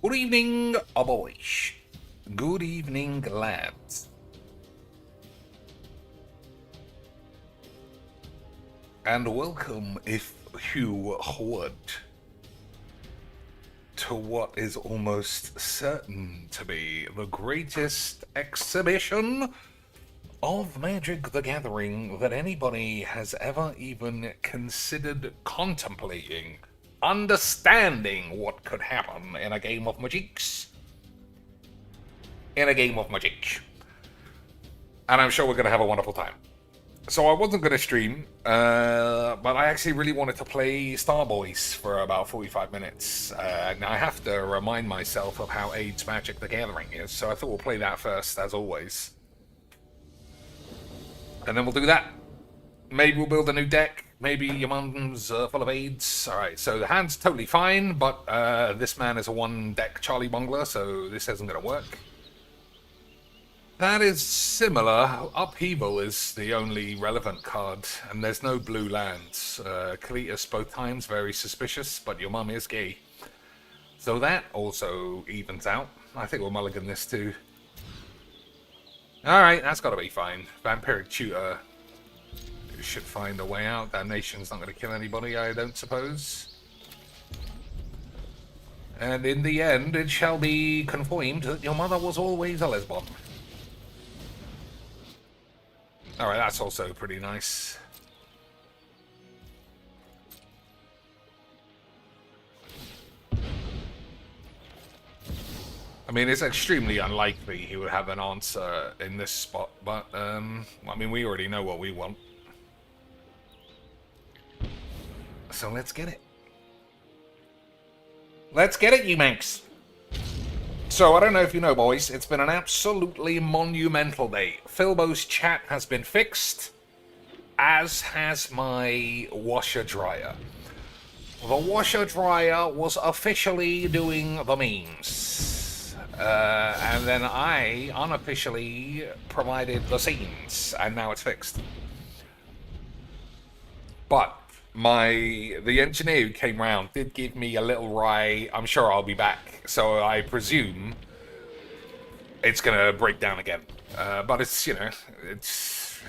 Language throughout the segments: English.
Good evening, boys. Good evening, lads. And welcome, if you would, to what is almost certain to be the greatest exhibition of Magic the Gathering that anybody has ever even considered contemplating, understanding what could happen in a game of Magics. In a game of Magic. And I'm sure we're going to have a wonderful time. So I wasn't going to stream, but I actually really wanted to play Starboys for about 45 minutes. And I have to remind myself of how AIDS Magic the Gathering is, so I thought we'll play that first, as always. And then we'll do that. Maybe we'll build a new deck. Maybe your mum's full of AIDS. Alright, so the hand's totally fine, but this man is a one-deck Charlie Bongler, so this isn't going to work. That is similar. Upheaval is the only relevant card, and there's no blue lands. Kalitas both times, very suspicious, but your mum is gay. So that also evens out. I think we'll mulligan this too. Alright, that's got to be fine. Vampiric Tutor should find a way out. Damnation's not going to kill anybody, I don't suppose. And in the end, it shall be confirmed that your mother was always a lesbian. Alright, that's also pretty nice. I mean, it's extremely unlikely he would have an answer in this spot, but, I mean, we already know what we want. So let's get it. Let's get it, you manx! So, I don't know if you know, boys, it's been an absolutely monumental day. Philbo's chat has been fixed, as has my washer-dryer. The washer-dryer was officially doing the memes. And then I unofficially provided the scenes, and now it's fixed. But the engineer who came round did give me a little rye, I'm sure I'll be back, so I presume it's gonna break down again. But it's, you know, it's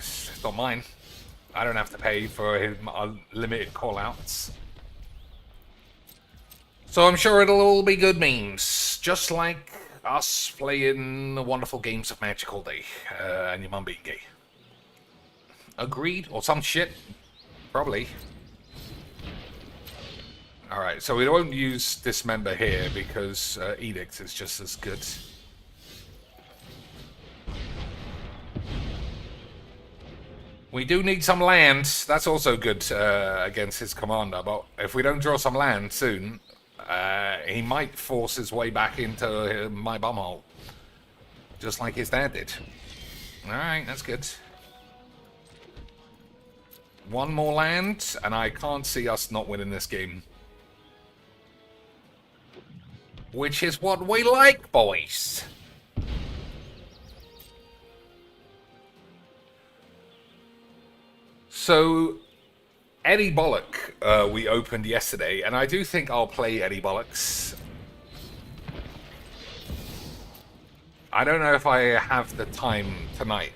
not mine. I don't have to pay for his limited callouts. So I'm sure it'll all be good memes, just like us playing the wonderful games of Magic all day, and your mum being gay. Agreed? Or some shit? Probably. Alright, so we won't use Dismember here because Edict is just as good. We do need some land. That's also good against his commander, but if we don't draw some land soon, he might force his way back into my bumhole. Just like his dad did. Alright, that's good. One more land, and I can't see us not winning this game. Which is what we like, boys. So, Eddie Bollock, we opened yesterday, and I do think I'll play Eddie Bollocks. I don't know if I have the time tonight,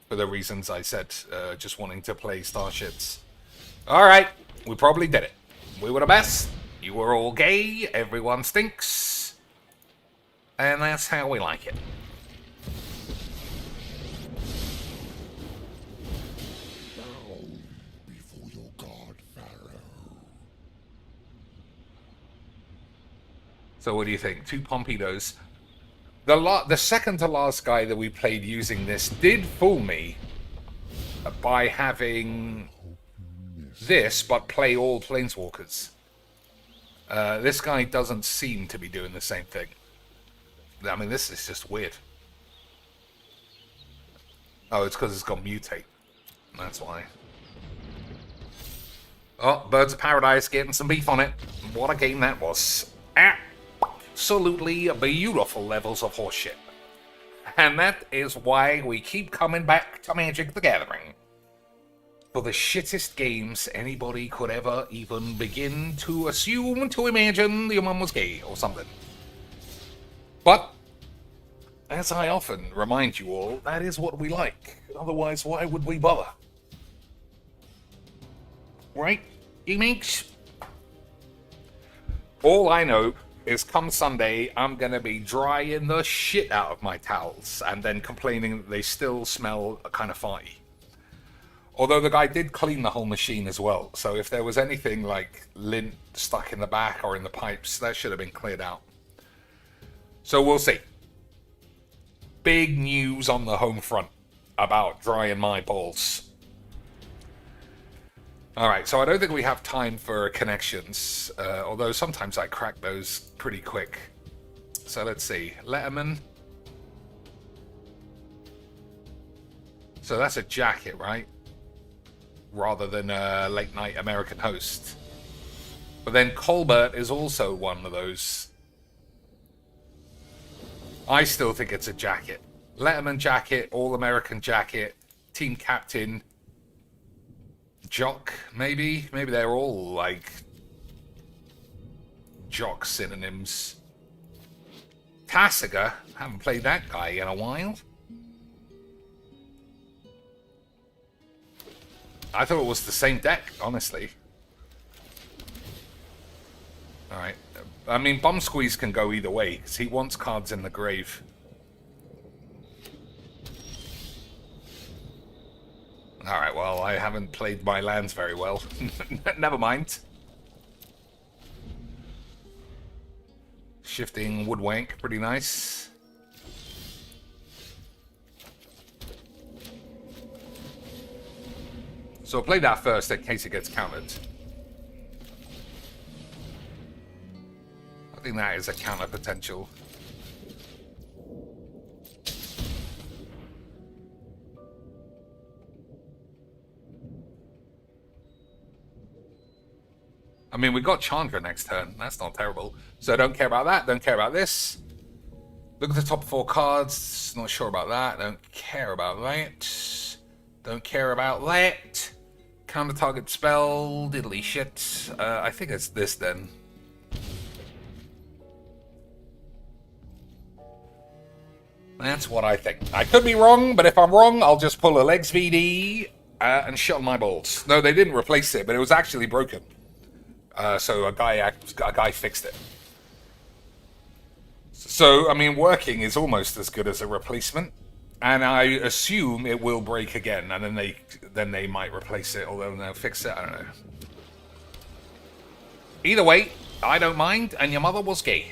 for the reasons I said, just wanting to play Starships. Alright, we probably did it. We were the best. You were all gay, everyone stinks, and that's how we like it. Bow before your god, Pharaoh. So what do you think? 2 Pompidos. The second to last guy that we played using this did fool me by having this, but play all Planeswalkers. This guy doesn't seem to be doing the same thing. I mean, this is just weird. Oh, it's because it's got Mutate. That's why. Oh, Birds of Paradise getting some beef on it. What a game that was. Absolutely beautiful levels of horseshit. And that is why we keep coming back to Magic the Gathering. For the shittest games anybody could ever even begin to assume, to imagine your mum was gay or something. But, as I often remind you all, that is what we like. Otherwise, why would we bother? Right, you makes? All I know is come Sunday, I'm going to be drying the shit out of my towels and then complaining that they still smell kind of farty. Although the guy did clean the whole machine as well, so if there was anything like lint stuck in the back or in the pipes, that should have been cleared out. So we'll see. Big news on the home front about drying my balls. Alright, so I don't think we have time for connections, although sometimes I crack those pretty quick. So let's see. Letterman. So that's a jacket, right? Rather than a late night American host. But then Colbert is also one of those. I still think it's a jacket. Letterman jacket, All-American jacket, team captain, jock, maybe? Maybe they're all, like, jock synonyms. Tassiger, haven't played that guy in a while. I thought it was the same deck, honestly. Alright. I mean, Bum Squeeze can go either way, because he wants cards in the grave. Alright, well, I haven't played my lands very well. Never mind. Shifting Woodwank, pretty nice. So I'll play that first in case it gets countered. I think that is a counter potential. I mean, we got Chandra next turn. That's not terrible. So don't care about that. Don't care about this. Look at the top 4 cards. Not sure about that. Don't care about that. Don't care about that. Counter target spell. Diddly shit. I think it's this then. That's what I think. I could be wrong, but if I'm wrong, I'll just pull a Legs VD and shut my balls. No, they didn't replace it, but it was actually broken. So a guy fixed it. So, I mean, working is almost as good as a replacement. And I assume it will break again, and then they might replace it, although they'll fix it, I don't know. Either way, I don't mind, and your mother was gay.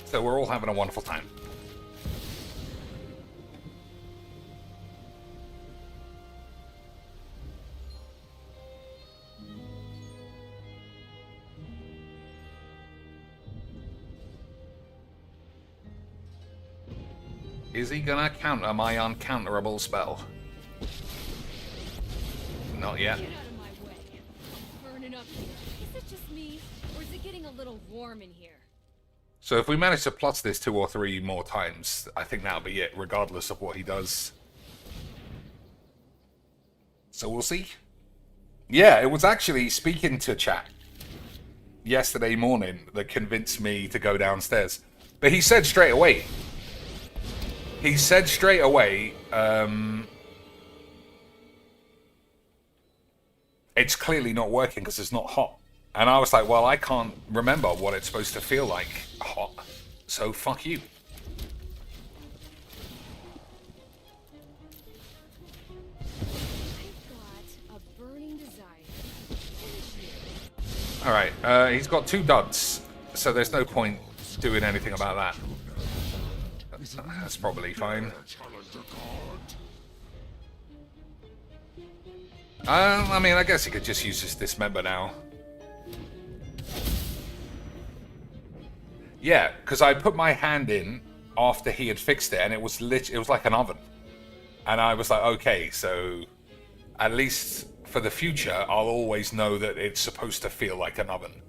So we're all having a wonderful time. Is he gonna counter my uncounterable spell? Not yet. Get out of my way. I'm burning up here. Is it just me, or is it getting a little warm in here? So if we manage to plus this 2 or 3 more times, I think that'll be it, regardless of what he does. So we'll see. Yeah, it was actually speaking to chat yesterday morning that convinced me to go downstairs. But he said straight away, it's clearly not working because it's not hot. And I was like, well, I can't remember what it's supposed to feel like hot, so fuck you. I've got a burning desire. Alright, he's got 2 duds, so there's no point doing anything about that. That's probably fine. I mean, I guess he could just use his dismember now. Yeah, because I put my hand in after he had fixed it, and it was like an oven. And I was like, okay, so at least for the future, I'll always know that it's supposed to feel like an oven,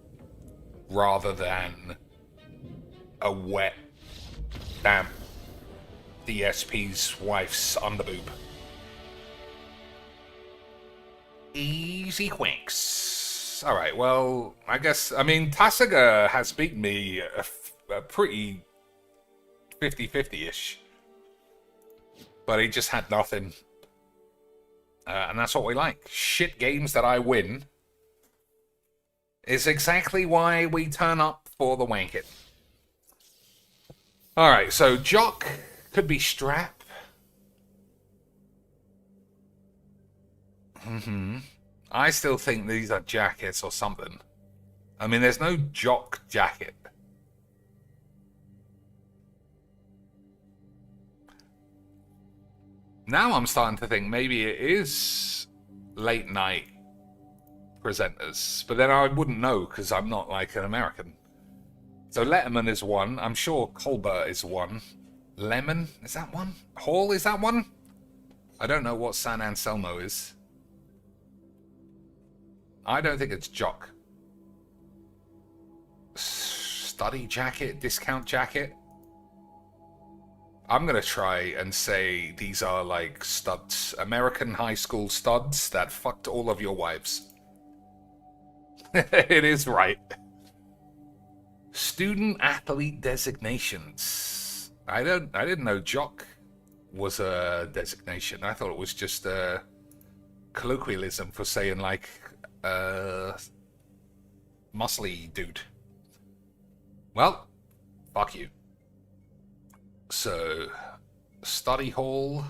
rather than a wet, damp DSP's wife's underboob. Easy quinks. Alright, well, I guess, I mean, Tassiger has beaten me a pretty 50-50-ish. But he just had nothing. And that's what we like. Shit games that I win is exactly why we turn up for the wanket. Alright, so Jock could be Strap. I still think these are jackets or something. I mean, there's no Jock jacket. Now I'm starting to think maybe it is late night presenters, but then I wouldn't know because I'm not like an American. So Letterman is one. I'm sure Colbert is one. Lemon, is that one? Hall, is that one? I don't know what San Anselmo is. I don't think it's Jock. Study jacket, discount jacket. I'm going to try and say these are like studs. American high school studs that fucked all of your wives. It is right. Student athlete designations. I didn't know Jock was a designation. I thought it was just a colloquialism for saying like muscly dude. Well, fuck you. So, study hall.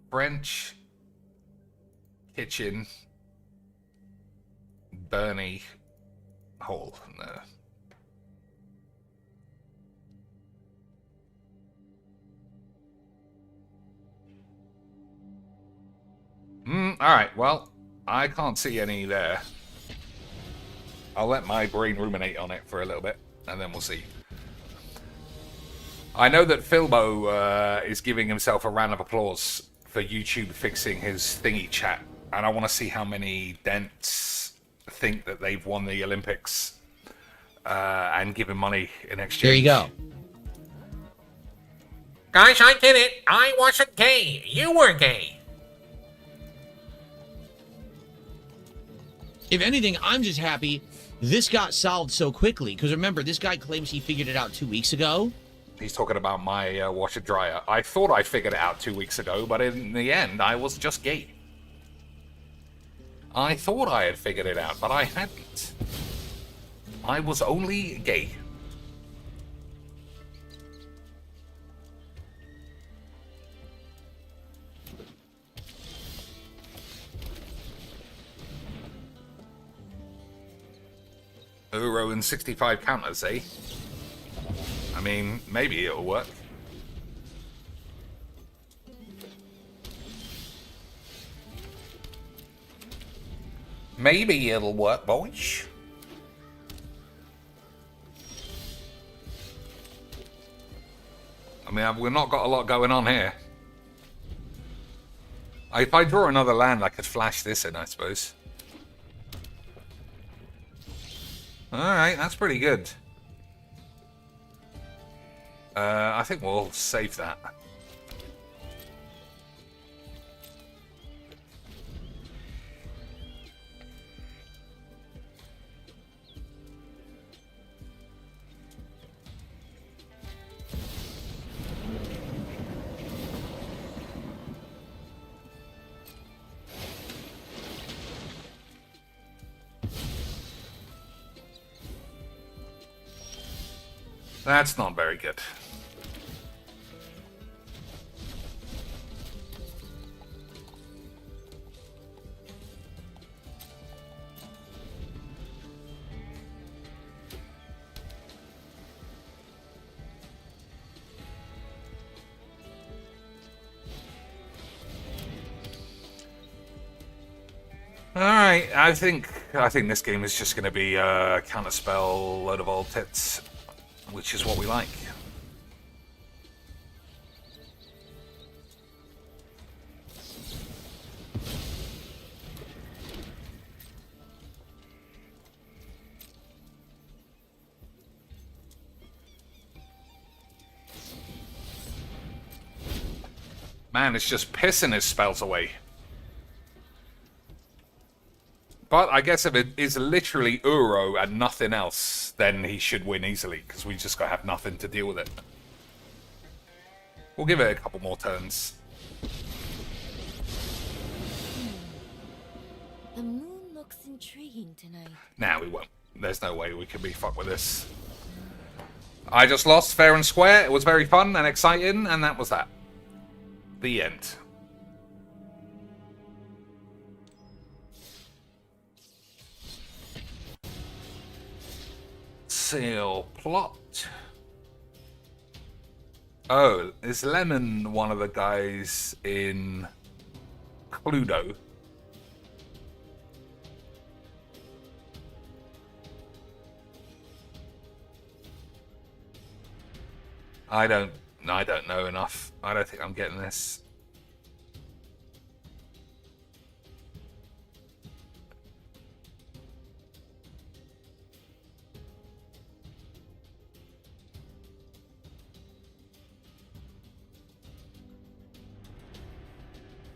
French. Kitchen. Bernie. Hall. No. Alright, well, I can't see any there. I'll let my brain ruminate on it for a little bit, and then we'll see. I know that Philbo is giving himself a round of applause for YouTube fixing his thingy chat, and I want to see how many dents think that they've won the Olympics and give him money in exchange. There you go. Guys, I did it. I wasn't gay. You were gay. If anything, I'm just happy this got solved so quickly. Because remember, this guy claims he figured it out 2 weeks ago. He's talking about my washer dryer. I thought I figured it out 2 weeks ago, but in the end, I was just gay. I thought I had figured it out, but I hadn't. I was only gay. Euro and 65 counters, eh? I mean, maybe it'll work. Maybe it'll work, boys. I mean, we've not got a lot going on here. If I draw another land, I could flash this in, I suppose. Alright, that's pretty good. I think we'll save that. That's not very good. Alright, I think this game is just going to be a counterspell, load of old tits, which is what we like. Man, it's just pissing his spells away. But I guess if it is literally Uro and nothing else, then he should win easily, because we just gotta have nothing to deal with it. We'll give it a couple more turns. The moon looks intriguing tonight. Nah, we won't. There's no way we can be fucked with this. I just lost fair and square. It was very fun and exciting, and that was that. The end. Seal plot. Oh, is Lemon one of the guys in Cluedo? I don't know enough. I don't think I'm getting this.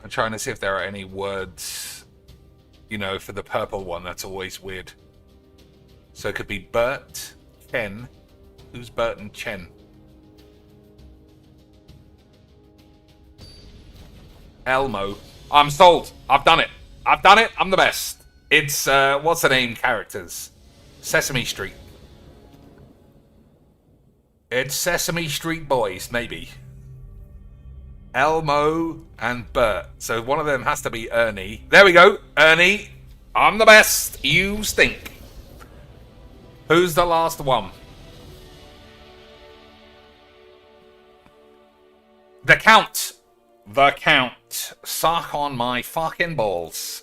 I'm trying to see if there are any words, you know, for the purple one. That's always weird. So it could be Bert, Ken. Who's Bert and Chen? Elmo. I'm sold. I've done it. I've done it. I'm the best. It's, what's the name characters? Sesame Street. It's Sesame Street Boys, maybe. Elmo and Bert. So one of them has to be Ernie. There we go. Ernie. I'm the best. You stink. Who's the last one? The Count. The Count. Suck on my fucking balls.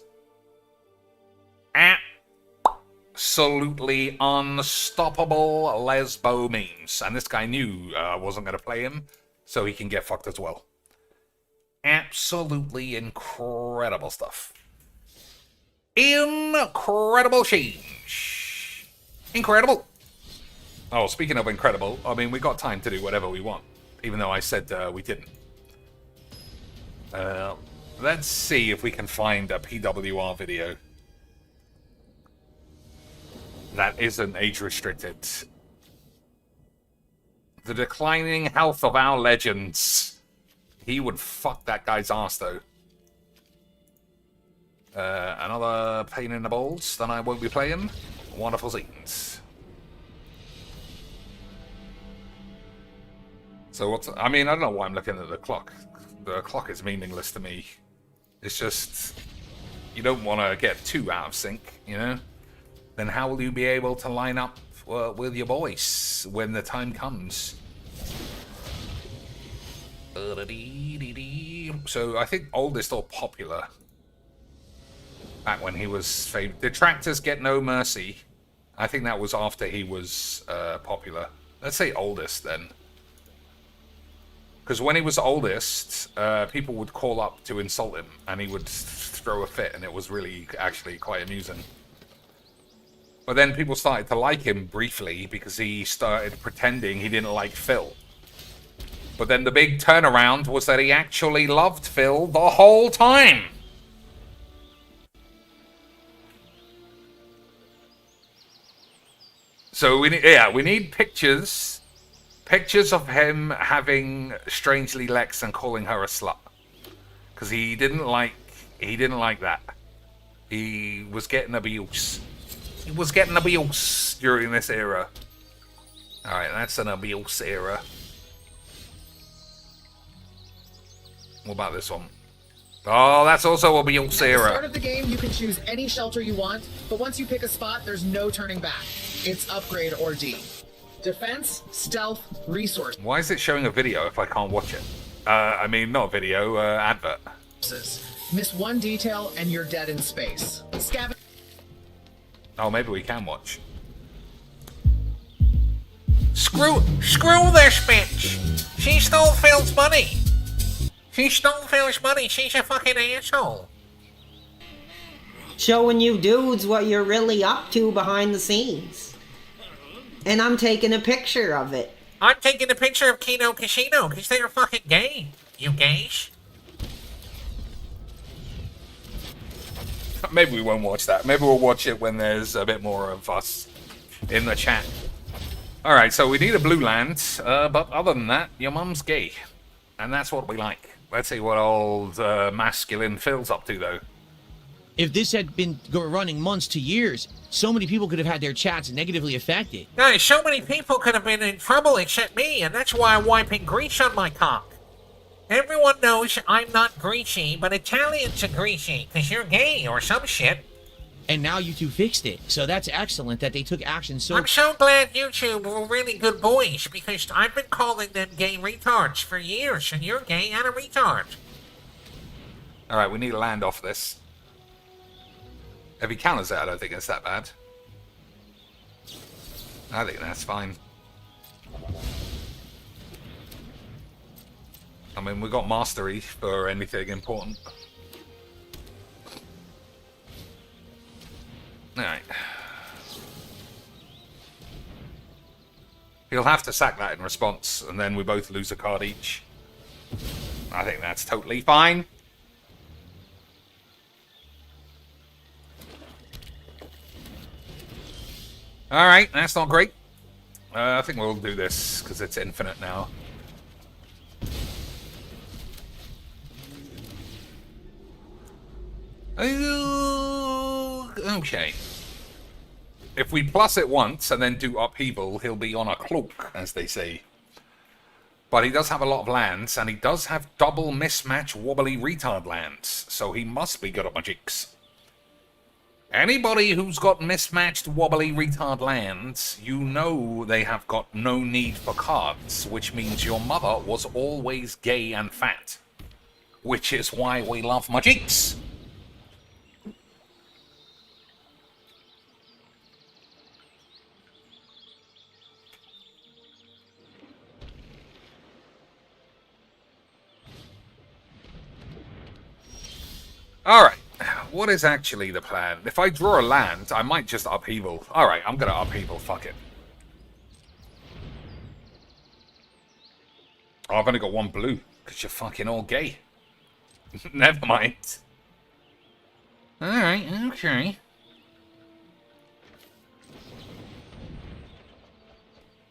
Absolutely unstoppable lesbo memes. And this guy knew I wasn't going to play him, so he can get fucked as well. Absolutely incredible stuff. Incredible change. Incredible. Oh, speaking of incredible, I mean, we got time to do whatever we want, even though I said we didn't. Let's see if we can find a PWR video that isn't age-restricted. The declining health of our legends. He would fuck that guy's ass, though. Another pain in the balls, then I won't be playing. Wonderful scenes. So what's... I mean, I don't know why I'm looking at the clock. The clock is meaningless to me. It's just... You don't want to get too out of sync, you know? Then how will you be able to line up with your voice when the time comes? So I think oldest or popular. Back when he was famous. Detractors Get No Mercy. I think that was after he was popular. Let's say oldest then. Because when he was oldest, people would call up to insult him and he would throw a fit, and it was really actually quite amusing. But then people started to like him briefly because he started pretending he didn't like Phil. But then the big turnaround was that he actually loved Phil the whole time. So we need pictures of him having Strangely Lex and calling her a slut, because he didn't like that. He was getting abuse. He was getting abuse during this era. All right, that's an abuse era. What about this one? Oh, that's also a abuse era. At the start of the game, you can choose any shelter you want, but once you pick a spot, there's no turning back. It's upgrade or D. Defense, stealth, resource. Why is it showing a video if I can't watch it? I mean, not a video, advert. Miss one detail and you're dead in space. Scavenge. Oh, maybe we can watch. Screw this bitch! She stole Phil's money! She stole Phil's money, she's a fucking asshole! Showing you dudes what you're really up to behind the scenes. And I'm taking a picture of it. I'm taking a picture of Kino Casino because they're fucking gay. You gays? Maybe we won't watch that. Maybe we'll watch it when there's a bit more of us in the chat. Alright, so we need a blue land, but other than that, your mum's gay. And that's what we like. Let's see what old masculine Phil's up to, though. If this had been running months to years, so many people could have had their chats negatively affected. Guys, so many people could have been in trouble except me, and that's why I'm wiping grease on my cock. Everyone knows I'm not greasy, but Italians are greasy, because you're gay or some shit. And now you two fixed it. So that's excellent that they took action so... I'm so glad you two were really good boys, because I've been calling them gay retards for years, and you're gay and a retard. Alright, we need a land off this. If he counters it, I don't think it's that bad. I think that's fine. I mean, we got mastery for anything important. Alright. He'll have to sack that in response, and then we both lose a card each. I think that's totally fine. Alright, that's not great. I think we'll do this, because it's infinite now. Okay. If we plus it once and then do upheaval, he'll be on a cloak, as they say. But he does have a lot of lands, and he does have double mismatch wobbly retard lands, so he must be good at magics. Anybody who's got mismatched wobbly retard lands, you know they have got no need for cards, which means your mother was always gay and fat. Which is why we love magics. Alright, what is actually the plan? If I draw a land, I might just upheaval. Alright, I'm gonna upheaval, fuck it. Oh, I've only got one blue, because you're fucking all gay. Never mind. Alright, okay.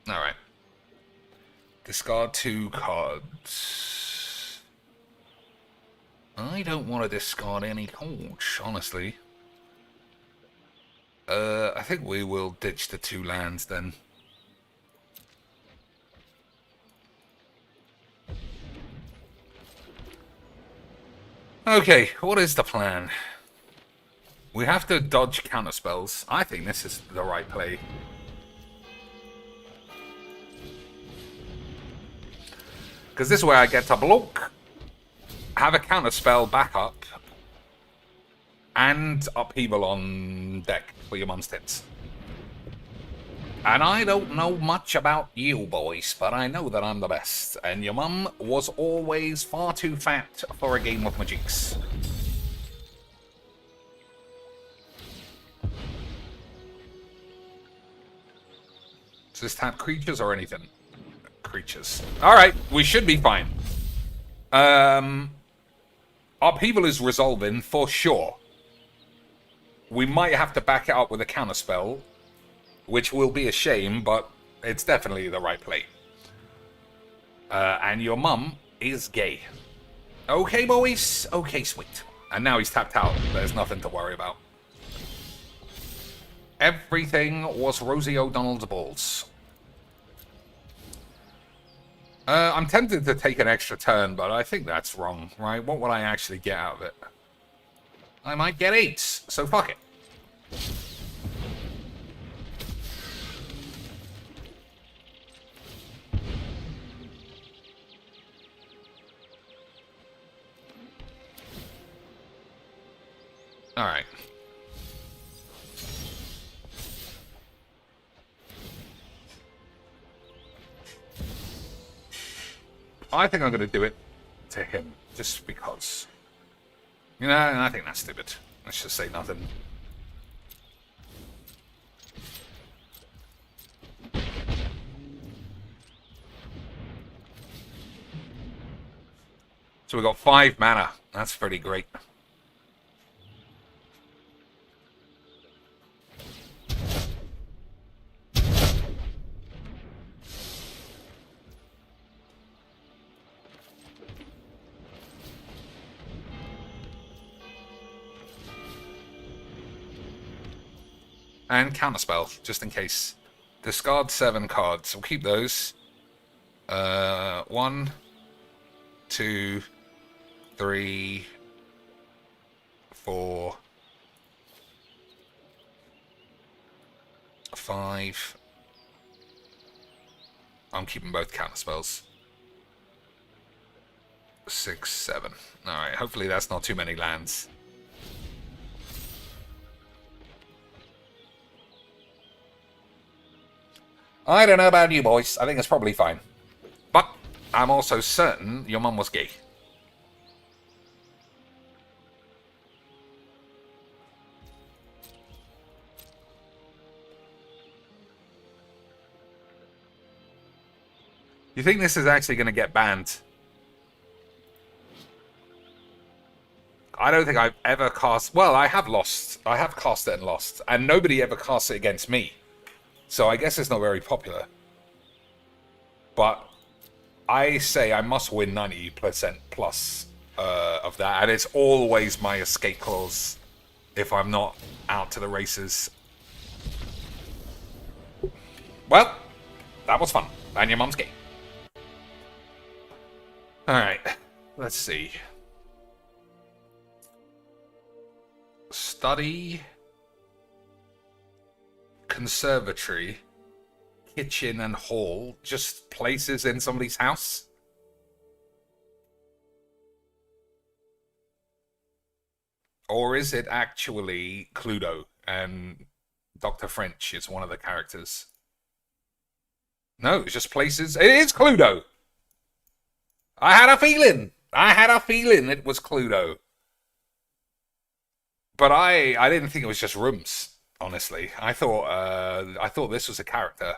Alright. Discard 2 cards. I don't want to discard any cards, honestly. I think we will ditch the 2 lands then. Okay, what is the plan? We have to dodge counterspells. I think this is the right play. Because this way I get to block, have a counterspell backup, and upheaval on deck for your mum's tits. And I don't know much about you boys, but I know that I'm the best. And your mum was always far too fat for a game of magics. Does this tap creatures or anything? Creatures. Alright, we should be fine. Upheaval is resolving for sure. We might have to back it up with a counterspell, which will be a shame, but it's definitely the right play. And your mum is gay. Okay, boys? Okay, sweet. And now he's tapped out. There's nothing to worry about. Everything was Rosie O'Donnell's balls. I'm tempted to take an extra turn, but I think that's wrong, right? What would I actually get out of it? I might get 8s, so fuck it. Alright. I think I'm going to do it to him, just because. You know, I think that's stupid. Let's just say nothing. So we got 5 mana. That's pretty great. And counterspell, just in case. Discard 7 cards. We'll keep those. 1, 2, 3, 4, 5. I'm keeping both counterspells. 6, 7. Alright, hopefully that's not too many lands. I don't know about you boys. I think it's probably fine. But I'm also certain your mum was gay. You think this is actually going to get banned? I don't think I've ever cast... Well, I have lost. I have cast it and lost. And nobody ever cast it against me. So I guess it's not very popular. But I say I must win 90% plus of that. And it's always my escape clause if I'm not out to the races. Well, that was fun. And your mum's gay. Alright, let's see. Study, conservatory, kitchen and hall, just places in somebody's house. Or is it actually Cluedo and Dr. French is one of the characters? No, it's just places. It is Cluedo! I had a feeling! I had a feeling it was Cluedo. But I didn't think it was just rooms, honestly. I thought this was a character.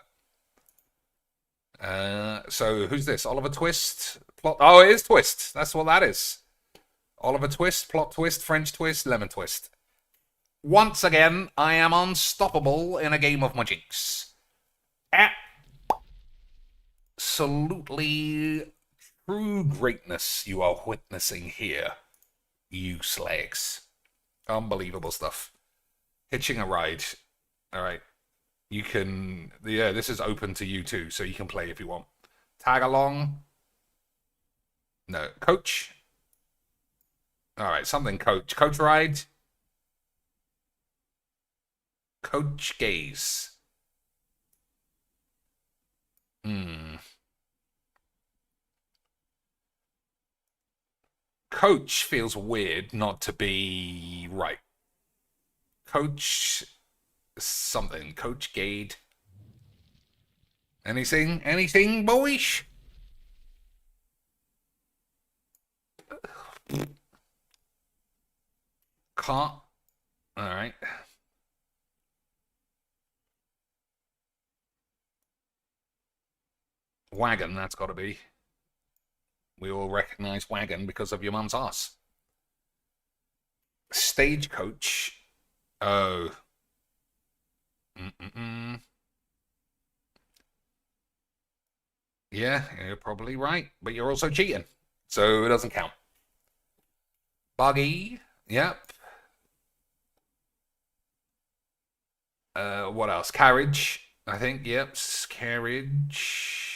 So who's this? Oliver Twist? Plot? Oh, it is Twist. That's what that is. Oliver Twist, Plot Twist, French Twist, Lemon Twist. Once again, I am unstoppable in a game of Majinx. Absolutely true greatness you are witnessing here, you slags. Unbelievable stuff. Hitching a ride. Alright. You can... Yeah, this is open to you too, so you can play if you want. Tag along. No. Coach. Alright, something coach. Coach ride. Coach gaze. Coach feels weird not to be right. Coach something. Coach Gade. Anything? Anything, boys? Cart. Alright. Wagon, that's got to be. We all recognize wagon because of your mum's ass. Stagecoach. Oh. Yeah, you're probably right. But you're also cheating. So it doesn't count. Buggy. Yep. What else? Carriage. I think. Yep. Carriage.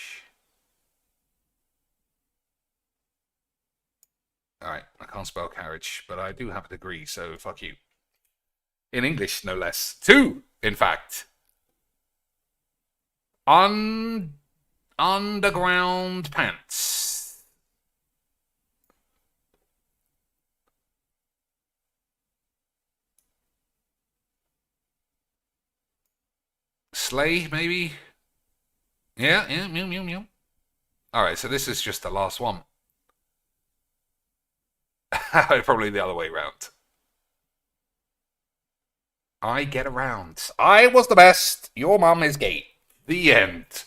Alright, I can't spell carriage, but I do have a degree, so fuck you. In English, no less. 2, in fact. Underground pants. Sleigh, maybe? Yeah, meow. Alright, so this is just the last one. Probably the other way round. I get around. I was the best. Your mum is gay. The end.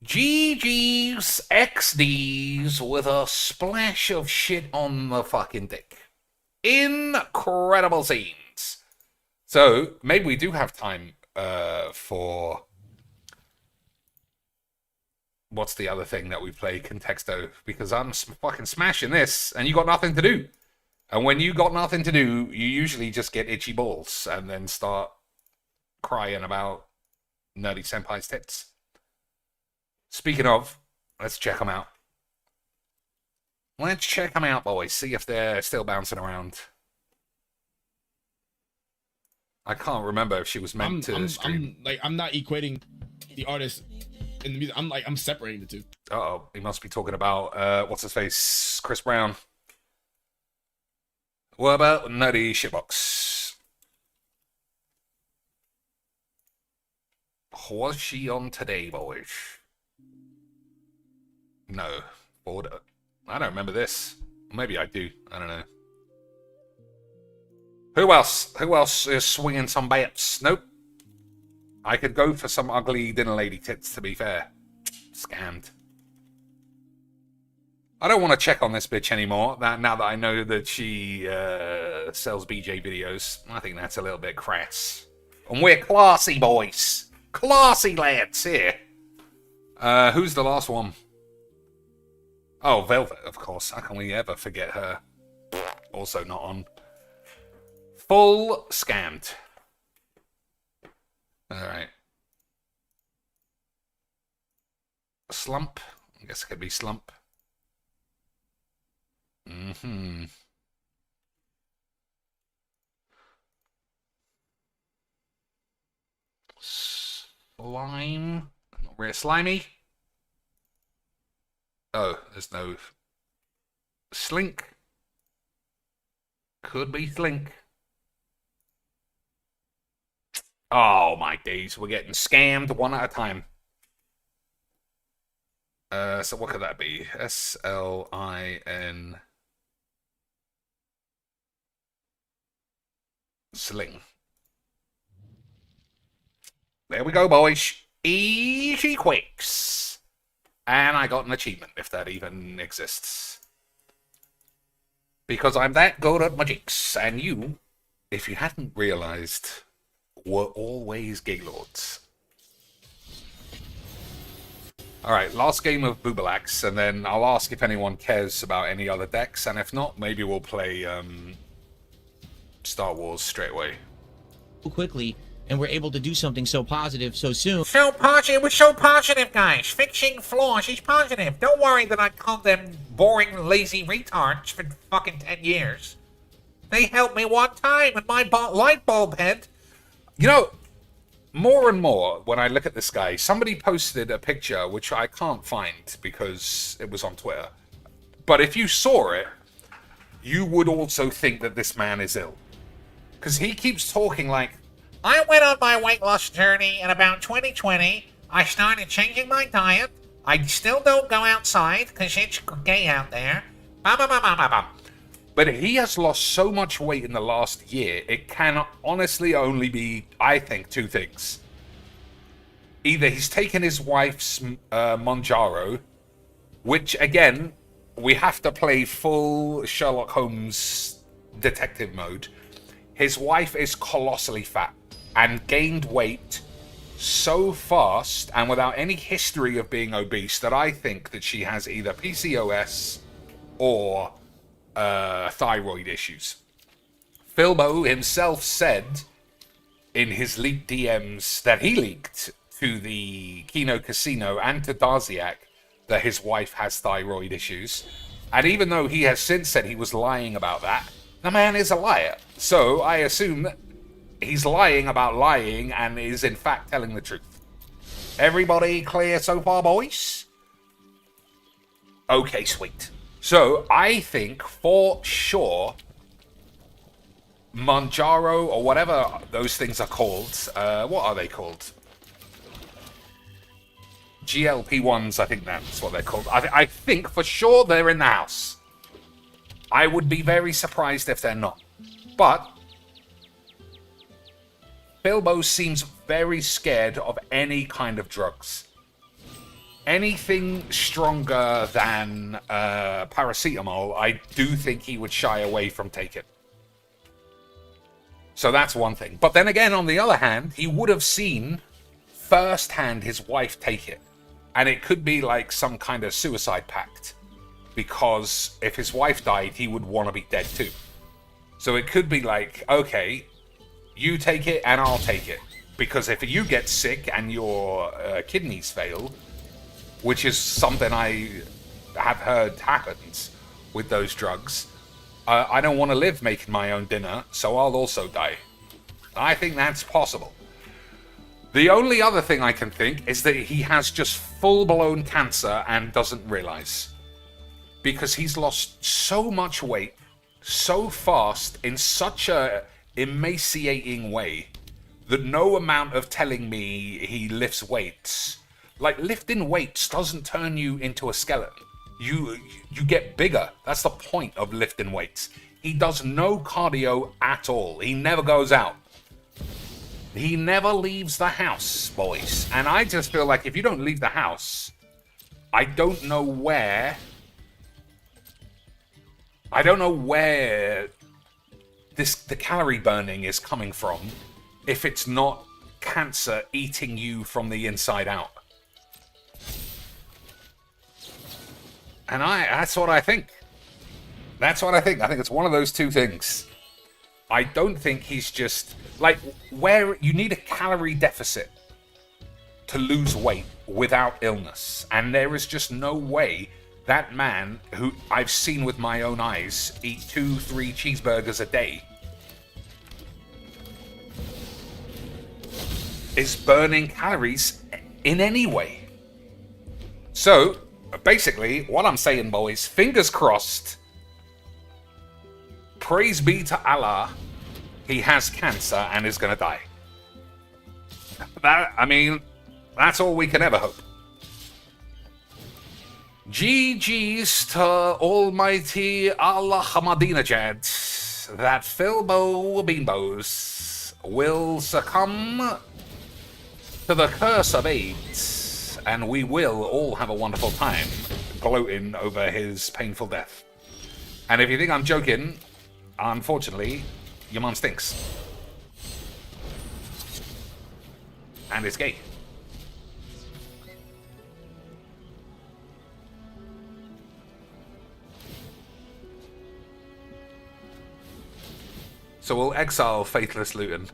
GG's XD's with a splash of shit on the fucking dick. Incredible scenes. So, maybe we do have time for... What's the other thing that we play, Contexto? Because I'm fucking smashing this, and you got nothing to do. And when you got nothing to do, you usually just get itchy balls, and then start crying about Nerdy Senpai's tits. Speaking of, let's check them out. Let's check them out, boys. See if they're still bouncing around. I can't remember if she was meant to stream. I'm not equating the artist and the music. I'm separating the two. Uh-oh, he must be talking about, what's his face? Chris Brown. What about Nutty Shitbox? Was she on today, boys? No. Border. I don't remember this. Maybe I do. I don't know. Who else? Who else is swinging some bats? Nope. I could go for some ugly dinner lady tits, to be fair. Scammed. I don't want to check on this bitch anymore, now that I know that she sells BJ videos. I think that's a little bit crass. And we're classy, boys. Classy lads here. Who's the last one? Oh, Velvet, of course. How can we ever forget her? Also not on. Full scammed. Alright. Slump. I guess it could be Slump. Mm-hmm. Slime. Not really slimy. Oh, there's no... Slink. Could be Slink. Oh, my days. We're getting scammed one at a time. So what could that be? S-L-I-N... Sling. There we go, boys. Easy quicks. And I got an achievement, if that even exists. Because I'm that good at magics, and you, if you hadn't realized, were always Gaylords. Alright, last game of Boobalax, and then I'll ask if anyone cares about any other decks, and if not, maybe we'll play Star Wars straight away. Quickly, and we're able to do something so positive so soon. So positive. We're so positive, guys. Fixing flaws is positive. Don't worry that I called them boring, lazy retards for fucking 10 years. They helped me one time with my light bulb head. You know, more and more, when I look at this guy, somebody posted a picture, which I can't find because it was on Twitter. But if you saw it, you would also think that this man is ill. Because he keeps talking like, I went on my weight loss journey in about 2020. I started changing my diet. I still don't go outside because it's gay out there. But he has lost so much weight in the last year, it can honestly only be, I think, two things. Either he's taken his wife's Monjaro, which, again, we have to play full Sherlock Holmes detective mode. His wife is colossally fat and gained weight so fast and without any history of being obese that I think that she has either PCOS or thyroid issues. Philbo himself said in his leaked DMs that he leaked to the Kino Casino and to Darziak that his wife has thyroid issues. And even though he has since said he was lying about that, the man is a liar. So I assume that he's lying about lying and is in fact telling the truth. Everybody clear so far, boys? Okay, sweet. So I think for sure Monjaro or whatever those things are called, what are they called? GLP-1s, I think that's what they're called. I think for sure they're in the house. I would be very surprised if they're not. But Bilbo seems very scared of any kind of drugs. Anything stronger than paracetamol, I do think he would shy away from taking. So that's one thing. But then again, on the other hand, he would have seen firsthand his wife take it. And it could be like some kind of suicide pact. Because if his wife died, he would want to be dead too. So it could be like, okay, you take it and I'll take it. Because if you get sick and your kidneys fail, which is something I have heard happens with those drugs, I don't want to live making my own dinner, so I'll also die. I think that's possible. The only other thing I can think is that he has just full-blown cancer and doesn't realize. Because he's lost so much weight so fast in such a emaciating way that no amount of telling me he lifts weights, like lifting weights doesn't turn you into a skeleton. You get bigger. That's the point of lifting weights. He does no cardio at all. He never goes out. He never leaves the house, boys. And I just feel like if you don't leave the house, I don't know where the calorie burning is coming from if it's not cancer eating you from the inside out. And that's what I think. That's what I think. I think it's one of those two things. I don't think he's just... Like, where you need a calorie deficit to lose weight without illness. And there is just no way that man, who I've seen with my own eyes, eat 2-3 cheeseburgers a day, is burning calories in any way. So, basically, what I'm saying, boys, fingers crossed, praise be to Allah, he has cancer and is going to die. That's all we can ever hope. GG's to Almighty Allah Ahmadinejad that Philbo Beanbos will succumb to the curse of AIDS, and we will all have a wonderful time gloating over his painful death. And if you think I'm joking, unfortunately, your mom stinks. And it's gay. So we'll exile Faithless Luton.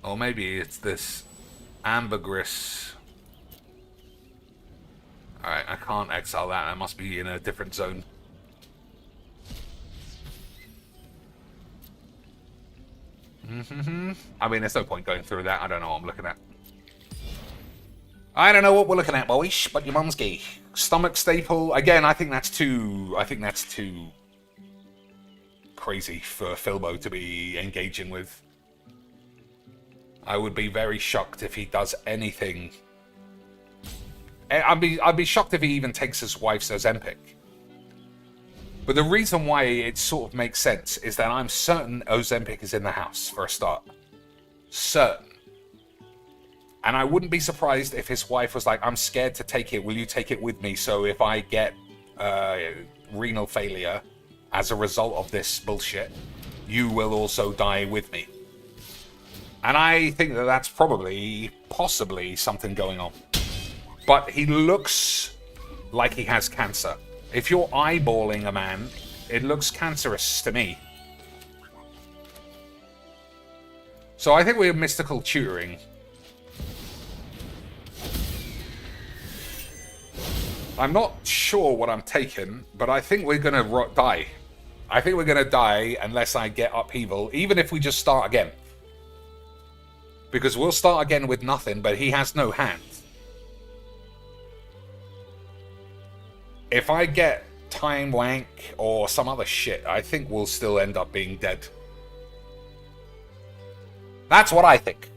Or maybe it's this ambergris. Alright, I can't exile that. I must be in a different zone. I mean, there's no point going through that. I don't know what I'm looking at. I don't know what we're looking at, boys, but your mum's gay. Stomach staple. Again, I think that's too crazy for Philbo to be engaging with. I would be very shocked if he does anything. I'd be shocked if he even takes his wife's Ozempic. But the reason why it sort of makes sense is that I'm certain Ozempic is in the house, for a start. Certain. And I wouldn't be surprised if his wife was like, I'm scared to take it, will you take it with me? So if I get renal failure as a result of this bullshit, you will also die with me. And I think that that's possibly something going on. But he looks like he has cancer. If you're eyeballing a man, it looks cancerous to me. So I think we're mystical tutoring. I'm not sure what I'm taking, but I think we're going to die. I think we're going to die unless I get upheaval, even if we just start again. Because we'll start again with nothing, but he has no hand. If I get Time Wank or some other shit, I think we'll still end up being dead. That's what I think.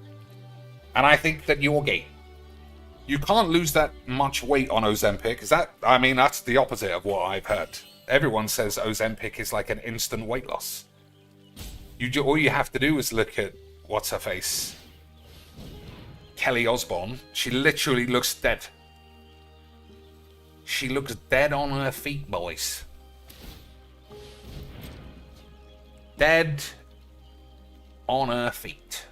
And I think that you're gay. You can't lose that much weight on Ozempic. That's the opposite of what I've heard. Everyone says Ozempic is like an instant weight loss. All you have to do is look at, what's her face? Kelly Osbourne. She literally looks dead. She looks dead on her feet, boys. Dead on her feet.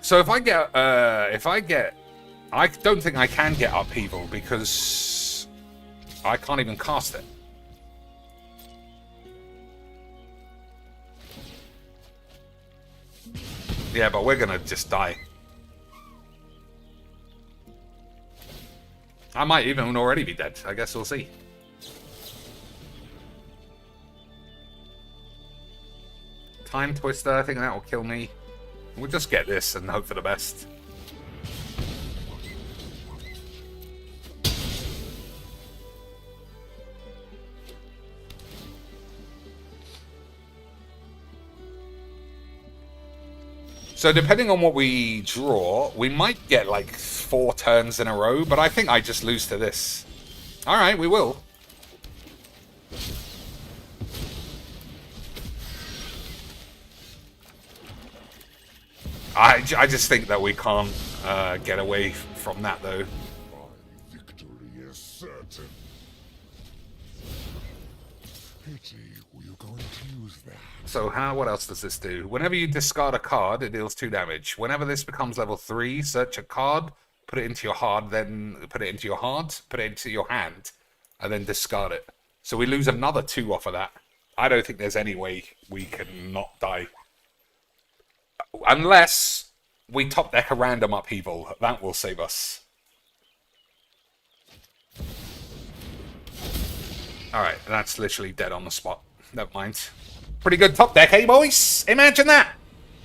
So if I get, I don't think I can get upheaval because I can't even cast it. Yeah, but we're gonna just die. I might even already be dead. I guess we'll see. Time Twister, I think that will kill me. We'll just get this and hope for the best. So depending on what we draw, we might get like 4 turns in a row, but I think I just lose to this. Alright, we will. I just think that we can't get away from that, though. My victory is certain. Pity were you going to use that? So what else does this do? Whenever you discard a card, it deals 2 damage. Whenever this becomes level 3, search a card, put it into your hand, then put it into your heart, put it into your hand, and then discard it. So we lose another 2 off of that. I don't think there's any way we can not die. Unless we top deck a random upheaval. That will save us. Alright, that's literally dead on the spot. Never mind. Pretty good top deck, eh, boys? Imagine that!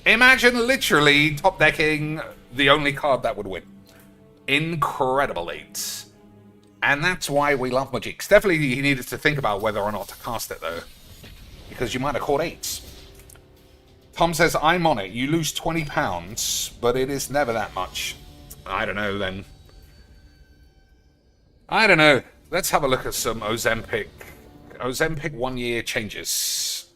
Imagine literally top decking the only card that would win. Incredible 8. And that's why we love Magix. Definitely he needed to think about whether or not to cast it, though. Because you might have caught 8s. Tom says, I'm on it. You lose £20, but it is never that much. I don't know, then. I don't know. Let's have a look at some Ozempic 1-year changes.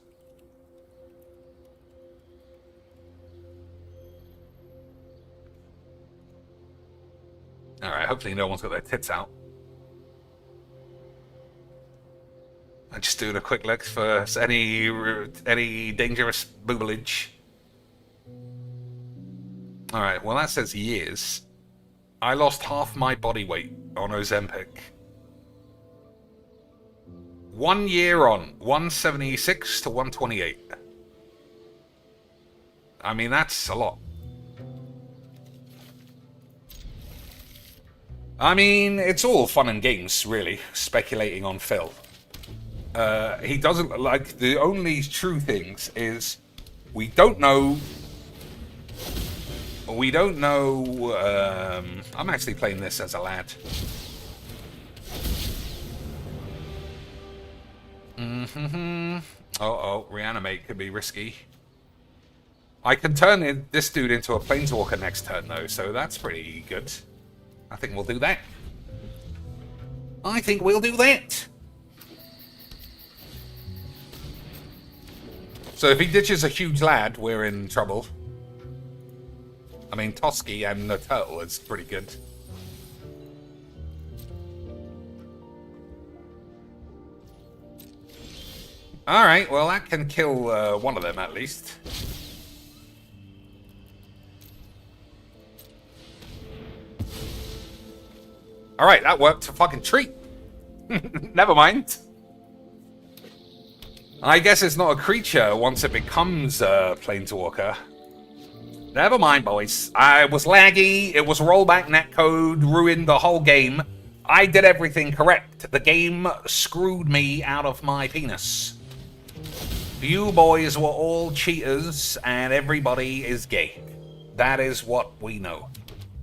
Alright, hopefully no one's got their tits out. I'm just doing a quick look for any dangerous boobalage. Alright, well that says years. I lost half my body weight on Ozempic. 1 year on, 176 to 128. I mean, that's a lot. I mean, it's all fun and games, really, speculating on Phil. He doesn't, like, the only true things is we don't know, I'm actually playing this as a lad. Reanimate could be risky. I can turn this dude into a planeswalker next turn, though, so that's pretty good. I think we'll do that. I think we'll do that. So if he ditches a huge lad, we're in trouble. I mean, Toski and the turtle is pretty good. Alright, well that can kill one of them at least. Alright, that worked a fucking treat. Never mind. I guess it's not a creature once it becomes a planeswalker. Never mind, boys. I was laggy, it was rollback netcode, ruined the whole game. I did everything correct. The game screwed me out of my penis. You boys were all cheaters, and everybody is gay. That is what we know.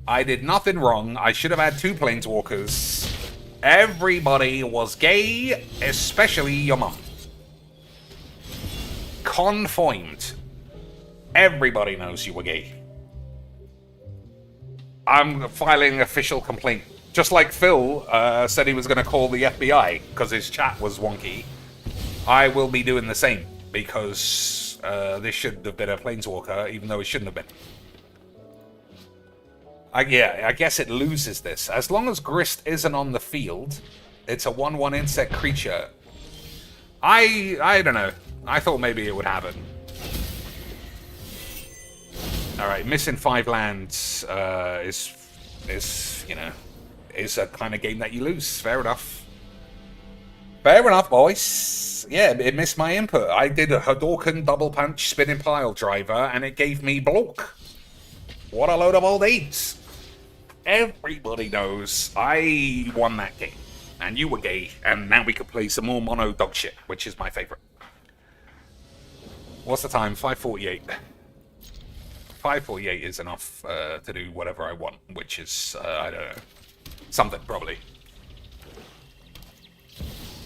I did nothing wrong. I should have had 2 planeswalkers. Everybody was gay, especially your mum. Confoimed. Everybody knows you were gay. I'm filing official complaint. Just like Phil said he was going to call the FBI because his chat was wonky. I will be doing the same because this should have been a planeswalker, even though it shouldn't have been. I guess it loses this. As long as Grist isn't on the field, it's a 1/1 insect creature. I don't know. I thought maybe it would happen. Alright, missing 5 lands is you know, is a kind of game that you lose. Fair enough. Fair enough, boys. Yeah, it missed my input. I did a Hadouken double punch spinning pile driver, and it gave me block. What a load of old eights. Everybody knows I won that game. And you were gay. And now we can play some more mono dog shit, which is my favorite. What's the time? 5:48. 5:48 is enough to do whatever I want, which is, I don't know, something probably.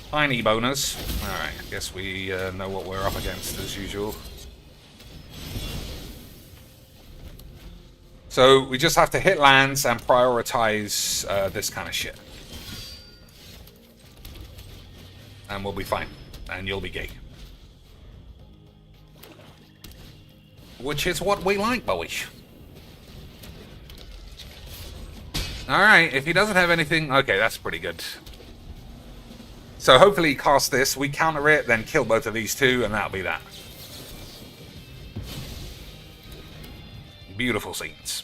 Tiny bonus. Alright, I guess we know what we're up against as usual. So we just have to hit lands and prioritize this kind of shit. And we'll be fine. And you'll be gay. Which is what we like, boys. Alright, if he doesn't have anything... Okay, that's pretty good. So hopefully he casts this, we counter it, then kill both of these two, and that'll be that. Beautiful scenes.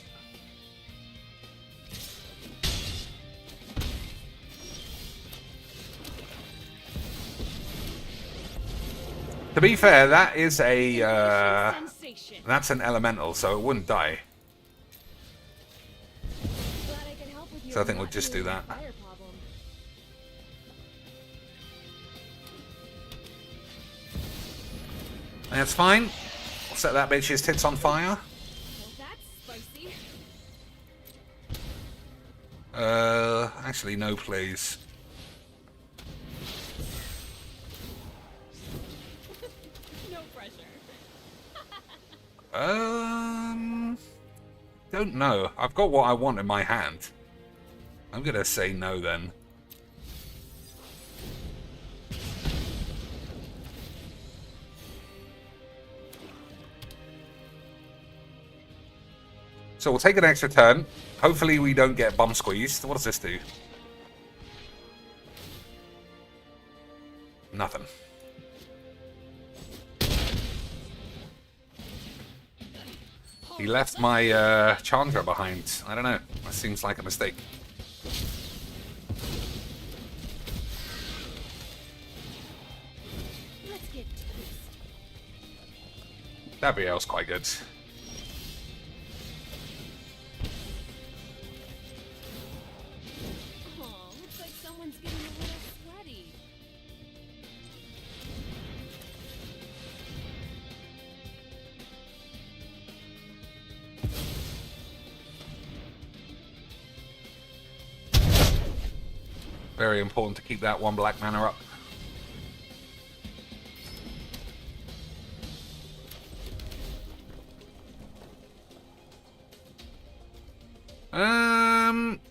To be fair, that is a... that's an elemental, so it wouldn't die. So I think we'll just do that. That's fine. Set that bitch's tits on fire. Actually, no, please. No pressure. Don't know. I've got what I want in my hand. I'm gonna say no then. So we'll take an extra turn. Hopefully we don't get bum squeezed. What does this do? Nothing. He left my Chandra behind. I don't know. That seems like a mistake. Let's get Gabrielle's quite good. Oh, looks like someone's getting a little sweaty. Very important to keep that one black mana up.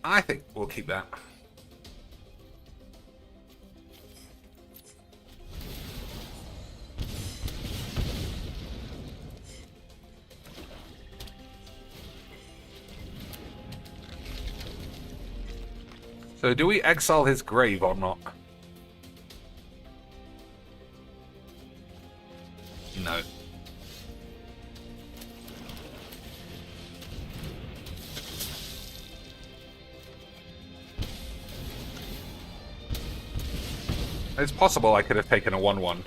I think we'll keep that. So do we exile his grave or not? No. It's possible I could have taken a 1/1.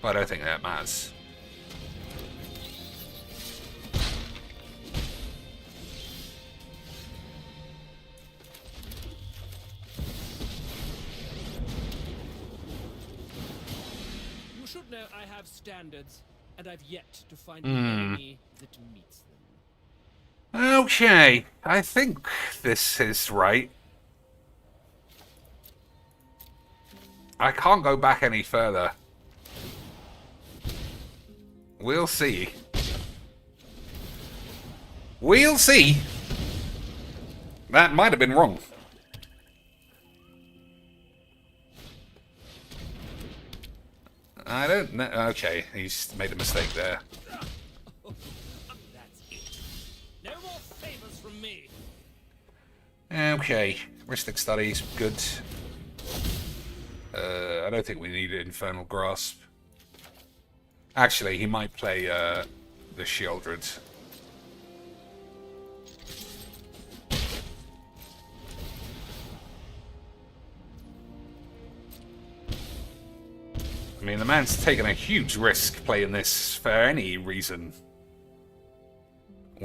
But I don't think that matters. You should know I have standards, and I've yet to find an enemy that meets them. Okay, I think this is right. I can't go back any further. We'll see. We'll see. That might have been wrong. I don't know. Okay, he's made a mistake there. That's it. No more favors from me. Okay, Ristic Studies, good. I don't think we need Infernal Grasp. Actually, he might play the Shieldred. I mean, the man's taken a huge risk playing this for any reason.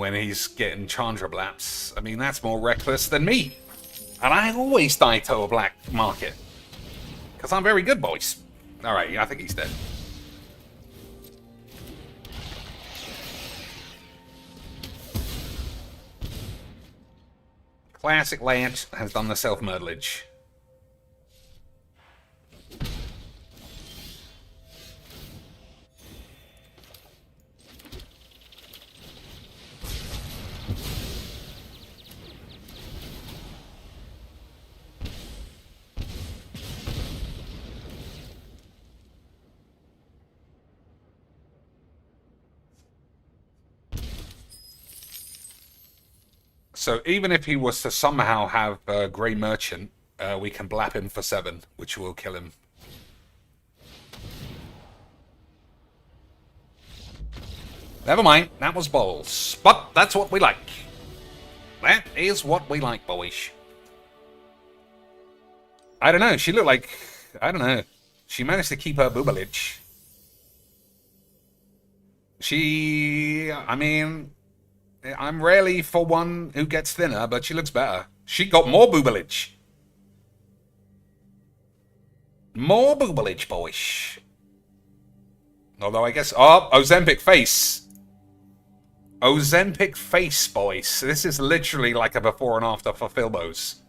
when he's getting Chandra Blaps. I mean, that's more reckless than me. And I always die to a black market. Because I'm very good, boys. Alright, I think he's dead. Classic Lance has done the self-murderage. So even if he was to somehow have a Grey Merchant, we can blap him for 7, which will kill him. Never mind, that was balls. But that's what we like. That is what we like, boys. I don't know, she looked like... I don't know. She managed to keep her boobalage. I mean... I'm rarely for one who gets thinner, but she looks better. She got more boobalage. More boobalage, boys. Although I guess... Oh, Ozempic face. Ozempic face, boys. This is literally like a before and after for Filbos.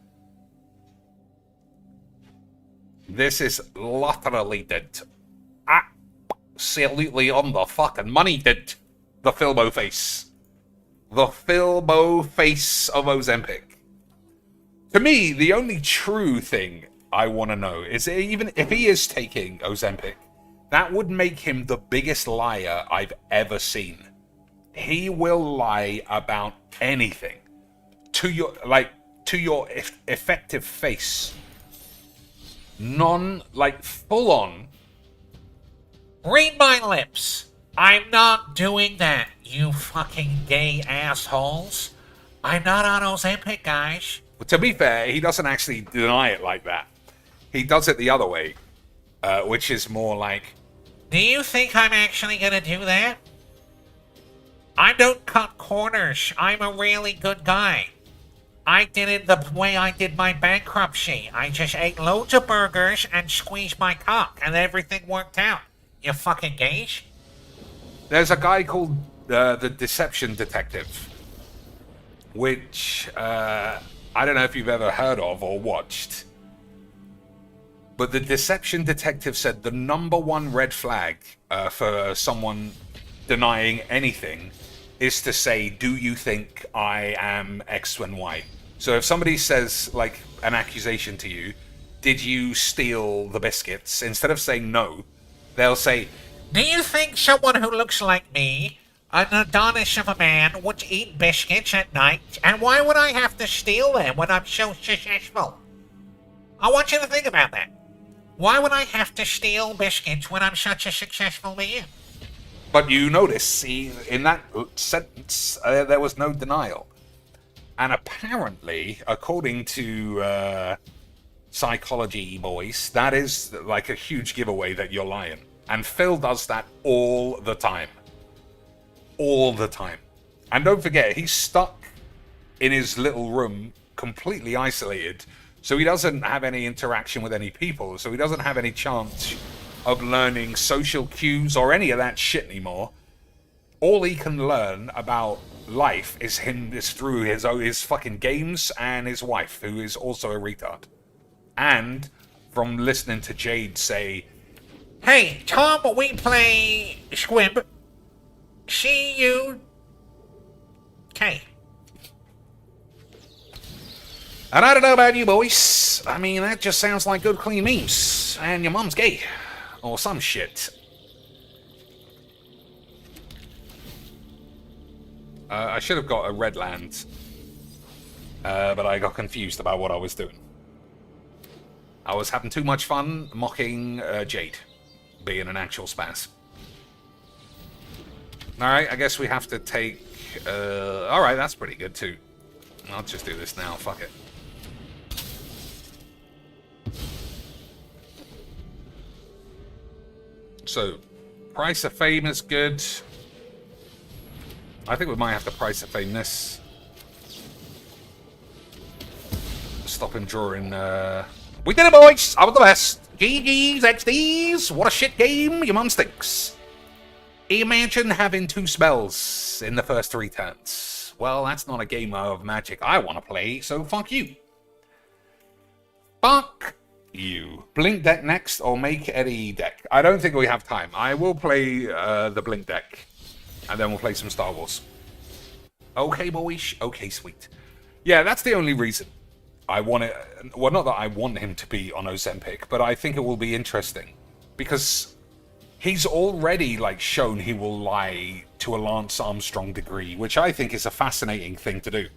This is literally did. Absolutely on the fucking money did. The Filbo face. The Filbo face of Ozempic. To me, the only true thing I want to know is even if he is taking Ozempic, that would make him the biggest liar I've ever seen. He will lie about anything to your effective face. Full on. Read my lips. I'm not doing that, you fucking gay assholes. I'm not on Ozempic, guys. Well, to be fair, he doesn't actually deny it like that. He does it the other way, which is more like... Do you think I'm actually gonna do that? I don't cut corners. I'm a really good guy. I did it the way I did my bankruptcy. I just ate loads of burgers and squeezed my cock, and everything worked out. You fucking gays. There's a guy called the Deception Detective, which I don't know if you've ever heard of or watched. But the Deception Detective said the #1 red flag for someone denying anything is to say, do you think I am X and Y? So if somebody says, like, an accusation to you, did you steal the biscuits? Instead of saying no, they'll say, do you think someone who looks like me, an Adonis of a man, would eat biscuits at night? And why would I have to steal them when I'm so successful? I want you to think about that. Why would I have to steal biscuits when I'm such a successful man? But you notice, see, in that sentence, there was no denial. And apparently, according to Psychology Boys, that is like a huge giveaway that you're lying. And Phil does that all the time. All the time. And don't forget, he's stuck in his little room, completely isolated. So he doesn't have any interaction with any people. So he doesn't have any chance of learning social cues or any of that shit anymore. All he can learn about life is through his fucking games and his wife, who is also a retard. And from listening to Jade say, hey, Tom, we play Squib. C-U-K. And I don't know about you boys. I mean, that just sounds like good clean memes. And your mum's gay. Or some shit. I should have got a red land. But I got confused about what I was doing. I was having too much fun mocking Jade. Being an actual spaz. Alright, I guess we have to take... Alright, that's pretty good too. I'll just do this now, fuck it. So, Price of Fame is good. I think we might have to price of fame this. Stop him drawing. We did it, boys! I was the best. GG's, XD's. What a shit game. Your mum stinks. Imagine having 2 spells in the first 3 turns. Well, that's not a game of Magic I want to play, so fuck you. Fuck you. Blink deck next, or make any deck. I don't think we have time. I will play the Blink deck, and then we'll play some Star Wars. Okay, boys. Okay, sweet. Yeah, that's the only reason I want it. Well, not that I want him to be on Ozempic, but I think it will be interesting because he's already like shown he will lie to a Lance Armstrong degree, which I think is a fascinating thing to do.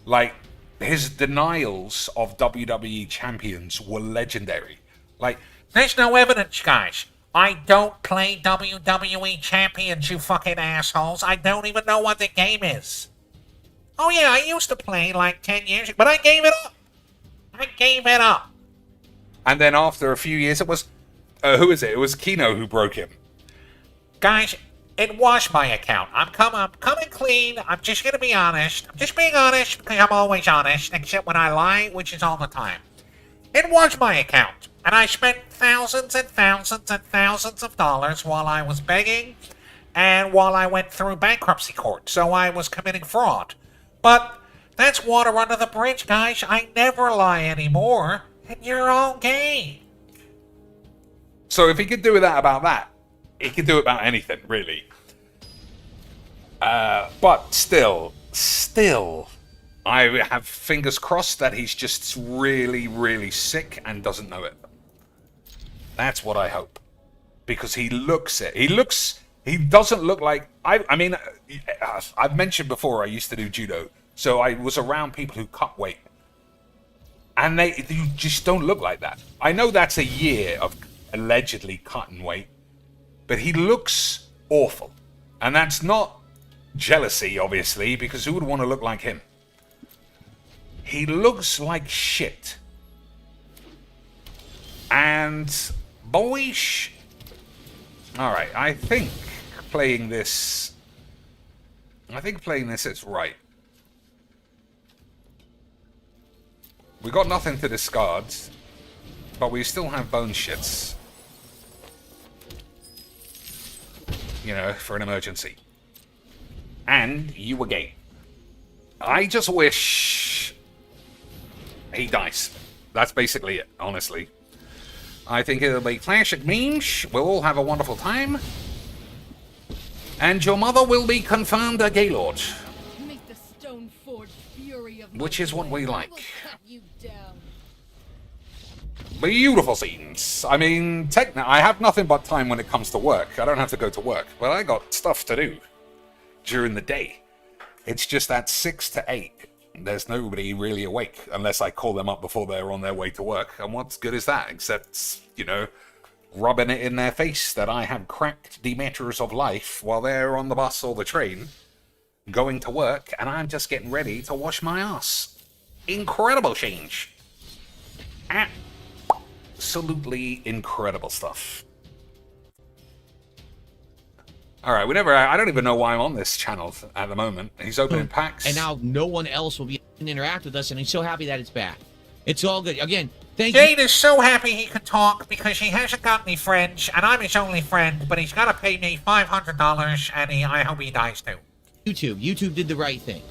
Like, his denials of WWE champions were legendary. Like, There's no evidence, guys. I don't play WWE champions, you fucking assholes. I don't even know what the game is. Oh yeah, I used to play like 10 years ago, but I gave it up. I gave it up. and then after a few years, it was who is it? It was Kino who broke him. Guys, it was my account. I'm coming clean. I'm just gonna be honest. I'm just being honest because I'm always honest, except when I lie, which is all the time. It was my account, and I spent thousands and thousands and thousands of dollars while I was begging and while I went through bankruptcy court, so I was committing fraud. But that's water under the bridge, guys. I never lie anymore, and you're all gay. So if he could do that about that, he could do it about anything, really. But still, I have fingers crossed that he's just really, really sick and doesn't know it. That's what I hope. Because he looks it. He doesn't look like... I mean, I've mentioned before I used to do judo. So I was around people who cut weight. And they just don't look like that. I know that's a year of allegedly cutting weight. But he looks awful. And that's not jealousy, obviously, because who would want to look like him? He looks like shit. And boyish. Alright, I think playing this is right. We got nothing to discard, but we still have bone shits. You know, for an emergency. And you were gay. I just wish he dies. That's basically it, honestly. I think it'll be classic memes. We'll all have a wonderful time. And your mother will be confirmed a gaylord. Make the stone forge fury of Which is what we like. will cut you down. Beautiful scenes. I mean, I have nothing but time when it comes to work. I don't have to go to work, but I got stuff to do during the day. It's just at 6 to 8. There's nobody really awake unless I call them up before they're on their way to work. And what's good is that? Except, you know, rubbing it in their face that I have cracked the matters of life while they're on the bus or the train, going to work, and I'm just getting ready to wash my ass. Incredible change. Absolutely incredible stuff. Alright, I don't even know why I'm on this channel at the moment. He's opening packs. And now no one else will be able to interact with us, and he's so happy that it's back. it's all good. Again, thank you. Jade is so happy he can talk because he hasn't got any friends, and I'm his only friend, but he's got to pay me $500, and I hope he dies too. YouTube did the right thing.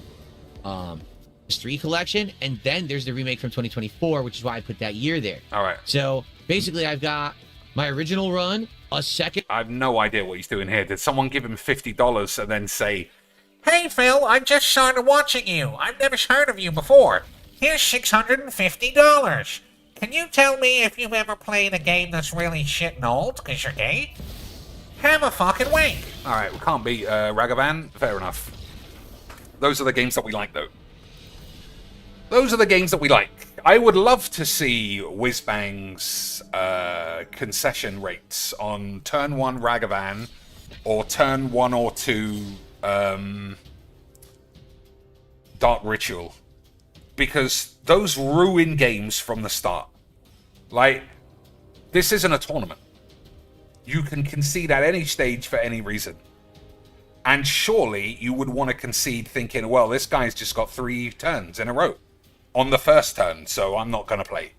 There's 3 collection, and then there's the remake from 2024, which is why I put that year there. All right. So basically, I've got my original run, a second. I have no idea what he's doing here. Did someone give him $50 and then say, Hey Phil, I just started watching you. I've never heard of you before. Here's $650. Can you tell me if you've ever played a game that's really shit and old, because you're gay? Have a fucking wink. all right, we can't beat Ragavan? Fair enough. Those are the games that we like, though. Those are the games that we like. I would love to see Whizbang's concession rates on turn 1 Ragavan or turn 1 or 2 Dark Ritual. Because those ruin games from the start. Like, this isn't a tournament. You can concede at any stage for any reason. And surely you would want to concede thinking, well, this guy's just got 3 turns in a row on the first turn, so I'm not going to play.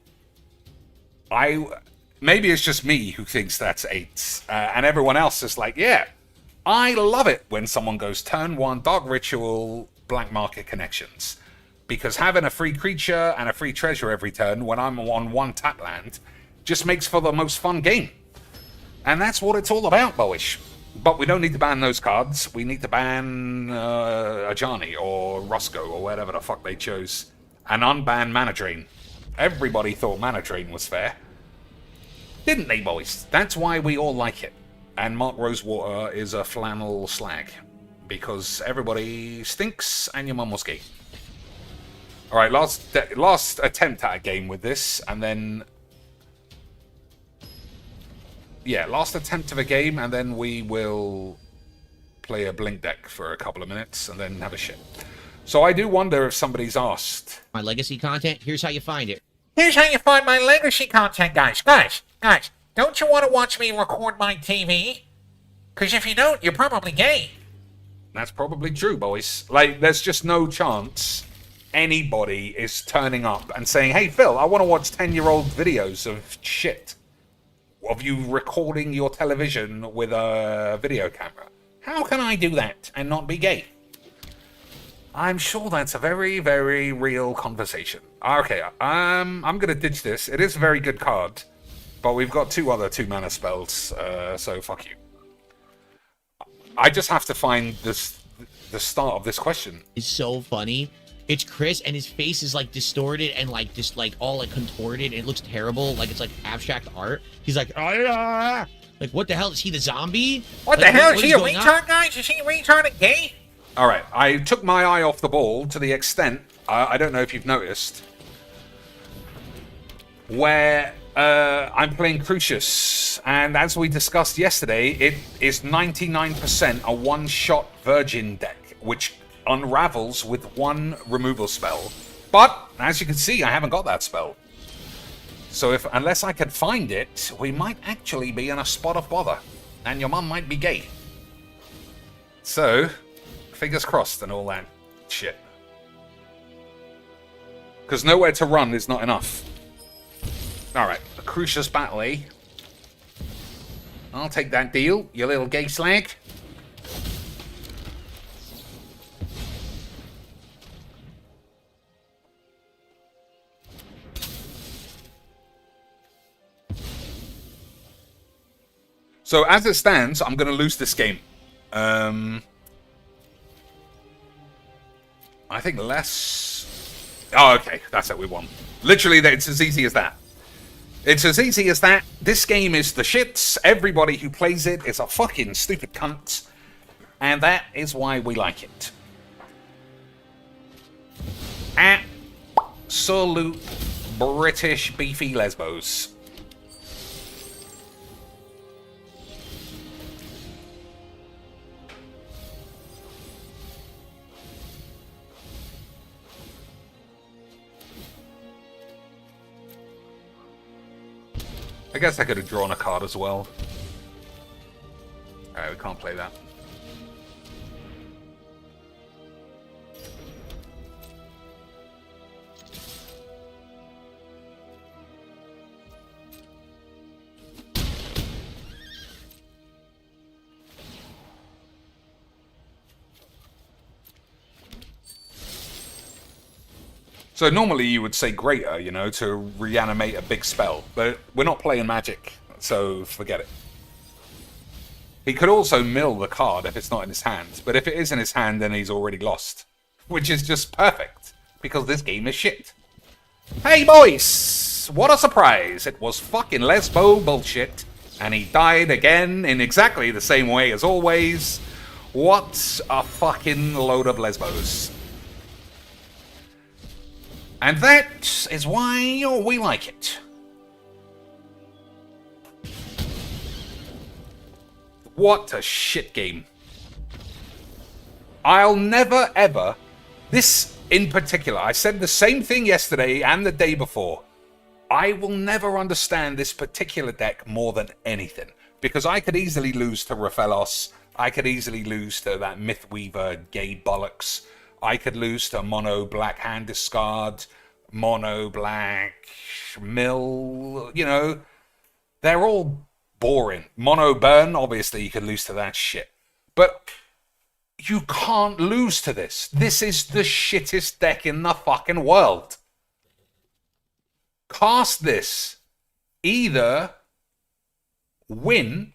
Maybe it's just me who thinks that's 8, and everyone else is like, yeah, I love it when someone goes turn 1, Dark Ritual, Black Market Connections. Because having a free creature and a free treasure every turn when I'm on 1 tap land just makes for the most fun game. And that's what it's all about, boyish. But we don't need to ban those cards. We need to ban Ajani or Roscoe or whatever the fuck they chose. And unban Mana Drain. Everybody thought Mana Drain was fair. Didn't they, boys? That's why we all like it. And Mark Rosewater is a flannel slag. Because everybody stinks and your mum was gay. Alright, last attempt at a game with this, and then... Yeah, last attempt of a game, and then we will play a Blink deck for a couple of minutes, and then have a shit. So I do wonder if somebody's asked... My legacy content, here's how you find it. Here's how you find my legacy content, guys. Guys, don't you want to watch me record my TV? Because if you don't, you're probably gay. That's probably true, boys. Like, there's just no chance anybody is turning up and saying, hey, Phil, I want to watch 10-year-old videos of shit. Of you recording your television with a video camera. How can I do that and not be gay? I'm sure that's a very, very real conversation. Okay, I'm going to ditch this. It is a very good card, but we've got 2 other 2-mana spells, so fuck you. I just have to find the start of this question. It's so funny. It's Chris, and his face is like distorted and like just like all like contorted, and it looks terrible. Like it's like abstract art. He's like, ah! Like what the hell? Is he the zombie? What the hell? Is he a retard, guys? Is he retarded gay? All right, I took my eye off the ball to the extent, I don't know if you've noticed, where I'm playing Crucius, and as we discussed yesterday, it is 99% a one-shot Virgin deck, which unravels with 1 removal spell. But, as you can see, I haven't got that spell. So unless I can find it, we might actually be in a spot of bother, and your mum might be gay. So, fingers crossed and all that shit. Because nowhere to run is not enough. Alright, a Crucius Battle, eh? I'll take that deal, you little gay slag. So as it stands, I'm going to lose this game. I think less... Oh, okay. That's it. We won. Literally, it's as easy as that. It's as easy as that. This game is the shits. Everybody who plays it is a fucking stupid cunt. And that is why we like it. Absolute British beefy lesbos. I guess I could have drawn a card as well. Alright, we can't play that. So normally you would say greater, you know, to reanimate a big spell, but we're not playing Magic, so forget it. He could also mill the card if it's not in his hand, but if it is in his hand, then he's already lost. Which is just perfect, because this game is shit. Hey boys! What a surprise! It was fucking lesbo bullshit, and he died again in exactly the same way as always. What a fucking load of lesbos. And that is why we like it. What a shit game. I'll never ever, this in particular, I said the same thing yesterday and the day before. I will never understand this particular deck more than anything. Because I could easily lose to Raphaelos, I could easily lose to that Mythweaver gay bollocks. I could lose to mono black hand discard, mono black mill, you know. They're all boring. Mono burn, obviously you could lose to that shit. But you can't lose to this. This is the shittest deck in the fucking world. Cast this. Either win,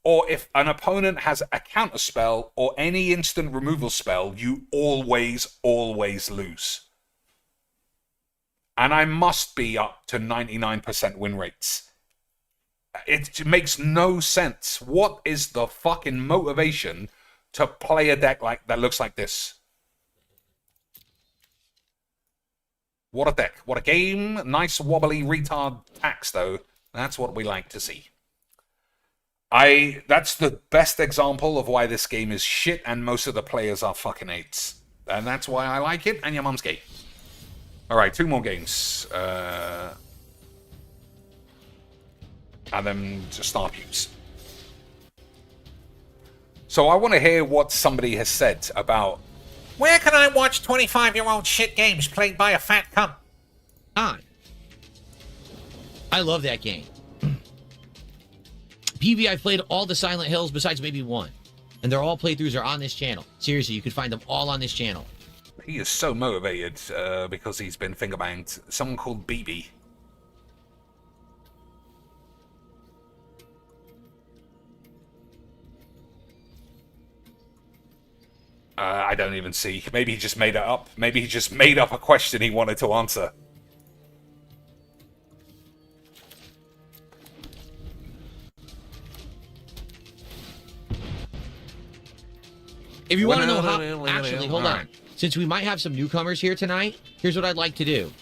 or if an opponent has a counter spell or any instant removal spell, you always lose. And I must be up to 99% win rates. It makes no sense. What is the fucking motivation to play a deck like that looks like this? What a deck. What a game. Nice wobbly retard tax, though. That's what we like to see. That's the best example of why this game is shit and most of the players are fucking eights. And that's why I like it, and your mum's gay. Alright, 2 more games. And then just star Pyubes. So I want to hear what somebody has said about... Where can I watch 25-year-old shit games played by a fat cunt? On. I love that game. PV, I've played all the Silent Hills besides maybe one. And they're all playthroughs are on this channel. Seriously, you can find them all on this channel. He is so motivated because he's been finger banged. Someone called BB. I don't even see. Maybe he just made it up. Maybe he just made up a question he wanted to answer. If you want to know how... Actually, hold on. Since we might have some newcomers here tonight, here's what I'd like to do.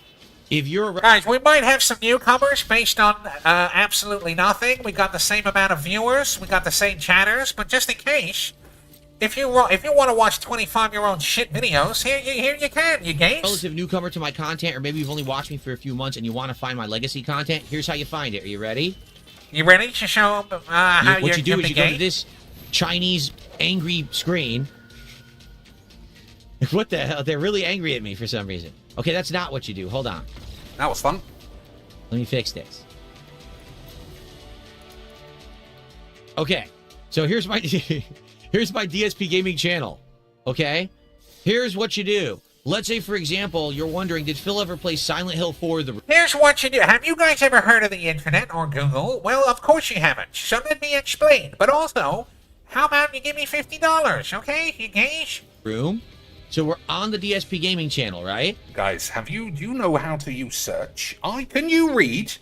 If you're... Guys, we might have some newcomers based on absolutely nothing. We got the same amount of viewers. We got the same chatters. But just in case... If you want to watch 25-year-old shit videos, here you can, you games. Relative newcomer to my content, or maybe you've only watched me for a few months and you want to find my legacy content, here's how you find it. Are you ready? You ready to show them how what you do is you go to this Chinese angry screen. What the hell? They're really angry at me for some reason. Okay, that's not what you do. Hold on. That was fun. Let me fix this. Okay, so here's my... Here's my DSP Gaming channel, okay? Here's what you do. Let's say, for example, you're wondering, did Phil ever play Silent Hill 4? Here's what you do. Have you guys ever heard of the internet or Google? Well, of course you haven't. So let me explain. But also, how about you give me $50, okay? You gays? Room. So we're on the DSP Gaming channel, right? Guys, do you know how to use search? Can you read?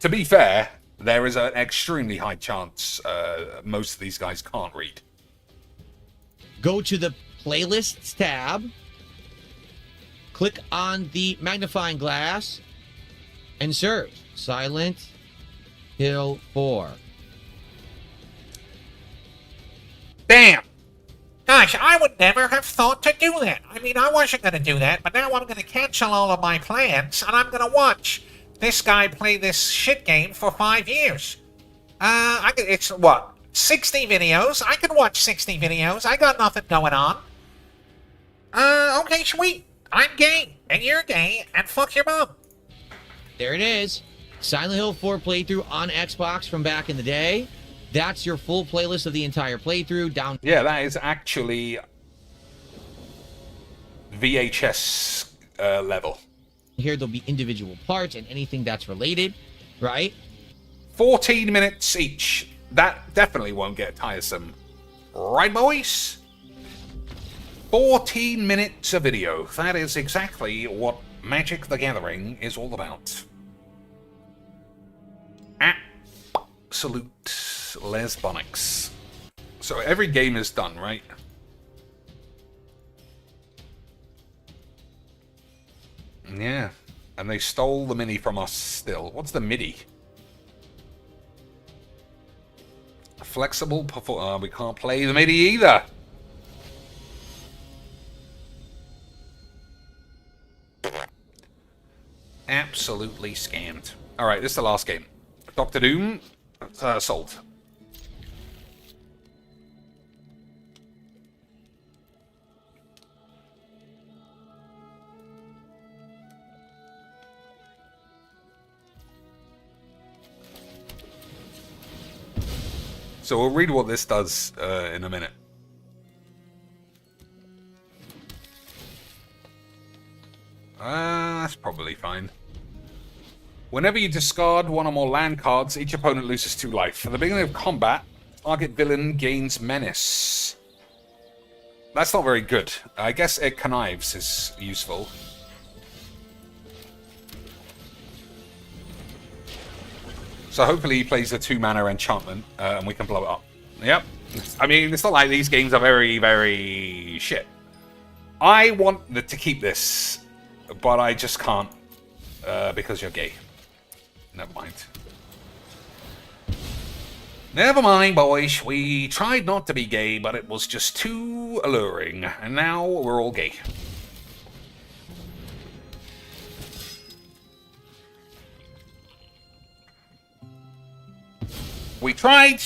To be fair... There is an extremely high chance most of these guys can't read. Go to the Playlists tab. Click on the magnifying glass. And search Silent Hill 4. Damn! Gosh, I would never have thought to do that. I mean, I wasn't going to do that, but now I'm going to cancel all of my plans, and I'm going to watch... This guy played this shit game for 5 years. It's what? 60 videos? I can watch 60 videos. I got nothing going on. Okay, sweet. I'm gay, and you're gay, and fuck your mom. There it is. Silent Hill 4 playthrough on Xbox from back in the day. That's your full playlist of the entire playthrough. Down. Yeah, that is actually VHS level. Here there'll be individual parts and anything that's related, right? 14 minutes each. That definitely won't get tiresome. Right, boys? 14 minutes of video. That is exactly what Magic the Gathering is all about. Absolute lesbonics. So every game is done, right? Yeah, and they stole the mini from us still. What's the MIDI? Flexible we can't play the MIDI either. Absolutely scammed. Alright, this is the last game. Dr. Doom, sold. So we'll read what this does in a minute. That's probably fine. Whenever you discard one or more land cards, each opponent loses 2 life. At the beginning of combat, target villain gains menace. That's not very good. I guess it connives is useful. So hopefully he plays a 2-mana enchantment, and we can blow it up. Yep. I mean, it's not like these games are very, very shit. I want to keep this, but I just can't, because you're gay. Never mind. Never mind, boys. We tried not to be gay, but it was just too alluring. And now we're all gay. We tried,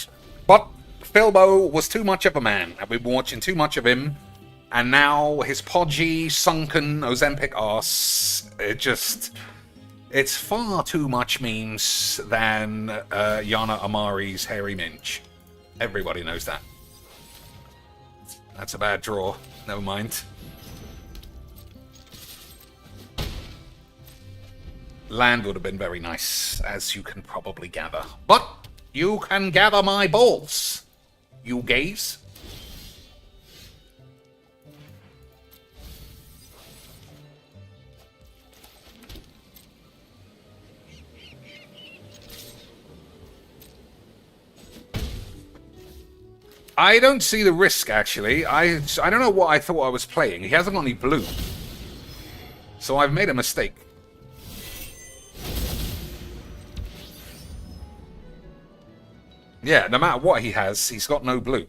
but Philbo was too much of a man. And we've been watching too much of him. And now his podgy, sunken, Ozempic arse, it's far too much memes than Yana Amari's hairy minge. Everybody knows that. That's a bad draw. Never mind. Land would have been very nice, as you can probably gather. But you can gather my balls, you gays. I don't see the risk, actually. I don't know what I thought I was playing. He hasn't got any blue. So I've made a mistake. Yeah, no matter what he has, he's got no blue.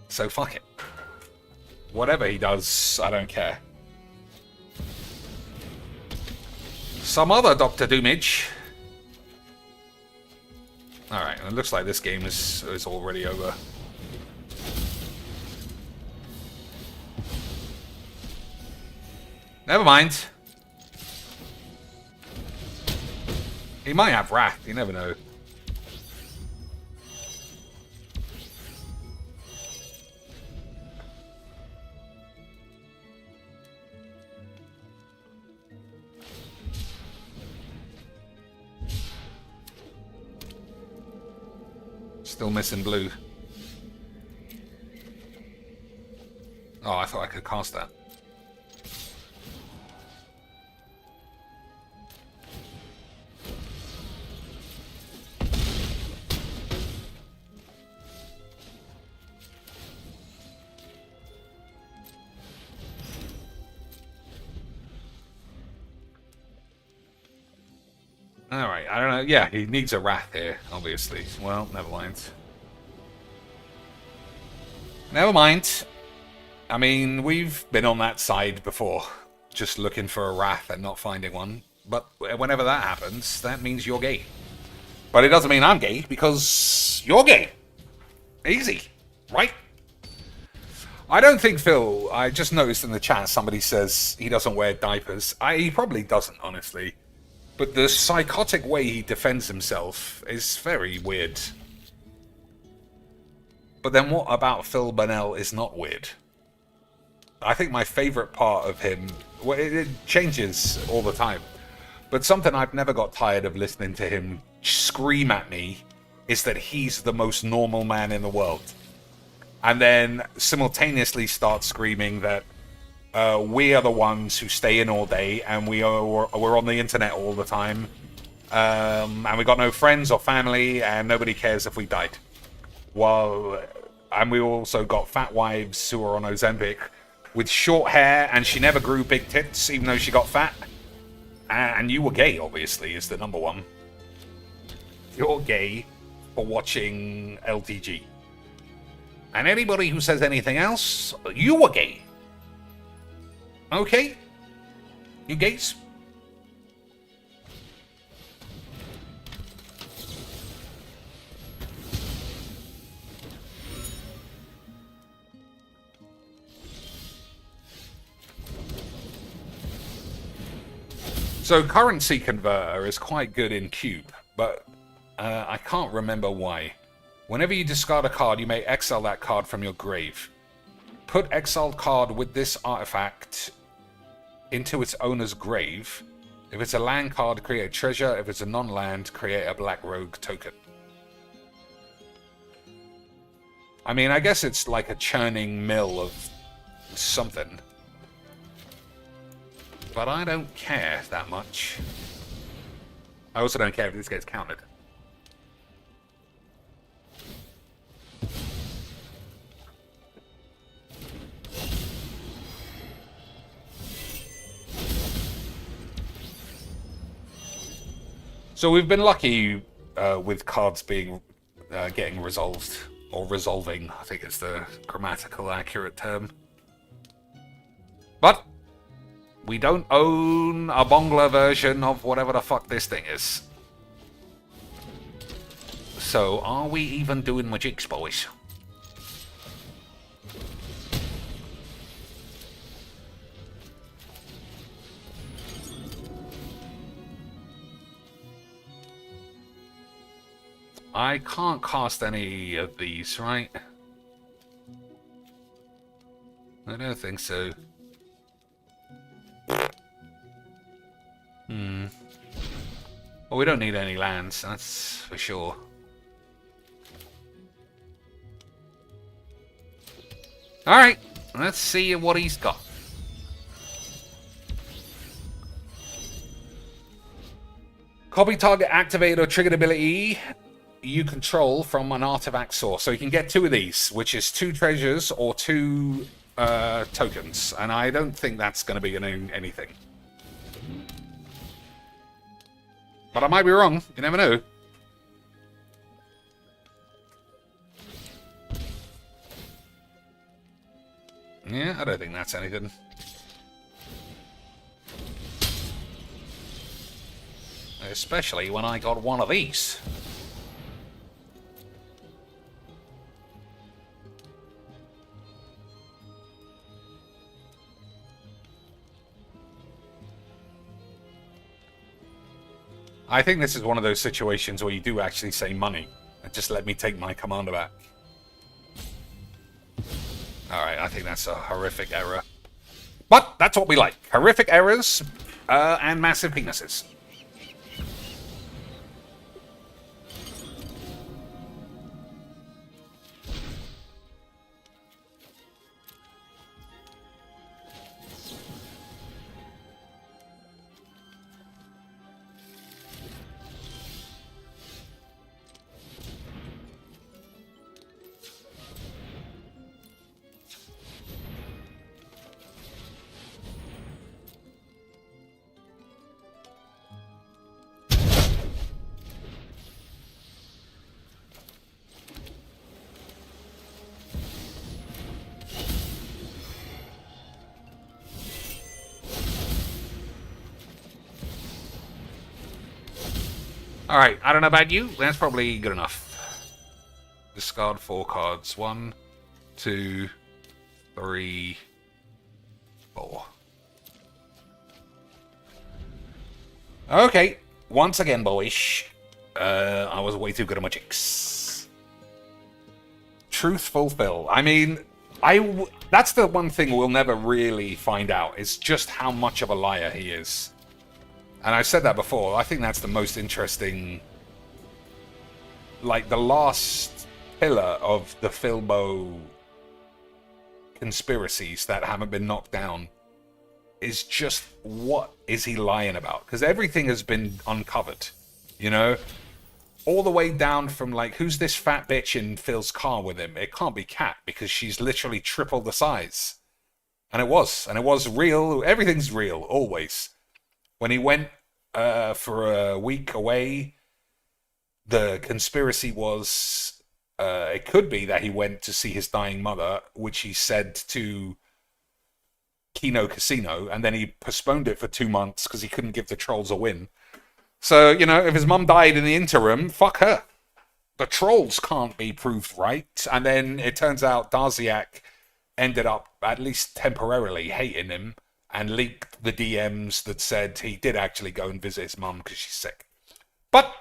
So fuck it. Whatever he does, I don't care. Some other Dr. Doomage. Alright, it looks like this game is already over. Never mind. He might have Wrath, you never know. Still missing blue. Oh, I thought I could cast that. Alright, I don't know. Yeah, he needs a Wrath here, obviously. Well, never mind. Never mind. I mean, we've been on that side before. Just looking for a Wrath and not finding one. But whenever that happens, that means you're gay. But it doesn't mean I'm gay, because you're gay. Easy. Right? I don't think Phil... I just noticed in the chat somebody says he doesn't wear diapers. He probably doesn't, honestly. But the psychotic way he defends himself is very weird. But then what about Phil Burnell is not weird? I think my favorite part of him... Well, it changes all the time. But something I've never got tired of listening to him scream at me is that he's the most normal man in the world. And then simultaneously start screaming that we are the ones who stay in all day, and we're on the internet all the time, and we got no friends or family, and nobody cares if we died. And we also got fat wives who are on Ozempic with short hair, and she never grew big tits, even though she got fat. And you were gay, obviously, is the number one. You're gay for watching LTG. And anybody who says anything else, you were gay. Okay? You gays? So currency converter is quite good in Cube, but I can't remember why. Whenever you discard a card, you may exile that card from your grave. Put exiled card with this artifact into its owner's grave. If it's a land card, create a treasure. If it's a non-land, create a black rogue token. I mean, I guess it's like a churning mill of something. But I don't care that much. I also don't care if this gets counted. So we've been lucky with cards being getting resolved, or resolving, I think it's the grammatical accurate term. But we don't own a Bongler version of whatever the fuck this thing is. So are we even doing magics, boys? I can't cast any of these, right? I don't think so. Well, we don't need any lands, that's for sure. Alright, let's see what he's got. Copy target activated or triggered ability you control from an artifact source. So you can get 2 of these, which is 2 treasures or 2 tokens. And I don't think that's going to be anything. But I might be wrong. You never know. Yeah, I don't think that's anything. Especially when I got one of these. I think this is one of those situations where you do actually say money. And just let me take my commander back. Alright, I think that's a horrific error. But that's what we like. Horrific errors and massive penises. Alright, I don't know about you. That's probably good enough. Discard 4 cards. 1, 2, 3, 4. Okay, once again, boys. I was way too good at magics. Truth fulfill. I mean, that's the one thing we'll never really find out. Is just how much of a liar he is. And I've said that before. I think that's the most interesting, like the last pillar of the Filbo conspiracies that haven't been knocked down is just what is he lying about? Because everything has been uncovered, you know? All the way down from like, who's this fat bitch in Phil's car with him? It can't be Kat because she's literally triple the size. And it was real. Everything's real, always. When he went for a week away, the conspiracy was it could be that he went to see his dying mother, which he said to Kino Casino, and then he postponed it for 2 months because he couldn't give the trolls a win. So, you know, if his mum died in the interim, fuck her. The trolls can't be proved right. And then it turns out Darziak ended up, at least temporarily, hating him and leaked the DMs that said he did actually go and visit his mum because she's sick. But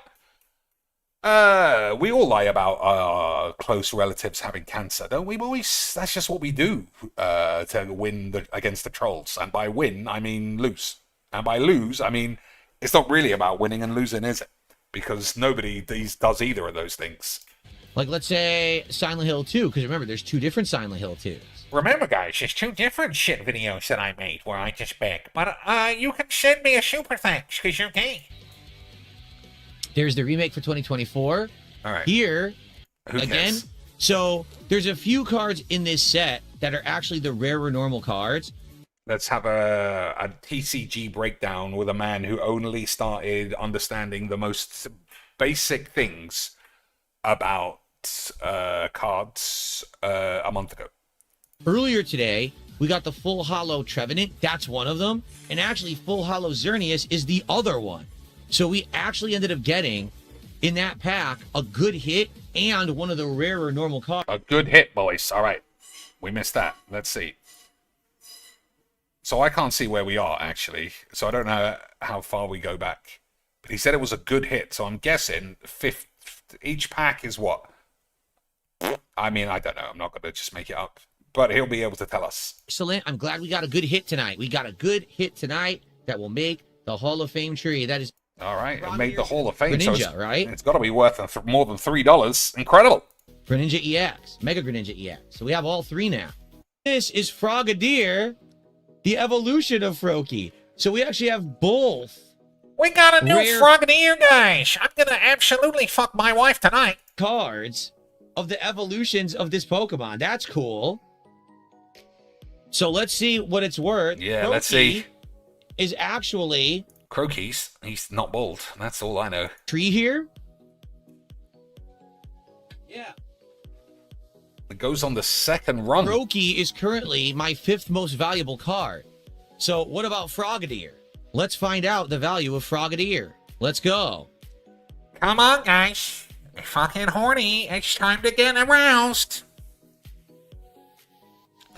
We all lie about our close relatives having cancer, don't we, boys? That's just what we do to win against the trolls. And by win, I mean lose. And by lose, I mean it's not really about winning and losing, is it? Because nobody does either of those things. Like, let's say Silent Hill 2, because remember, there's 2 different Silent Hill 2s. Remember, guys, there's 2 different shit videos that I made where I just beg. But you can send me a super thanks because you're gay. There's the remake for 2024. All right. Here, Who again, cares? so there's a few cards in this set that are actually the rarer normal cards. Let's have a TCG breakdown with a man who only started understanding the most basic things about cards a month ago. Earlier today, we got the Full Hollow Trevenant. That's one of them. And actually, Full Hollow Xerneas is the other one. So we actually ended up getting, in that pack, a good hit and one of the rarer normal cards. A good hit, boys. All right. We missed that. Let's see. So I can't see where we are, actually. So I don't know how far we go back. But he said it was a good hit. So I'm guessing each pack is what? I mean, I don't know. I'm not going to just make it up. But he'll be able to tell us. Excellent. I'm glad we got a good hit tonight. We got a good hit tonight that will make the Hall of Fame tree. That is... All right. It made the Hall of Fame. Greninja, so right? It's got to be worth more than $3. Incredible. Greninja EX. Mega Greninja EX. So we have all 3 now. This is Frogadier, the evolution of Froakie. So we actually have both. We got a new Rare- Frogadier, guys. I'm gonna absolutely fuck my wife tonight. Cards of the evolutions of this Pokemon. That's cool. So let's see what it's worth. Yeah, let's see. Is actually Croakies. He's not bald. That's all I know. tree here. Yeah. It goes on the second run. Froakie is currently my 5th most valuable card. So what about Frogadier? Let's find out the value of Frogadier. Let's go. Come on, guys. You're fucking horny. It's time to get aroused.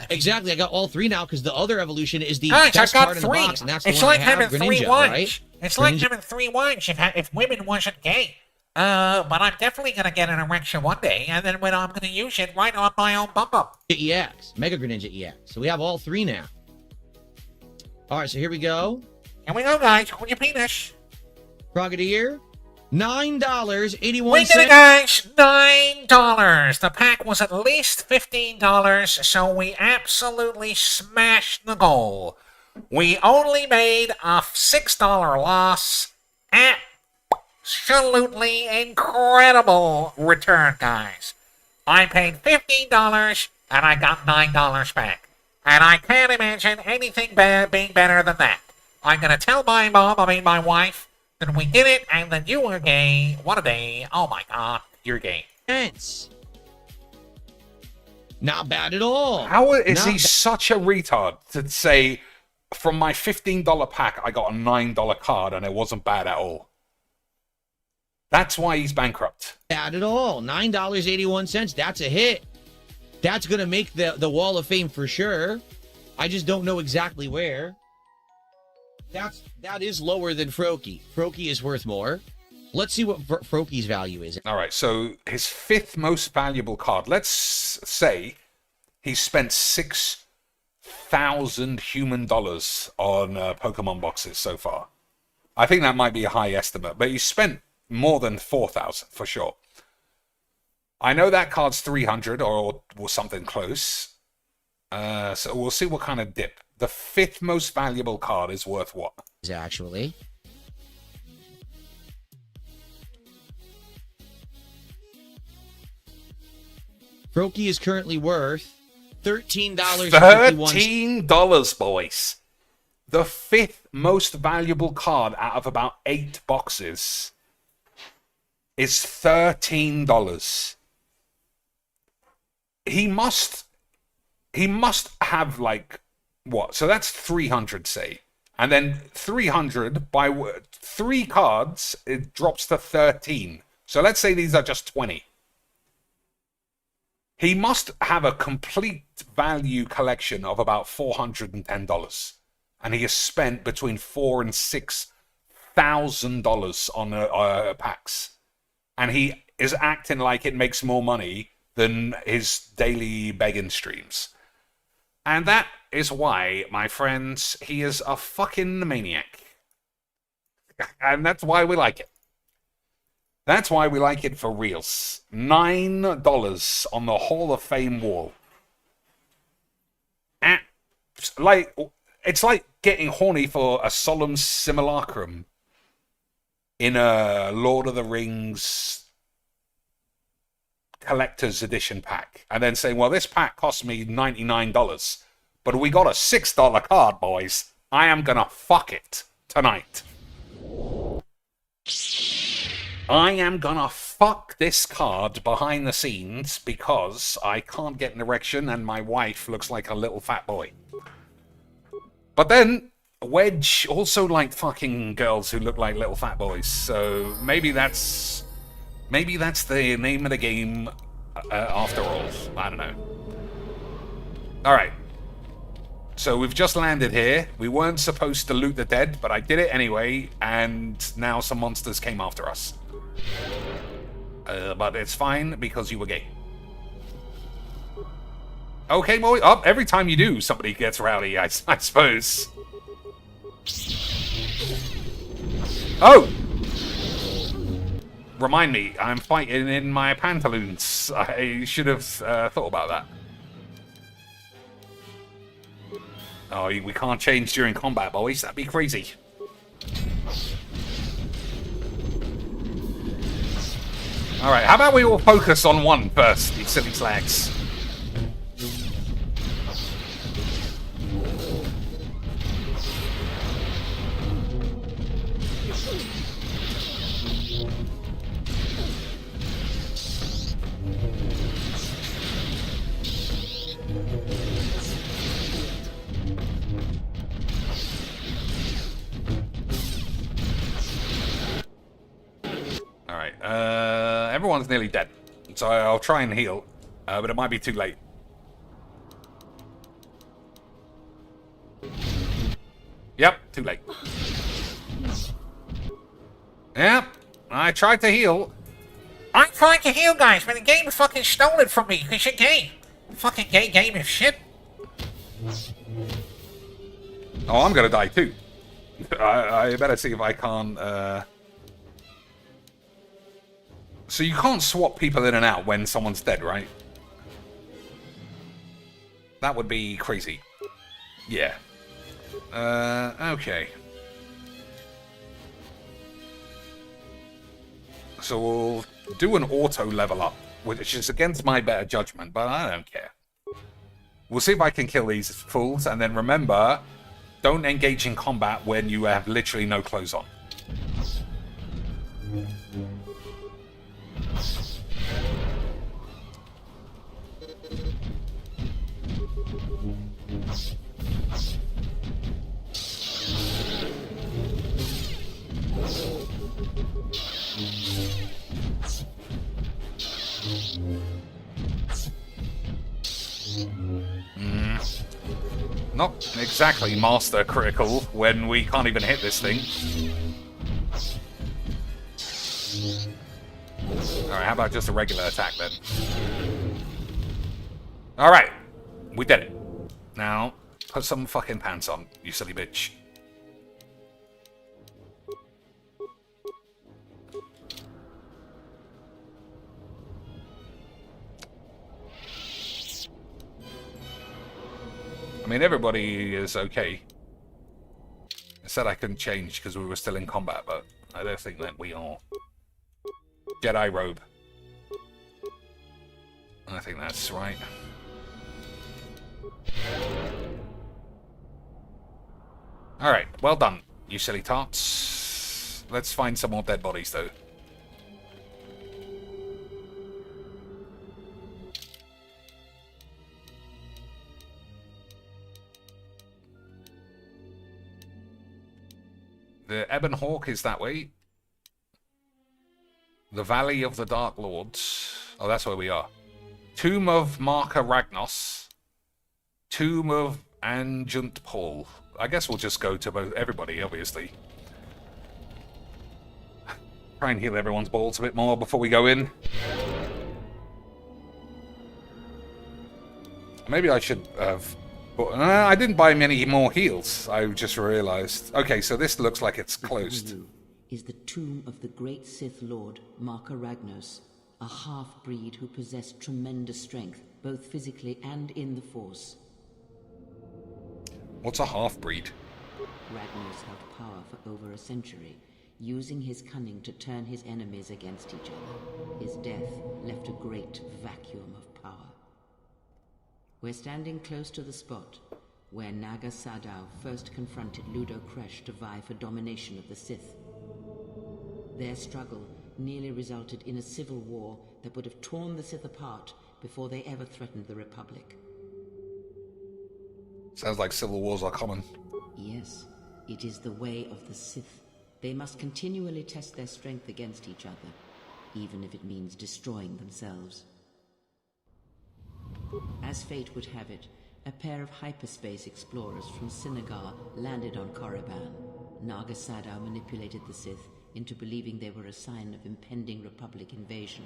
Exactly, I got all 3 now because the other evolution is the Guys, best I've card got in the 3. box, and that's It's the one like I have, having 3 Greninja, wives. right? It's like Greninja- having 3 wives if women wasn't gay. But I'm definitely gonna get an erection one day, and then when I'm gonna use it right on my own bum bum. EX, Mega Greninja EX. So we have all 3 now. All right, so here we go. Here we go, guys. Hold your penis. Frogadier, $9.81. We did it, guys. $9. The pack was at least $15, so we absolutely smashed the goal. We only made a $6 loss. Absolutely incredible return, guys. I paid $15 and I got $9 back. And I can't imagine anything being better than that. I'm gonna tell my my wife, that we did it and that you were gay. What a day. Oh my god, you're gay. Cents. Not bad at all. How is Not he such a retard to say, from my $15 pack, I got a $9 card and it wasn't bad at all? That's why he's bankrupt. bad at all. $9.81. That's a hit. That's going to make the Wall of Fame for sure. I just don't know exactly where. That is lower than Froakie. Froakie is worth more. Let's see what Froakie's value is. All right, so his 5th most valuable card. Let's say he spent 6,000 human dollars on Pokemon boxes so far. I think that might be a high estimate, but he spent more than 4,000 for sure. I know that card's 300 or something close. So we'll see what kind of dip. The 5th most valuable card is worth what? Actually. Froakie is currently worth $13.51. $13, boys. The 5th most valuable card out of about 8 boxes is $13. He must have like what? So that's 300, say, and then 300 by 3 cards, it drops to 13. So let's say these are just 20. He must have a complete value collection of about $410, and he has spent between $4,000 and $6,000 on packs. And he is acting like it makes more money than his daily begging streams. And that is why, my friends, he is a fucking maniac. And that's why we like it. That's why we like it for reals. $9 on the Hall of Fame wall. And, it's like getting horny for a solemn simulacrum in a Lord of the Rings collector's edition pack. And then saying, well, this pack cost me $99. But we got a $6 card, boys. I am gonna fuck it tonight. I am gonna fuck this card behind the scenes because I can't get an erection and my wife looks like a little fat boy. But then, Wedge also liked fucking girls who look like little fat boys, so maybe that's the name of the game after all. I don't know. Alright. So we've just landed here. We weren't supposed to loot the dead, but I did it anyway, and now some monsters came after us. But it's fine because you were gay. Okay, boy. Oh, every time you do, somebody gets rowdy, I suppose. Oh! Remind me, I'm fighting in my pantaloons. I should have thought about that. Oh, we can't change during combat, boys. That'd be crazy. Alright, how about we all focus on one first, you silly slags? Everyone's nearly dead, so I'll try and heal, but it might be too late. Yep, too late. Yep, I tried to heal. I'm trying to heal, guys, but the game fucking stole it from me because you're gay. Fucking gay game of shit. Oh, I'm gonna die too. I better see if I can't, So you can't swap people in and out when someone's dead, right? That would be crazy. Yeah. Okay. So we'll do an auto level up, which is against my better judgment, but I don't care. We'll see if I can kill these fools, and then remember, don't engage in combat when you have literally no clothes on. Not exactly master critical when we can't even hit this thing. Alright, how about just a regular attack then? Alright, we did it. Now, put some fucking pants on, you silly bitch. I mean, everybody is okay. I said I couldn't change because we were still in combat, but I don't think that we are. Jedi robe. I think that's right. Alright, well done, you silly tarts. Let's find some more dead bodies, though. The Ebon Hawk is that way. The Valley of the Dark Lords. Oh, that's where we are. Tomb of Marka Ragnos. Tomb of Anjunt Paul. I guess we'll just go to both everybody, obviously. Try and heal everyone's balls a bit more before we go in. Maybe I should have... I didn't buy many more heals. I just realized. Okay, so this looks like it's closed. Is the tomb of the great Sith Lord, Marka Ragnos, a half-breed who possessed tremendous strength, both physically and in the Force. What's a half-breed? Ragnos held power for over a century, using his cunning to turn his enemies against each other. His death left a great vacuum of power. We're standing close to the spot where Naga Sadow first confronted Ludo Kresh to vie for domination of the Sith. Their struggle nearly resulted in a civil war that would have torn the Sith apart before they ever threatened the Republic. Sounds like civil wars are common. Yes, it is the way of the Sith. They must continually test their strength against each other, even if it means destroying themselves. As fate would have it, a pair of hyperspace explorers from Sinagar landed on Korriban. Naga Sadow manipulated the Sith into believing they were a sign of impending Republic invasion.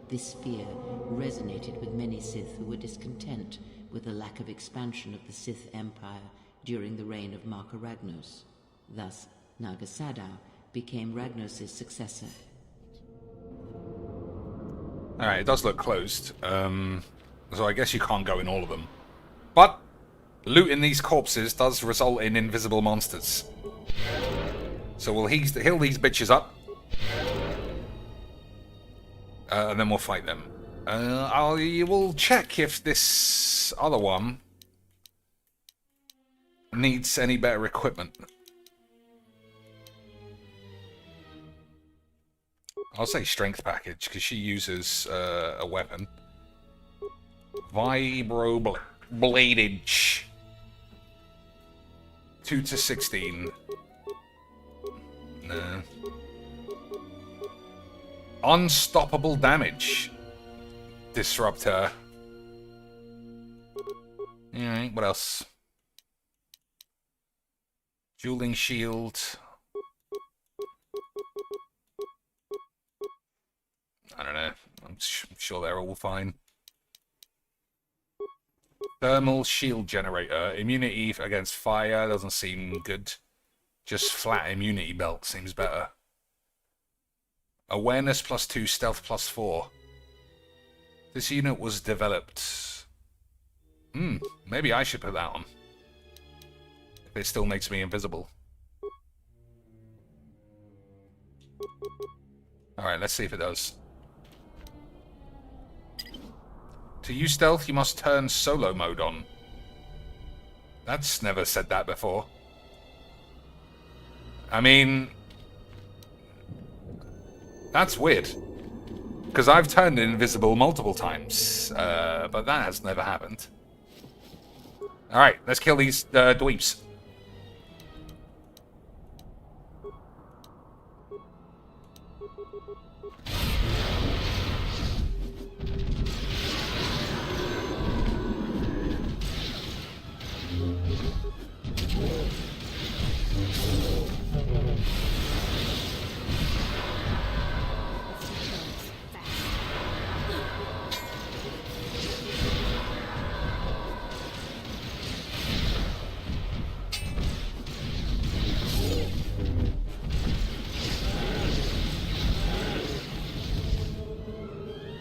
This fear resonated with many Sith who were discontent with the lack of expansion of the Sith Empire during the reign of Marka Ragnos. Thus, Naga Sadow became Ragnos' successor. Alright, it does look closed. So I guess you can't go in all of them. But looting these corpses does result in invisible monsters. So we'll heal these bitches up. And then we'll fight them. We'll check if this other one needs any better equipment. I'll say strength package, because she uses a weapon. Vibro Bladage. 2 to 16. Nah. Unstoppable damage. Disruptor. Alright, what else? Dueling shield. I don't know. I'm sure they're all fine. Thermal shield generator. Immunity against fire doesn't seem good. Just flat immunity belt seems better. Awareness +2, stealth +4. This unit was developed. Maybe I should put that on. If it still makes me invisible. Alright, let's see if it does. To use stealth, you must turn solo mode on. That's never said that before. I mean... That's weird. Because I've turned invisible multiple times. But that has never happened. Alright, let's kill these dweebs.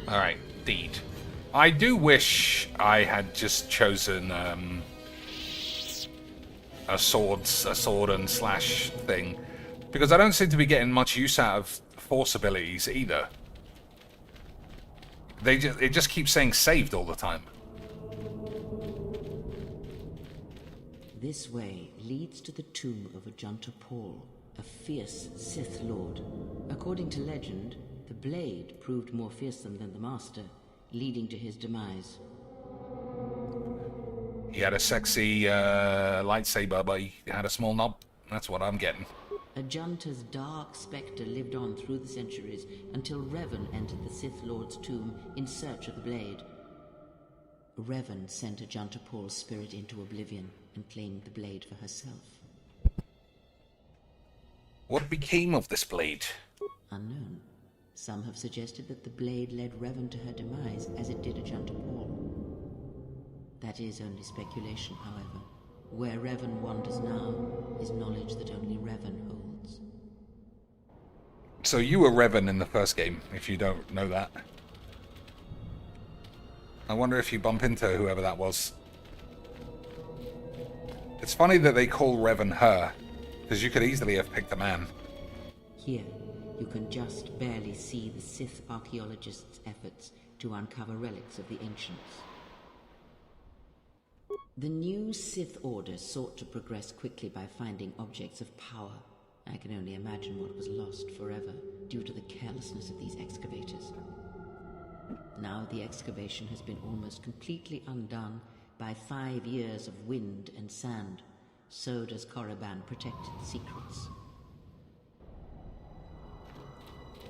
Alright, deed. I do wish I had just chosen a sword and slash thing, because I don't seem to be getting much use out of force abilities either. It just keeps saying saved all the time. This way leads to the tomb of Ajanta Paul, a fierce Sith Lord. According to legend, the blade proved more fearsome than the Master, leading to his demise. He had a sexy lightsaber, but he had a small knob. That's what I'm getting. Ajanta's dark spectre lived on through the centuries until Revan entered the Sith Lord's tomb in search of the blade. Revan sent Ajanta Paul's spirit into oblivion and claimed the blade for herself. What became of this blade? Unknown. Some have suggested that the blade led Revan to her demise, as it did Ajanta Paul. That is only speculation, however. Where Revan wanders now is knowledge that only Revan holds. So you were Revan in the first game, if you don't know that. I wonder if you bump into whoever that was. It's funny that they call Revan her, because you could easily have picked a man. Here, you can just barely see the Sith archaeologists' efforts to uncover relics of the ancients. The new Sith Order sought to progress quickly by finding objects of power. I can only imagine what was lost forever due to the carelessness of these excavators. Now the excavation has been almost completely undone by 5 years of wind and sand. So does Korriban protect its secrets.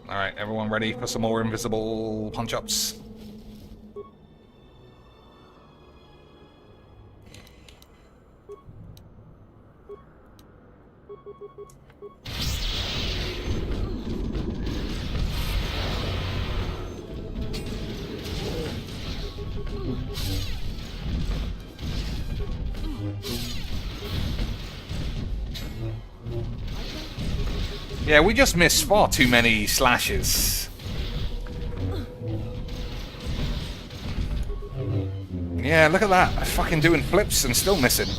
Alright, everyone ready for some more invisible punch-ups? Yeah, we just missed far too many slashes. Yeah, look at that. Fucking doing flips and still missing.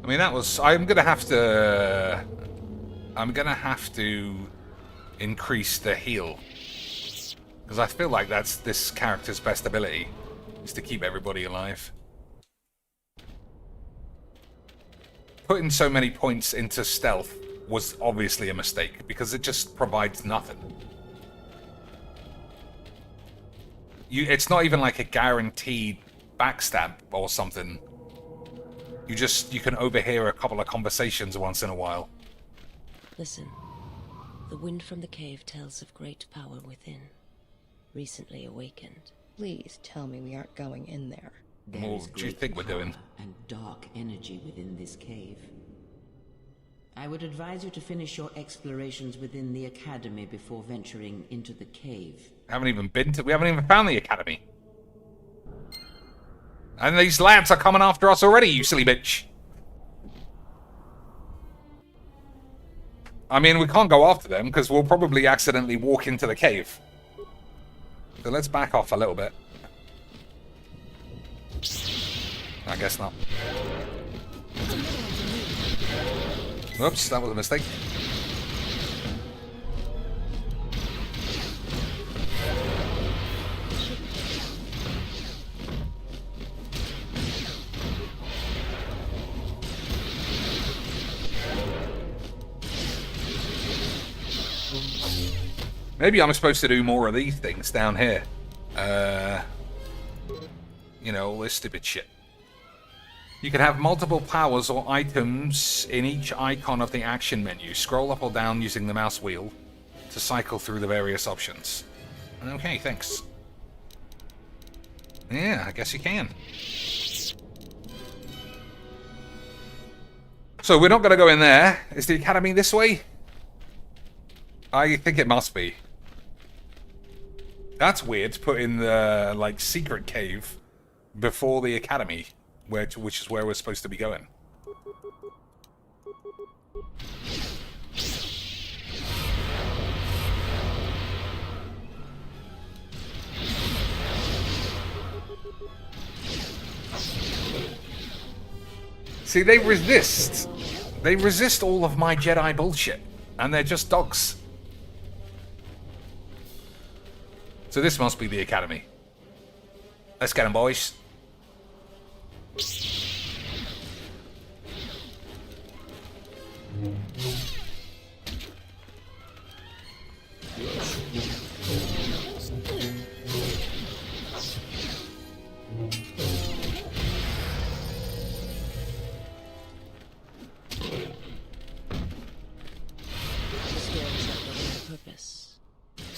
I mean, that was... I'm gonna have to increase the heal. Because I feel like that's this character's best ability, is to keep everybody alive. Putting so many points into stealth was obviously a mistake, because it just provides nothing. It's not even like a guaranteed backstab or something. You can overhear a couple of conversations once in a while. Listen. The wind from the cave tells of great power within. Recently awakened. Please tell me we aren't going in there. What do you think we're doing? And dark energy within this cave. I would advise you to finish your explorations within the academy before venturing into the cave. We haven't even found the academy. And these lads are coming after us already, you silly bitch. I mean, we can't go after them, because we'll probably accidentally walk into the cave. So let's back off a little bit. I guess not. Whoops, that was a mistake. Maybe I'm supposed to do more of these things down here. You know, all this stupid shit. You can have multiple powers or items in each icon of the action menu. Scroll up or down using the mouse wheel to cycle through the various options. Okay, thanks. Yeah, I guess you can. So we're not going to go in there. Is the academy this way? I think it must be. That's weird, to put in the, like, secret cave before the academy, which is where we're supposed to be going. See, they resist. They resist all of my Jedi bullshit, and they're just dogs. So this must be the academy. Let's get them, boys.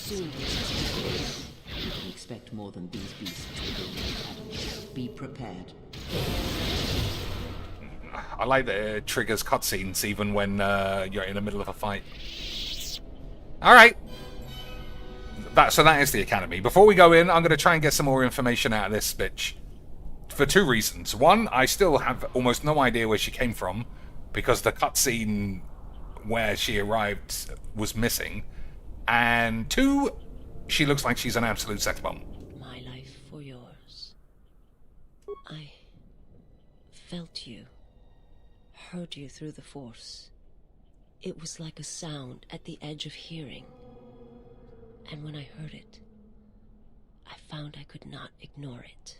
soon you can expect more than these beasts within the academy. Be prepared. I like that it triggers cutscenes even when you're in the middle of a fight. Alright. So that is the academy. Before we go in, I'm going to try and get some more information out of this bitch. For two reasons. One, I still have almost no idea where she came from, because the cutscene where she arrived was missing. And two, she looks like she's an absolute sex bomb. My life for yours. I felt you, heard you through the Force. It was like a sound at the edge of hearing. And when I heard it, I found I could not ignore it.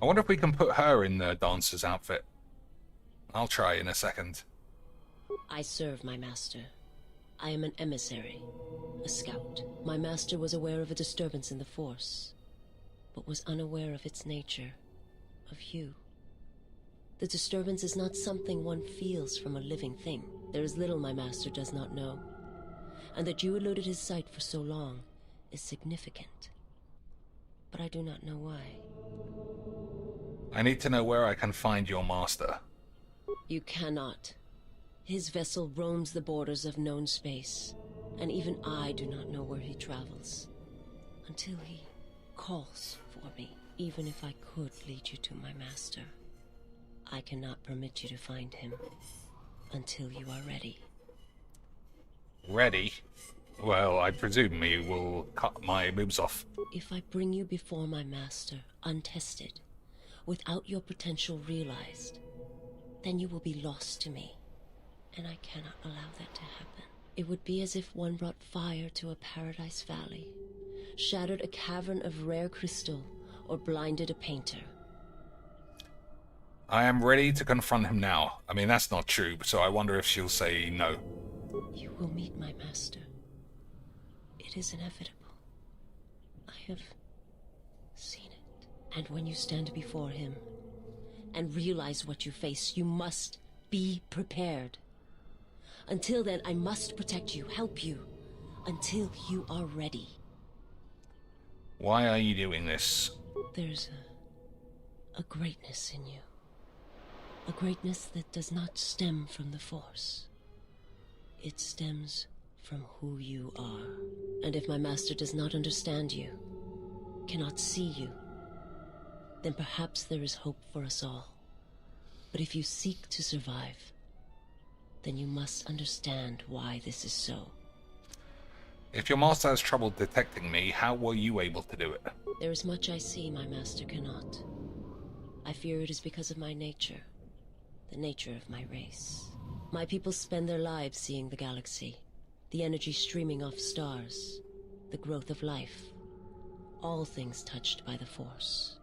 I wonder if we can put her in the dancer's outfit. I'll try in a second. I serve my master. I am an emissary, a scout. My master was aware of a disturbance in the Force, but was unaware of its nature, of you. The disturbance is not something one feels from a living thing. There is little my master does not know, and that you eluded his sight for so long is significant. But I do not know why. I need to know where I can find your master. You cannot. His vessel roams the borders of known space, and even I do not know where he travels. Until he calls for me. Even if I could lead you to my master, I cannot permit you to find him until you are ready. Ready? Well, I presume he will cut my boobs off. If I bring you before my master, untested, without your potential realized, then you will be lost to me, and I cannot allow that to happen. It would be as if one brought fire to a paradise valley, shattered a cavern of rare crystal, or blinded a painter. I am ready to confront him now. I mean, that's not true, so I wonder if she'll say no. You will meet my master. It is inevitable. I have seen it. And when you stand before him and realize what you face, you must be prepared. Until then, I must protect you, help you, until you are ready. Why are you doing this? There's a greatness in you. A greatness that does not stem from the Force. It stems from who you are. And if my master does not understand you, cannot see you, then perhaps there is hope for us all. But if you seek to survive, then you must understand why this is so. If your master has trouble detecting me, how were you able to do it? There is much I see my master cannot. I fear it is because of my nature, the nature of my race. My people spend their lives seeing the galaxy, the energy streaming off stars, the growth of life, all things touched by the Force.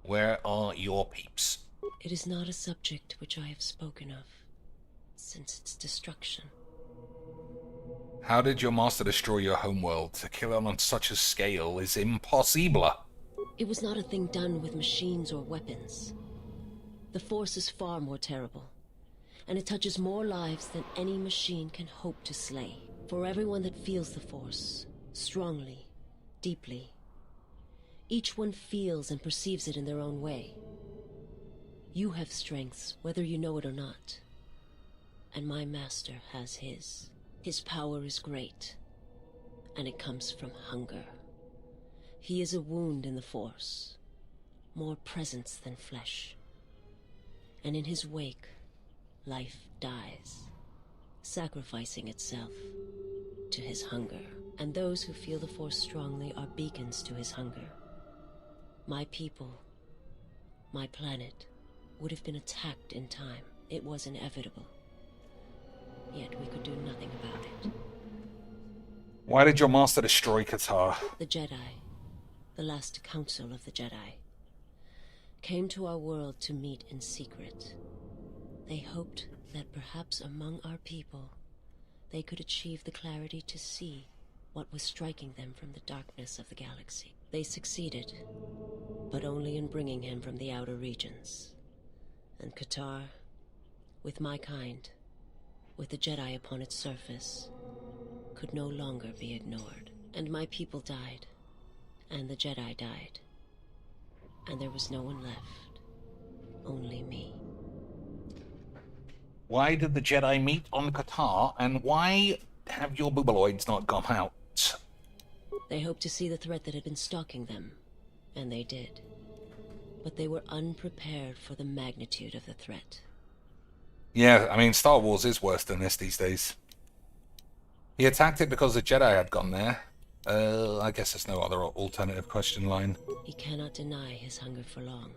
Where are your peeps? It is not a subject which I have spoken of since its destruction. How did your master destroy your homeworld? To kill it on such a scale is impossible. It was not a thing done with machines or weapons. The Force is far more terrible, and it touches more lives than any machine can hope to slay. For everyone that feels the Force, strongly, deeply, each one feels and perceives it in their own way. You have strengths, whether you know it or not, and my master has his. His power is great, and it comes from hunger. He is a wound in the Force, more presence than flesh. And in his wake, life dies, sacrificing itself to his hunger. And those who feel the Force strongly are beacons to his hunger. My people, my planet, would have been attacked in time. It was inevitable. Yet we could do nothing about it. Why did your master destroy Qatar? The Jedi, the last council of the Jedi, came to our world to meet in secret. They hoped that perhaps among our people, they could achieve the clarity to see what was striking them from the darkness of the galaxy. They succeeded, but only in bringing him from the outer regions. And Qatar, with my kind, with the Jedi upon its surface, could no longer be ignored. And my people died. And the Jedi died. And there was no one left. Only me. Why did the Jedi meet on Qatar, and why have your boobaloids not gone out? They hoped to see the threat that had been stalking them. And they did. But they were unprepared for the magnitude of the threat. Yeah, I mean, Star Wars is worse than this these days. He attacked it because the Jedi had gone there. I guess there's no other alternative question line. He cannot deny his hunger for long.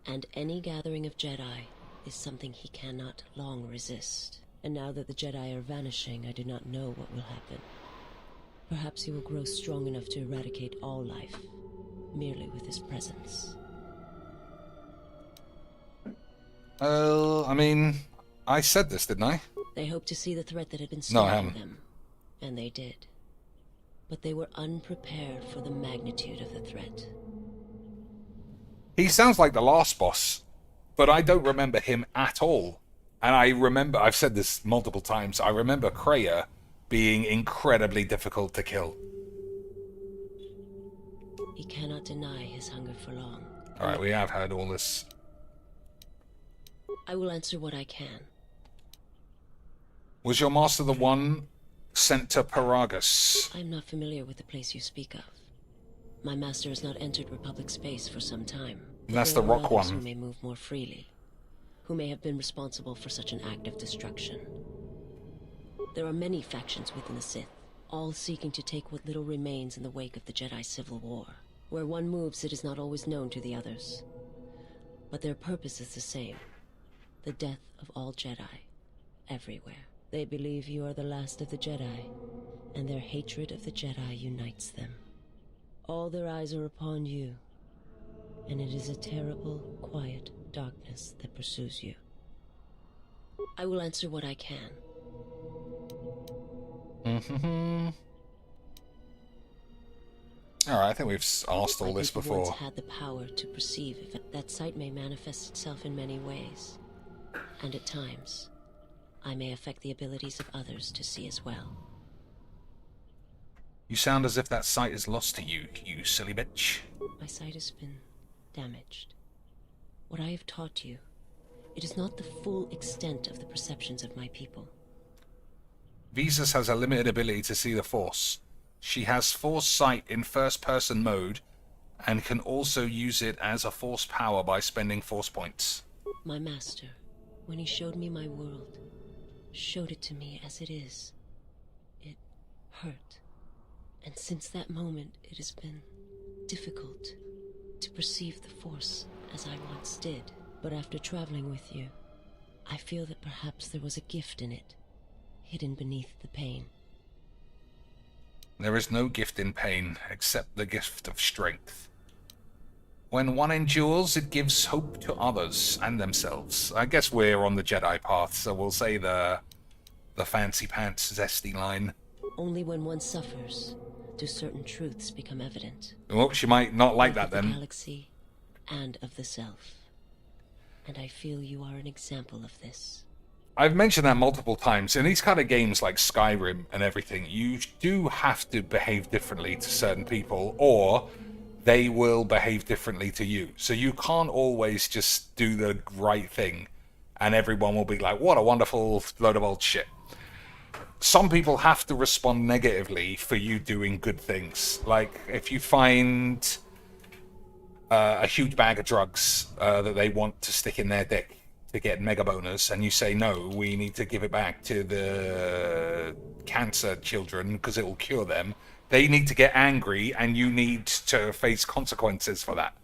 And any gathering of Jedi is something he cannot long resist. And now that the Jedi are vanishing, I do not know what will happen. Perhaps he will grow strong enough to eradicate all life, merely with his presence. I mean, I said this, didn't I? They hoped to see the threat that had been No, I stalking haven't. them. And they did. But they were unprepared for the magnitude of the threat. He sounds like the last boss, but I don't remember him at all. And I remember, I've said this multiple times, I remember Kreia being incredibly difficult to kill. He cannot deny his hunger for long. Alright, we have heard all this. I will answer what I can. Was your master the one sent to Paragus? I am not familiar with the place you speak of. My master has not entered Republic space for some time. But That's there the are rock others one. Who may move more freely, who may have been responsible for such an act of destruction. There are many factions within the Sith, all seeking to take what little remains in the wake of the Jedi Civil War. Where one moves, it is not always known to the others. But their purpose is the same. The death of all Jedi, everywhere. They believe you are the last of the Jedi, and their hatred of the Jedi unites them. All their eyes are upon you, and it is a terrible, quiet darkness that pursues you. I will answer what I can. Alright, I think we've asked all this I before. once had the power to perceive if that sight may manifest itself in many ways. And at times, I may affect the abilities of others to see as well. You sound as if that sight is lost to you, you silly bitch. My sight has been damaged. What I have taught you, it is not the full extent of the perceptions of my people. Visas has a limited ability to see the Force. She has Force sight in first-person mode, and can also use it as a Force power by spending Force points. My master, when he showed me my world, showed it to me as it is. It hurt. And since that moment, it has been difficult to perceive the Force as I once did. But after traveling with you, I feel that perhaps there was a gift in it, hidden beneath the pain. There is no gift in pain, except the gift of strength. When one endures, it gives hope to others and themselves. I guess we're on the Jedi path, so we'll say the fancy pants zesty line. Only when one suffers do certain truths become evident. Well, she might not like that Of the then. galaxy and of the self. And I feel you are an example of this. I've mentioned that multiple times. In these kind of games like Skyrim and everything, you do have to behave differently to certain people, or they will behave differently to you. So you can't always just do the right thing, and everyone will be like, what a wonderful load of old shit. Some people have to respond negatively for you doing good things. Like, if you find a huge bag of drugs that they want to stick in their dick to get mega bonus, and you say, no, we need to give it back to the cancer children because it will cure them, they need to get angry, and you need to face consequences for that.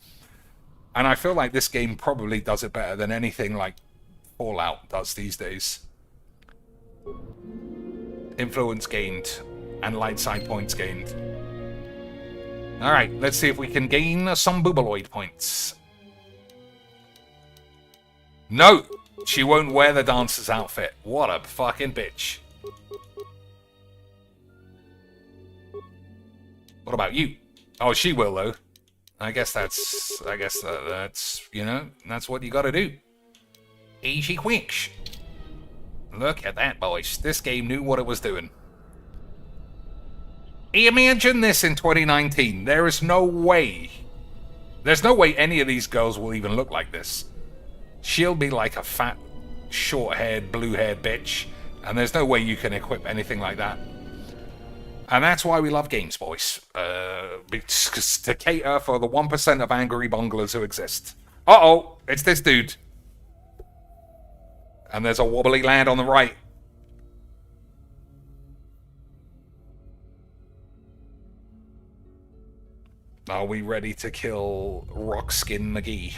And I feel like this game probably does it better than anything like Fallout does these days. Influence gained, and light side points gained. Alright, let's see if we can gain some boobaloid points. No! She won't wear the dancer's outfit. What a fucking bitch. What about you? Oh, she will, though. I guess that's, you know, that's what you gotta do. Easy quicks. Look at that, boys. This game knew what it was doing. Imagine this in 2019. There is no way. There's no way any of these girls will even look like this. She'll be like a fat, short-haired, blue-haired bitch, and there's no way you can equip anything like that. And that's why we love games, boys. Because to cater for the 1% of angry bunglers who exist. Uh-oh, it's this dude. And there's a wobbly land on the right. Are we ready to kill Rockskin McGee?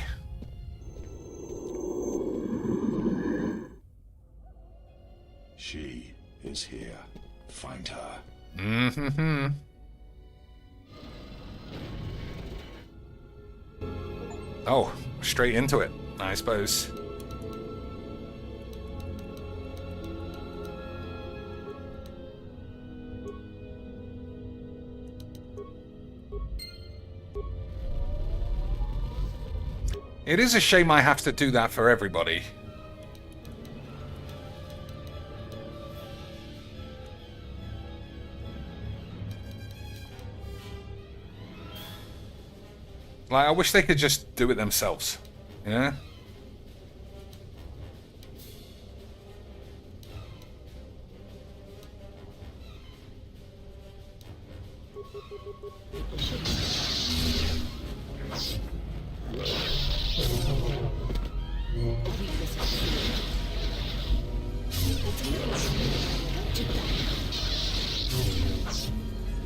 She is here. Find her. Mm-hmm. Oh, straight into it, I suppose. It is a shame I have to do that for everybody. Like, I wish they could just do it themselves. Yeah?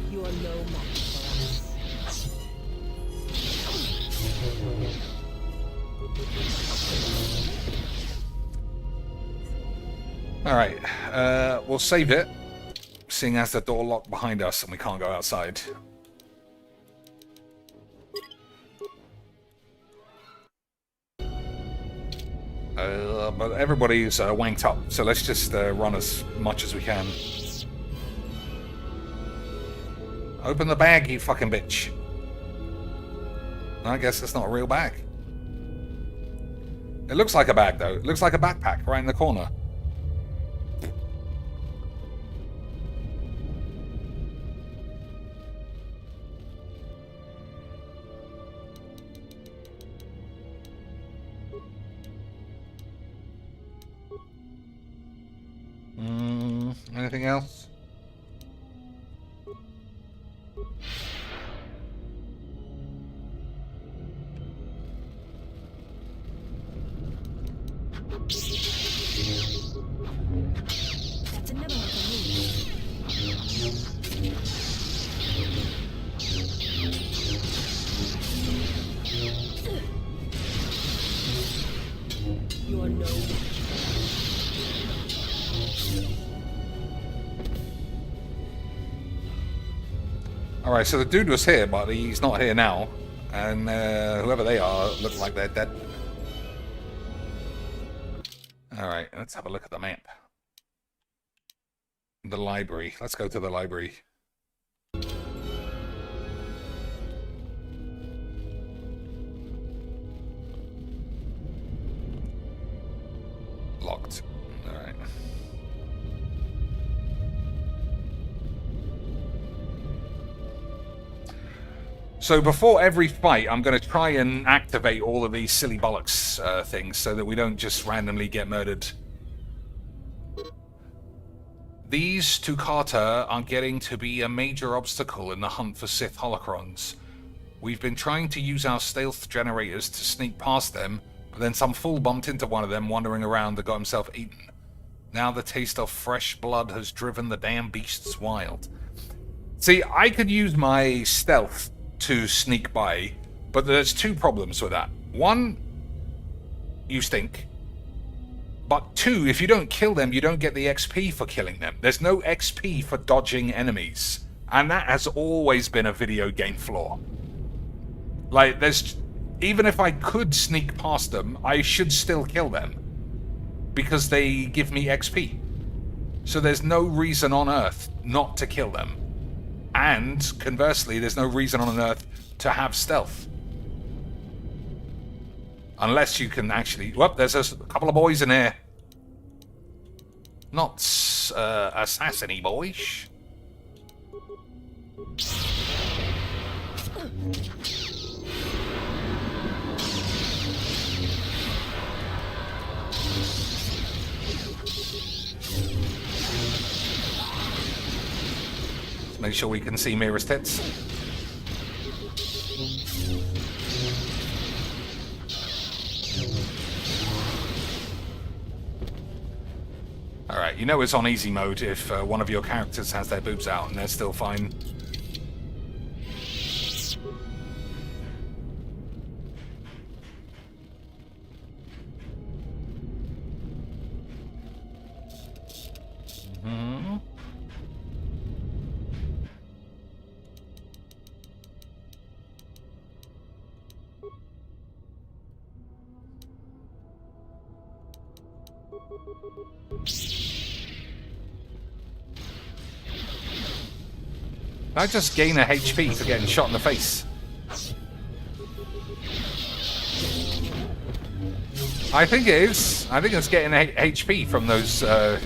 You are no match for us. Alright, we'll save it, seeing as the door locked behind us and we can't go outside. But everybody's wanked up, so let's just run as much as we can. Open the bag, you fucking bitch. I guess it's not a real bag. It looks like a bag, though. It looks like a backpack right in the corner. Anything else? That's another one for me. You are no match. Alright, so the dude was here, but he's not here now. And whoever they are look like they're dead. Alright, let's have a look at the map. The library. Let's go to the library. Locked. Alright. So before every fight, I'm going to try and activate all of these silly bollocks things so that we don't just randomly get murdered. These two Carter are getting to be a major obstacle in the hunt for Sith holocrons. We've been trying to use our stealth generators to sneak past them, but then some fool bumped into one of them wandering around and got himself eaten. Now the taste of fresh blood has driven the damn beasts wild. See, I could use my stealth to sneak by, but there's two problems with that. One, you stink. But two, if you don't kill them, you don't get the XP for killing them. There's no XP for dodging enemies. And that has always been a video game flaw. Like, even if I could sneak past them, I should still kill them. Because they give me XP. So there's no reason on Earth not to kill them. And, conversely, there's no reason on Earth to have stealth. Unless you can actually... Whoop, there's a couple of boys in here. Not assassin-y boys. Make sure we can see Mira's tits. Alright, you know it's on easy mode if one of your characters has their boobs out and they're still fine. I just gain a HP for getting shot in the face. I think it is. I think it's getting a HP from those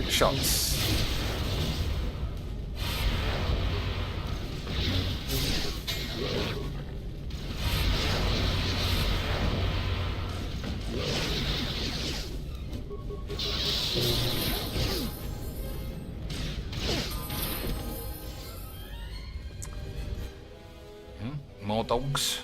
shots. More dogs.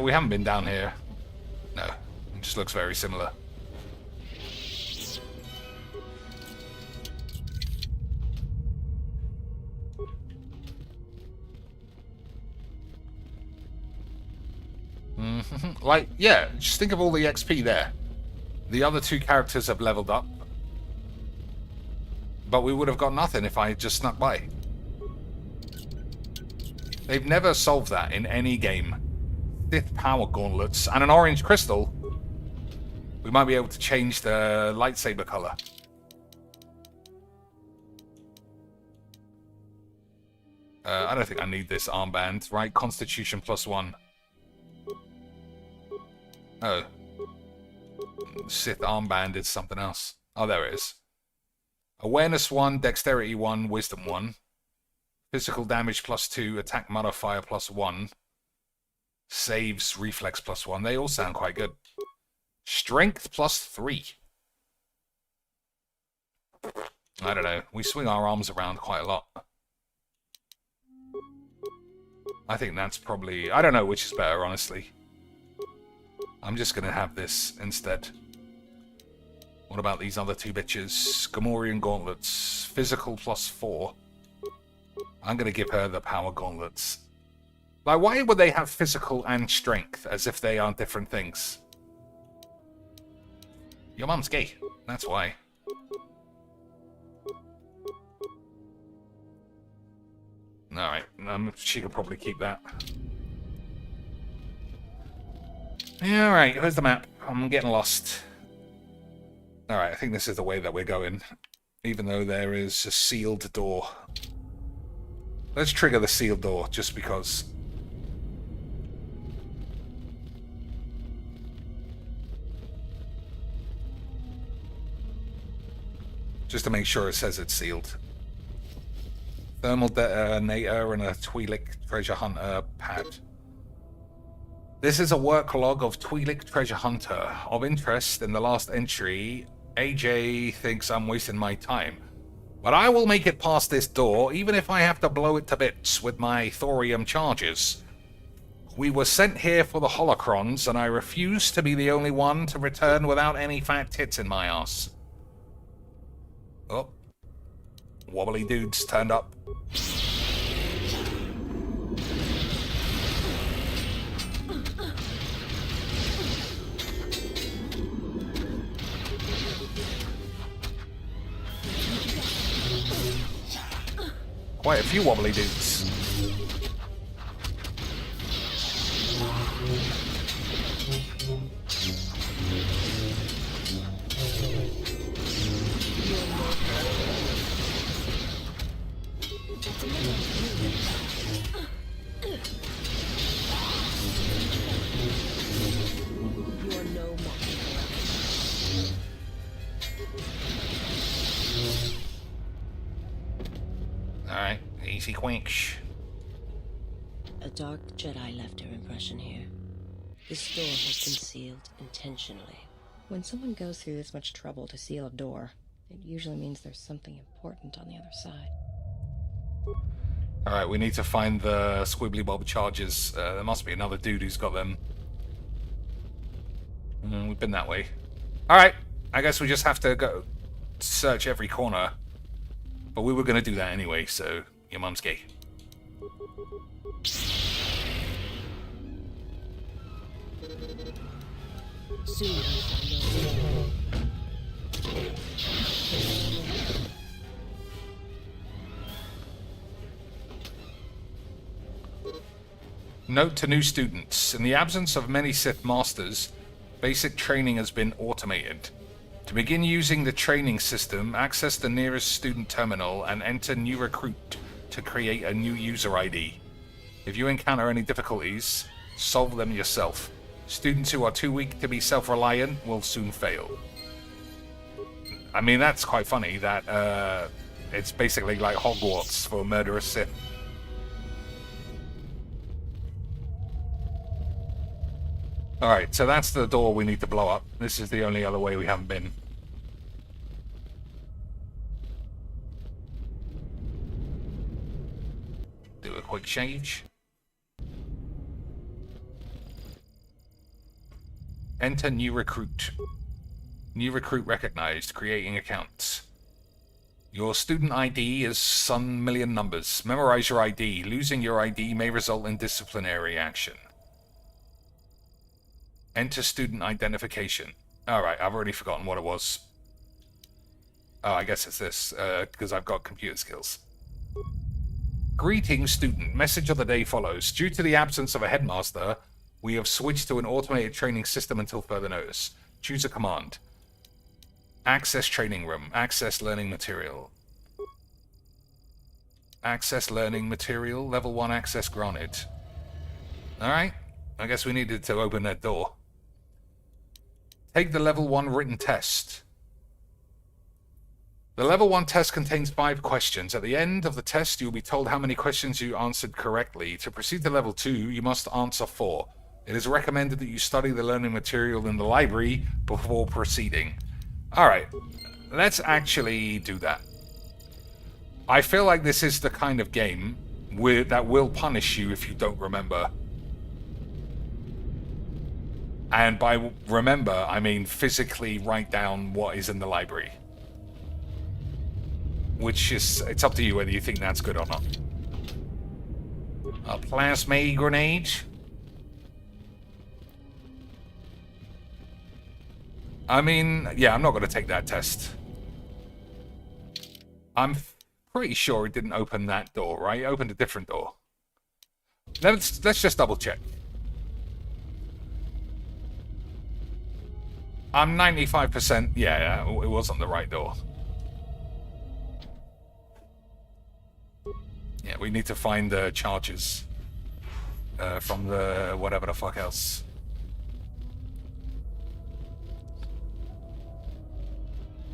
We haven't been down here. No, it just looks very similar. Like, yeah, just think of all the XP there. The other two characters have leveled up. But we would have got nothing if I had just snuck by. They've never solved that in any game. Sith power gauntlets and an orange crystal. We might be able to change the lightsaber color. I don't think I need this armband, right? Constitution +1. Oh. Sith armband is something else. Oh, there it is. Awareness 1, Dexterity 1, Wisdom 1. Physical damage +2, attack modifier +1. Saves, reflex +1. They all sound quite good. Strength +3. I don't know. We swing our arms around quite a lot. I think that's probably... I don't know which is better, honestly. I'm just going to have this instead. What about these other two bitches? Gamorrean gauntlets. Physical +4. I'm going to give her the power gauntlets. Like, why would they have physical and strength as if they are different things? Your mum's gay. That's why. Alright, she could probably keep that. Yeah, alright, here's the map. I'm getting lost. Alright, I think this is the way that we're going. Even though there is a sealed door. Let's trigger the sealed door, just because... Just to make sure it says it's sealed. Thermal detonator and a Twi'lek treasure hunter pad. This is a work log of Twi'lek treasure hunter. Of interest in the last entry, AJ thinks I'm wasting my time. But I will make it past this door, even if I have to blow it to bits with my thorium charges. We were sent here for the holocrons, and I refuse to be the only one to return without any fat tits in my ass. Oh. Wobbly dudes turned up. Quite a few wobbly dudes. You're no match. Alright, easy quench. A dark Jedi left her impression here. This door has been sealed intentionally. When someone goes through this much trouble to seal a door, it usually means there's something important on the other side. Alright, we need to find the Squibbly Bob charges. There must be another dude who's got them. We've been that way. Alright, I guess we just have to go search every corner. But we were going to do that anyway, so your mum's gay. Soon you shall know. Note to new students. In the absence of many Sith Masters, basic training has been automated. To begin using the training system, access the nearest student terminal and enter new recruit to create a new user ID. If you encounter any difficulties, solve them yourself. Students who are too weak to be self-reliant will soon fail. I mean, that's quite funny that it's basically like Hogwarts for murderous Sith. Alright, so that's the door we need to blow up. This is the only other way we haven't been. Do a quick change. Enter new recruit. New recruit recognized. Creating accounts. Your student ID is some million numbers. Memorize your ID. Losing your ID may result in disciplinary action. Enter student identification. Alright, I've already forgotten what it was. Oh, I guess it's this, because I've got computer skills. Greetings, student. Message of the day follows. Due to the absence of a headmaster, we have switched to an automated training system until further notice. Choose a command. Access training room. Access learning material. Access learning material. Level 1 access granted. Alright. I guess we needed to open that door. Take the level 1 written test. The level 1 test contains 5 questions. At the end of the test, you will be told how many questions you answered correctly. To proceed to level 2, you must answer 4. It is recommended that you study the learning material in the library before proceeding. Alright, let's actually do that. I feel like this is the kind of game that will punish you if you don't remember. And by remember, I mean physically write down what is in the library. Which is, it's up to you whether you think that's good or not. A plasma grenade. I mean, yeah, I'm not going to take that test. I'm pretty sure it didn't open that door, right? It opened a different door. Let's just double check. I'm 95%, yeah, it wasn't the right door. Yeah, we need to find the charges from the whatever the fuck else.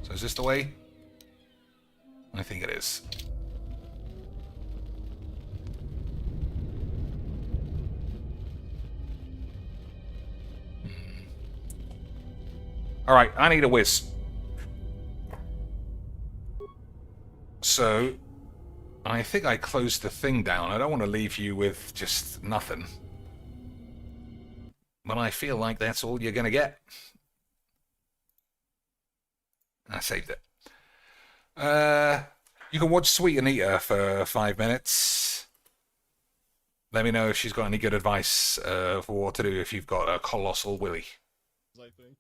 So is this the way? I think it is. Alright, I need a whiz. So, I think I closed the thing down. I don't want to leave you with just nothing. But I feel like that's all you're going to get. I saved it. You can watch Sweet Anita for 5 minutes. Let me know if she's got any good advice for what to do if you've got a colossal willy. I think.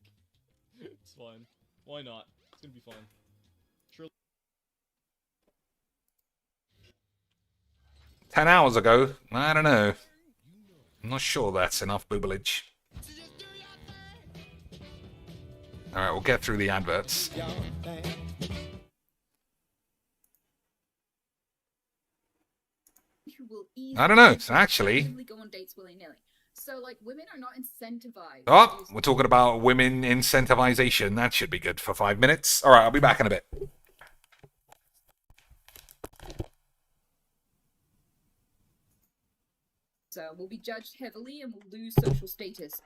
It's fine. Why not? It's gonna be fine. Sure. 10 hours ago? I don't know. I'm not sure that's enough boobalage. Alright, we'll get through the adverts. I don't know, actually. Go on dates willy-nilly. So, like, women are not incentivized. Oh, we're talking about women incentivization. That should be good for 5 minutes. Alright, I'll be back in a bit. So we'll be judged heavily and we'll lose social status.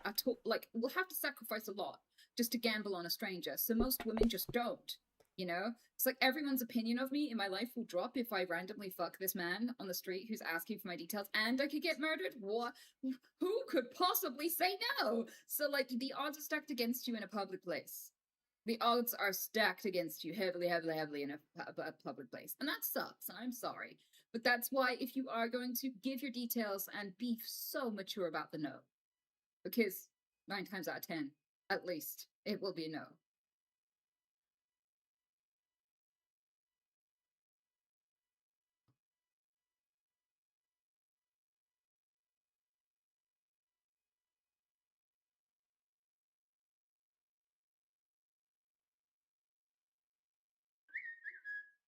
Like, we'll have to sacrifice a lot just to gamble on a stranger. So most women just don't. You know? It's like everyone's opinion of me in my life will drop if I randomly fuck this man on the street who's asking for my details and I could get murdered. What? Who could possibly say no? So, like, the odds are stacked against you in a public place. The odds are stacked against you heavily in a public place. And that sucks, and I'm sorry. But that's why if you are going to give your details and be so mature about the no, because 9 times out of 10, at least, it will be a no.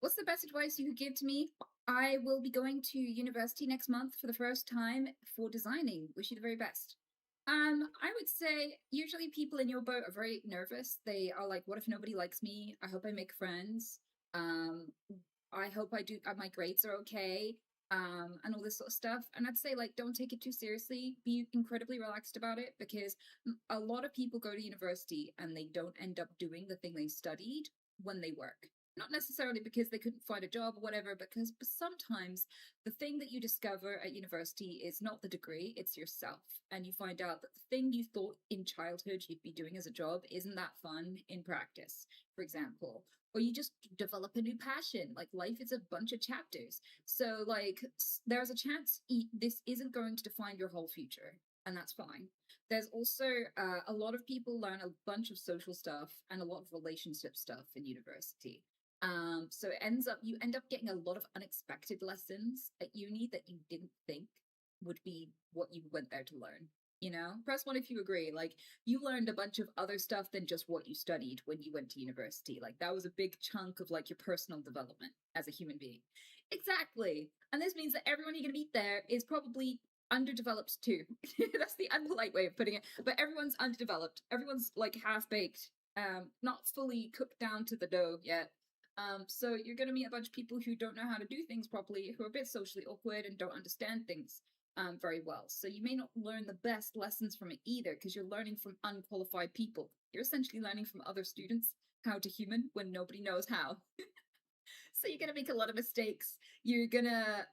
What's the best advice you could give to me? I will be going to university next month for the first time for designing. Wish you the very best. I would say usually people in your boat are very nervous. They are like, what if nobody likes me? I hope I make friends. I hope my grades are okay. And all this sort of stuff. And I'd say, like, don't take it too seriously. Be incredibly relaxed about it, because a lot of people go to university and they don't end up doing the thing they studied when they work. Not necessarily because they couldn't find a job or whatever, but sometimes the thing that you discover at university is not the degree, it's yourself. And you find out that the thing you thought in childhood you'd be doing as a job isn't that fun in practice, for example. Or you just develop a new passion. Like, life is a bunch of chapters. So, like, there's a chance this isn't going to define your whole future, and that's fine. There's also a lot of people learn a bunch of social stuff and a lot of relationship stuff in university. So you end up getting a lot of unexpected lessons at uni that you didn't think would be what you went there to learn. You know, press 1 if you agree. Like, you learned a bunch of other stuff than just what you studied when you went to university. Like, that was a big chunk of, like, your personal development as a human being. Exactly. And this means that everyone you're going to meet there is probably underdeveloped too. That's the unpolite way of putting it. But everyone's underdeveloped. Everyone's, like, half-baked. Not fully cooked down to the dough yet. So you're going to meet a bunch of people who don't know how to do things properly, who are a bit socially awkward and don't understand things very well. So you may not learn the best lessons from it either, because you're learning from unqualified people. You're essentially learning from other students how to human when nobody knows how. So you're gonna make a lot of mistakes. You're gonna,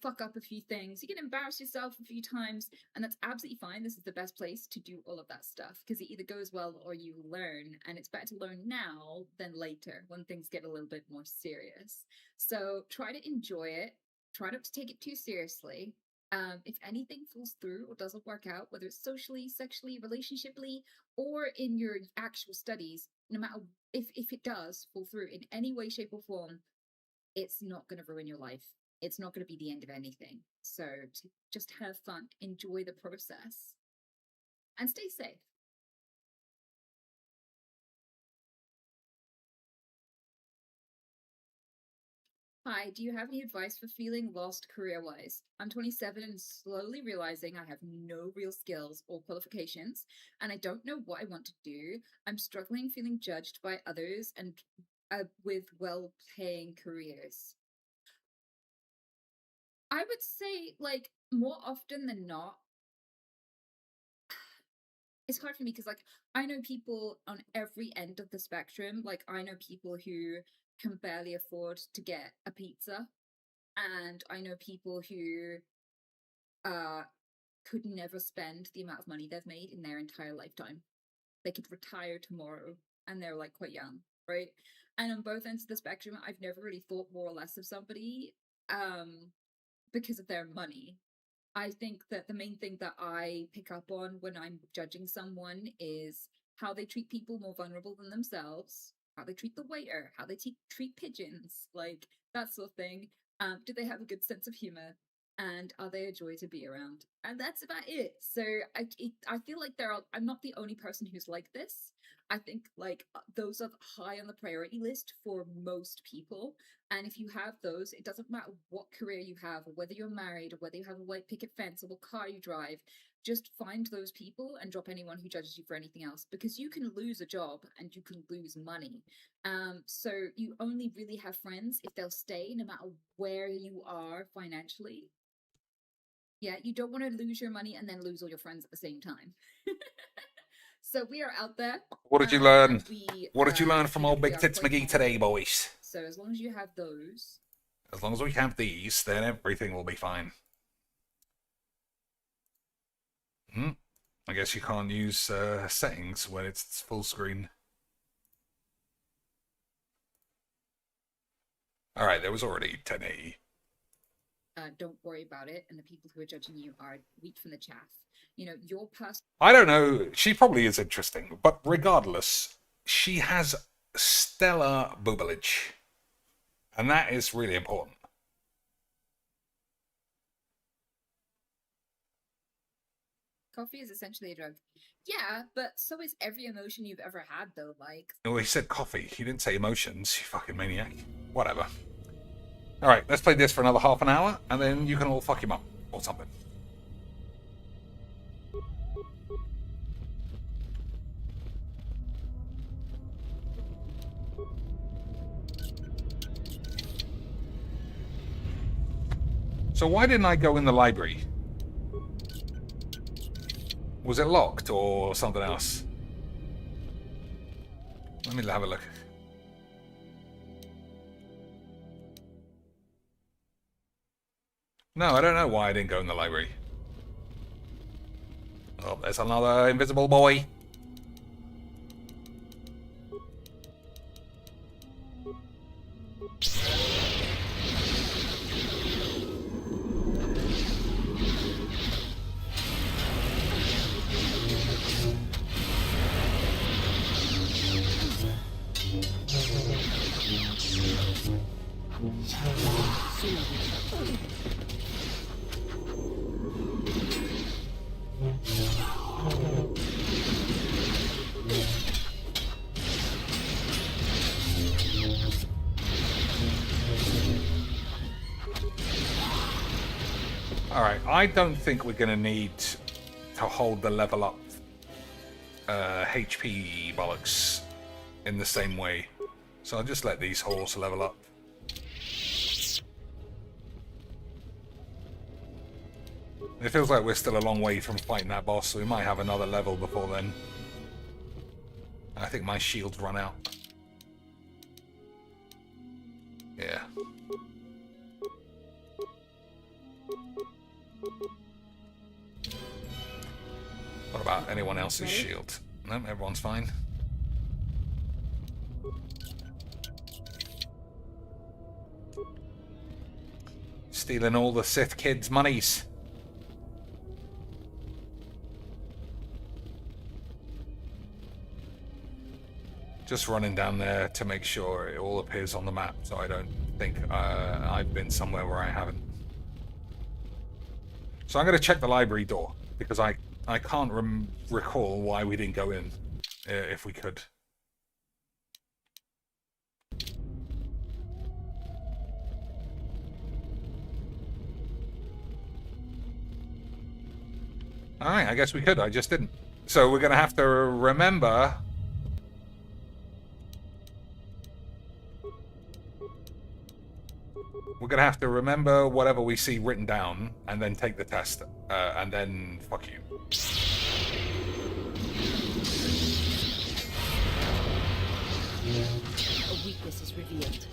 fuck up a few things. You're gonna embarrass yourself a few times, and that's absolutely fine. This is the best place to do all of that stuff, because it either goes well or you learn, and it's better to learn now than later when things get a little bit more serious. So try to enjoy it. Try not to take it too seriously. If anything falls through or doesn't work out, whether it's socially, sexually, relationshiply, or in your actual studies, no matter if it does fall through in any way, shape, or form, it's not going to ruin your life. It's not going to be the end of anything. So just have fun, enjoy the process, and stay safe. Hi, do you have any advice for feeling lost career-wise? I'm 27 and slowly realizing I have no real skills or qualifications, and I don't know what I want to do. I'm struggling feeling judged by others and with well-paying careers. I would say, like, more often than not, it's hard for me because, like, I know people on every end of the spectrum. Like, I know people who can barely afford to get a pizza, and I know people who could never spend the amount of money they've made in their entire lifetime. They could retire tomorrow, and they're, like, quite young, right? And on both ends of the spectrum, I've never really thought more or less of somebody because of their money. I think that the main thing that I pick up on when I'm judging someone is how they treat people more vulnerable than themselves, how they treat the waiter, how they treat pigeons, like that sort of thing. Do they have a good sense of humor? and are they a joy to be around? And that's about it. So I feel like I'm not the only person who's like this. I think like those are high on the priority list for most people. And if you have those, it doesn't matter what career you have, or whether you're married, or whether you have a white picket fence, or what car you drive. Just find those people and drop anyone who judges you for anything else, because you can lose a job and you can lose money. So you only really have friends if they'll stay no matter where you are financially. Yeah, you don't want to lose your money and then lose all your friends at the same time. So we are out there. What did you learn? We, What did you learn from old we Big are Tits quite McGee today, boys? So as long as you have those. As long as we have these, then everything will be fine. I guess you can't use settings when it's full screen. Alright, there was already 1080. Don't worry about it, and the people who are judging you are wheat from the chaff. You know, your person. I don't know, she probably is interesting, but regardless, she has stellar boobage. And that is really important. Coffee is essentially a drug. Yeah, but so is every emotion you've ever had, though, like... Oh, he said coffee. He didn't say emotions, you fucking maniac. Whatever. Alright, let's play this for another half an hour, and then you can all fuck him up, or something. So why didn't I go in the library? Was it locked or something else? Let me have a look. No, I don't know why I didn't go in the library. Oh, there's another invisible boy. Alright, I don't think we're going to need to hold the level up HP bollocks in the same way. So I'll just let these horse level up. It feels like we're still a long way from fighting that boss, so we might have another level before then. I think my shield's run out. Yeah. What about anyone else's shield? No, everyone's fine. Stealing all the Sith kids' monies. Just running down there to make sure it all appears on the map, so I don't think I've been somewhere where I haven't. So I'm going to check the library door, because I can't recall why we didn't go in, if we could. Alright, I guess we could, I just didn't. So we're going to have to remember... We're going to have to remember whatever we see written down, and then take the test, and then fuck you. A weakness is revealed.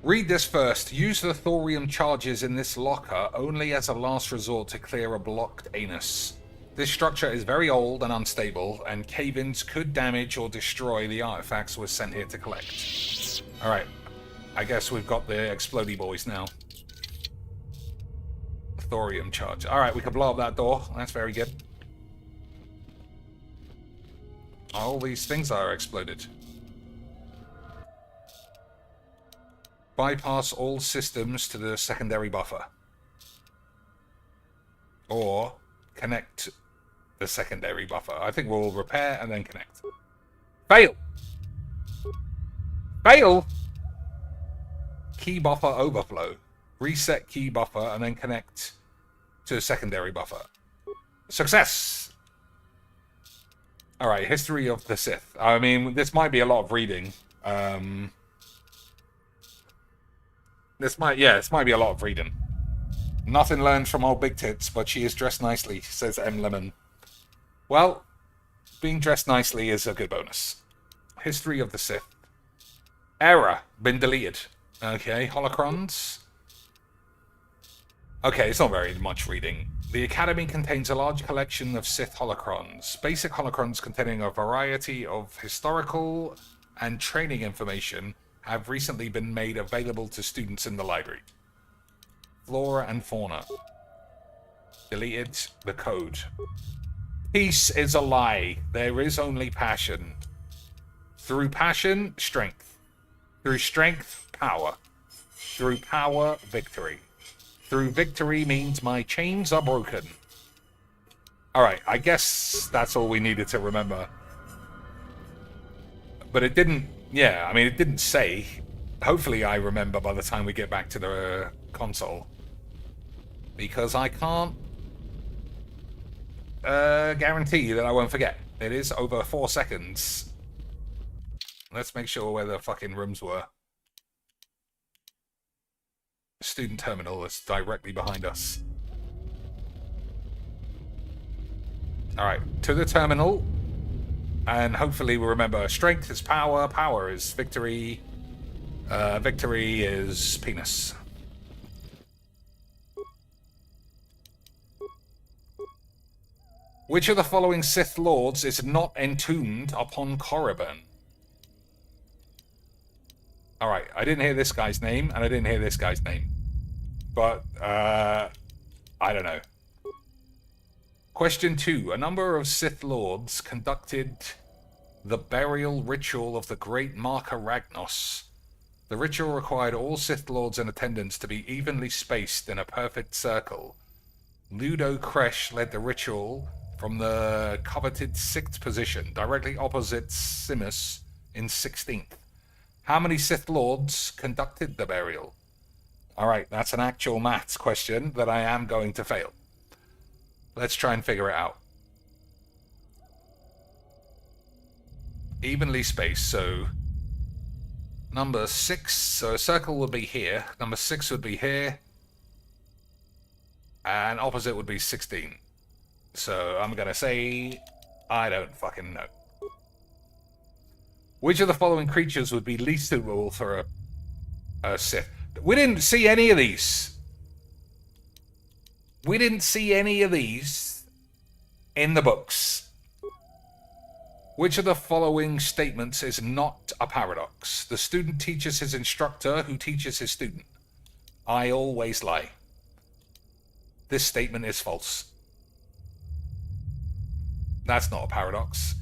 Read this first. Use the thorium charges in this locker only as a last resort to clear a blocked anus. This structure is very old and unstable, and cave-ins could damage or destroy the artifacts we're sent here to collect. Alright, I guess we've got the explodey boys now. Thorium charge. Alright, we can blow up that door. That's very good. All these things are exploded. Bypass all systems to the secondary buffer. Or connect the secondary buffer. I think we'll repair and then connect. Fail! Fail! Key buffer overflow. Reset key buffer and then connect to secondary buffer. Success! Alright, history of the Sith. I mean, this might be a lot of reading. This might be a lot of reading. Nothing learned from old Big Tits, but she is dressed nicely, says M. Lemon. Well, being dressed nicely is a good bonus. History of the Sith. Error. Been deleted. Okay, holocrons. Okay, it's not very much reading. The Academy contains a large collection of Sith holocrons. Basic holocrons containing a variety of historical and training information have recently been made available to students in the library. Flora and fauna. Deleted the code. Peace is a lie. There is only passion. Through passion, strength. Through strength, power. Through power, victory. Through victory means my chains are broken. Alright, I guess that's all we needed to remember. But it didn't... Yeah, I mean, it didn't say. Hopefully I remember by the time we get back to the console. Because I can't guarantee that I won't forget. It is over 4 seconds. Let's make sure where the fucking rooms were. Student terminal is directly behind us. Alright, to the terminal. And hopefully we'll remember strength is power, power is victory, victory is penis. Which of the following Sith Lords is not entombed upon Korriban? Alright, I didn't hear this guy's name, and I didn't hear this guy's name. But, I don't know. Question 2. A number of Sith Lords conducted the burial ritual of the great Marker Ragnos. The ritual required all Sith Lords in attendance to be evenly spaced in a perfect circle. Ludo Kresh led the ritual from the coveted 6th position, directly opposite Simus in 16th. How many Sith Lords conducted the burial? Alright, that's an actual maths question that I am going to fail. Let's try and figure it out. Evenly spaced, so... Number 6, so a circle would be here. Number 6 would be here. And opposite would be 16. So I'm going to say... I don't fucking know. Which of the following creatures would be least suitable for a Sith? We didn't see any of these. We didn't see any of these in the books. Which of the following statements is not a paradox? The student teaches his instructor, who teaches his student. I always lie. This statement is false. That's not a paradox.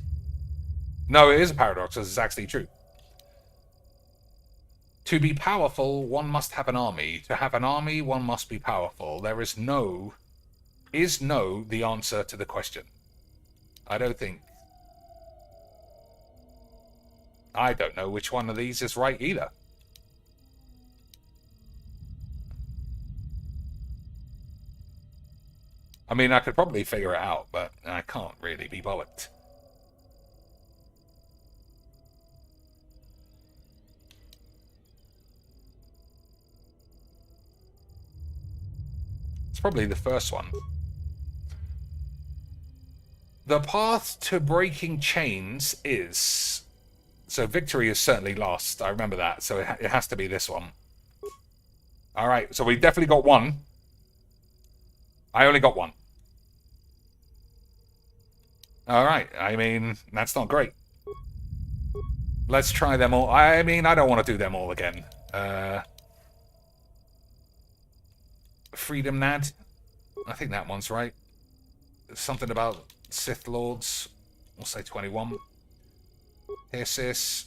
No, it is a paradox, as it's actually true. To be powerful, one must have an army. To have an army, one must be powerful. There is no the answer to the question. I don't know which one of these is right either. I mean, I could probably figure it out, but I can't really be bollocked. It's probably the first one. The path to breaking chains is... So victory is certainly lost. I remember that. So it has to be this one. All right, so we definitely got one. I only got one. All right, I mean, that's not great. Let's try them all. I mean, I don't want to do them all again. Freedom Nad. I think that one's right. Something about Sith Lords. We'll say 21. Hissis.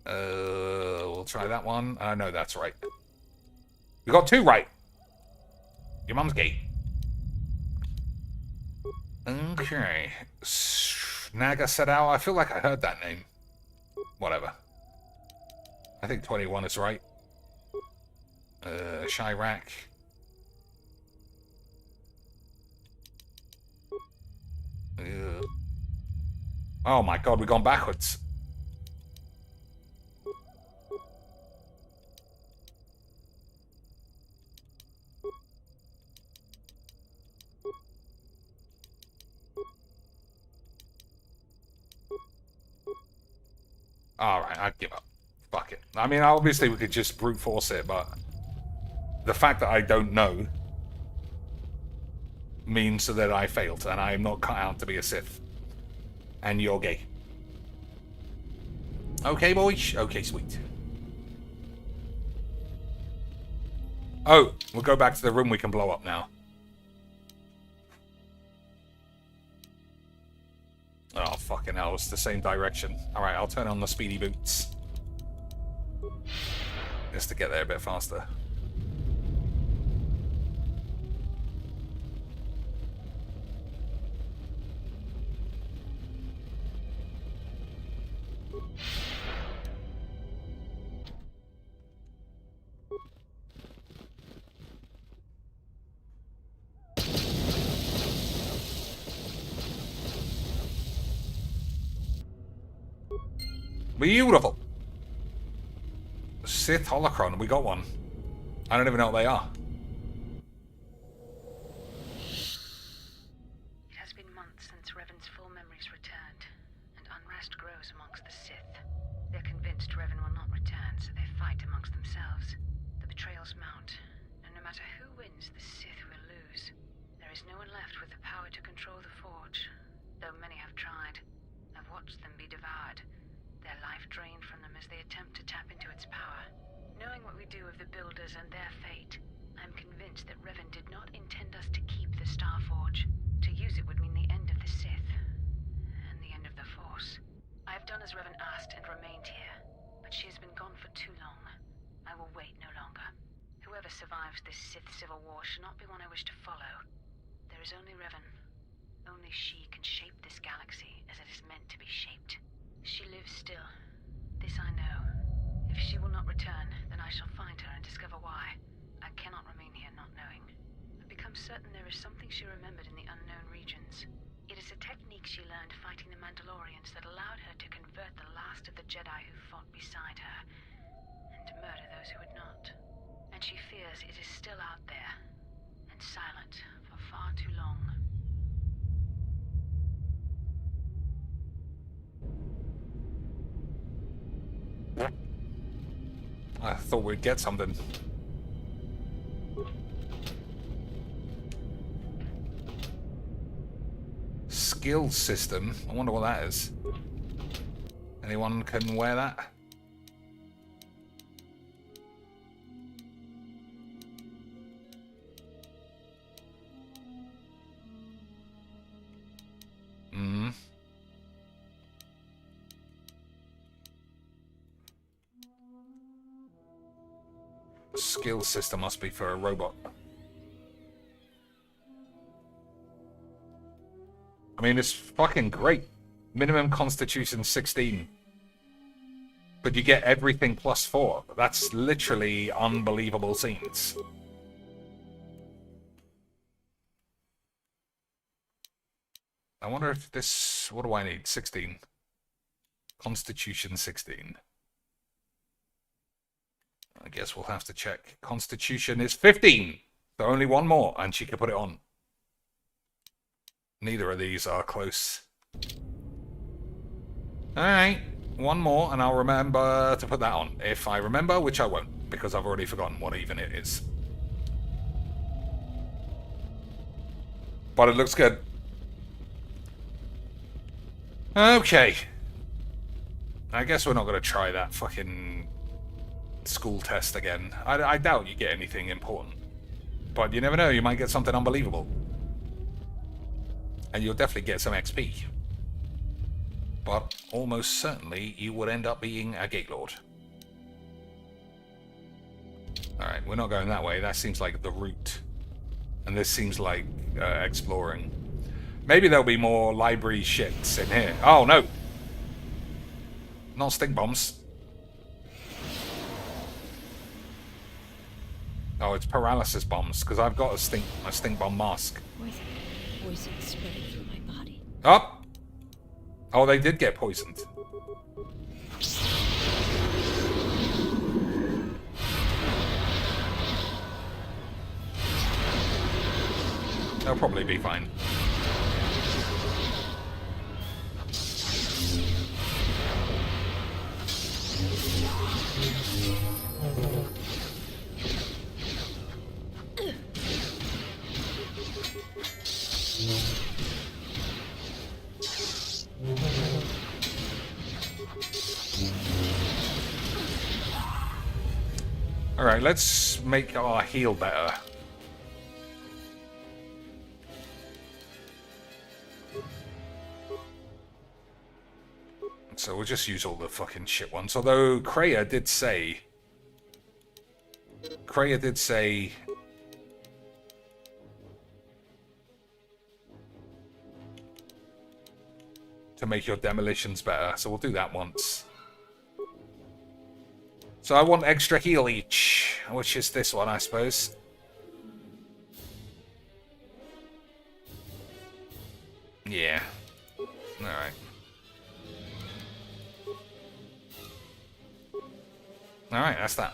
We'll try that one. I know that's right. We got 2 right. Your mum's gay. Okay. Naga Sadao. I feel like I heard that name. Whatever. I think 21 is right. Chirac. Oh my god, we've gone backwards. Alright, I'd give up. Fuck it. I mean, obviously we could just brute force it, but the fact that I don't know means that I failed, and I am not cut out to be a Sith. And you're gay. Okay, boys. Okay, sweet. Oh, we'll go back to the room we can blow up now. Oh, fucking hell. It's the same direction. Alright, I'll turn on the speedy boots. Just to get there a bit faster. Beautiful. Sith Holocron. We got one. I don't even know what they are. It has been months since Revan's full memories returned, and unrest grows amongst the Sith. They're convinced Revan will not return, so they fight amongst themselves. The betrayals mount, and no matter who wins, the Sith will lose. There is no one left with the power to control the Forge, though many have tried. I've watched them be devoured. Their life drained from them as they attempt to tap into its power. Knowing what we do with the Builders and their fate, I'm convinced that Revan did not intend us to keep the Star Forge. To use it would mean the end of the Sith, and the end of the Force. I have done as Revan asked and remained here, but she has been gone for too long. I will wait no longer. Whoever survives this Sith civil war should not be one I wish to follow. There is only Revan. Only she can shape this galaxy as it is meant to be shaped. She lives still. This I know. If she will not return, then I shall find her and discover why. I cannot remain here not knowing. I've become certain there is something she remembered in the unknown regions. It is a technique she learned fighting the Mandalorians that allowed her to convert the last of the Jedi who fought beside her, and to murder those who had not. And she fears it is still out there, and silent for far too long. I thought we'd get something. Skill system. I wonder what that is. Anyone can wear that? Hmm. Skill system must be for a robot. I mean, it's fucking great. Minimum Constitution 16. But you get everything +4. That's literally unbelievable scenes. I wonder if this... What do I need? 16. Constitution 16. I guess we'll have to check. Constitution is 15. So only one more, and she can put it on. Neither of these are close. Alright, one more, and I'll remember to put that on. If I remember, which I won't, because I've already forgotten what even it is. But it looks good. Okay. I guess we're not going to try that fucking school test again. I doubt you get anything important. But you never know, you might get something unbelievable. And you'll definitely get some XP. But almost certainly you would end up being a Gate Lord. Alright, we're not going that way. That seems like the route. And this seems like exploring. Maybe there'll be more library shits in here. Oh, no! Not stink bombs. Oh, it's paralysis bombs, because I've got a stink bomb mask. Poison spreading through my body. Up! Oh, they did get poisoned. They'll probably be fine. Alright, let's make our heal better. So we'll just use all the fucking shit ones. Although Kreia did say to make your demolitions better. So we'll do that once. So I want extra heal each, which is this one, I suppose. Yeah. Alright. Alright, that's that.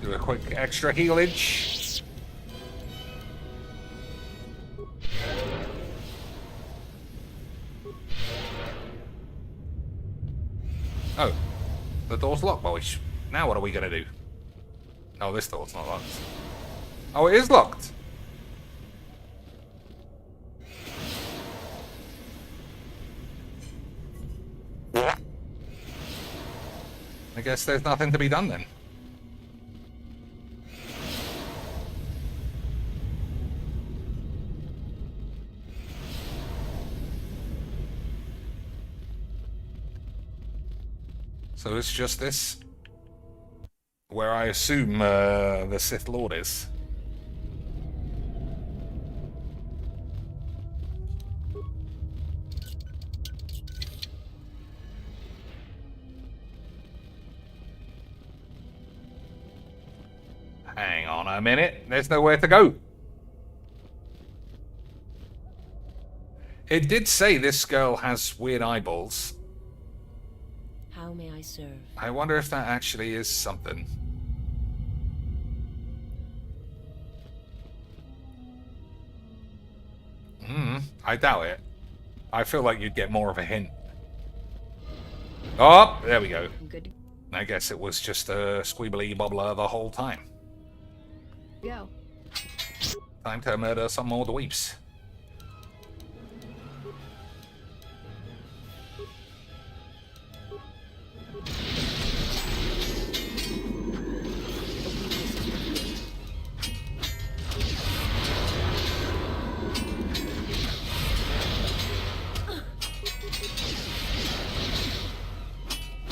Do a quick extra healage. Oh, the door's locked, boys. Now what are we gonna do? Oh, this door's not locked. Oh, it is locked. I guess there's nothing to be done then. So it's just this, where I assume the Sith Lord is. Hang on a minute, there's nowhere to go. It did say this girl has weird eyeballs. How may I serve? I wonder if that actually is something. I doubt it. I feel like you'd get more of a hint. Oh, there we go. Good. I guess it was just a Squeeblebeaner the whole time. Go. Time to murder some more dweebs.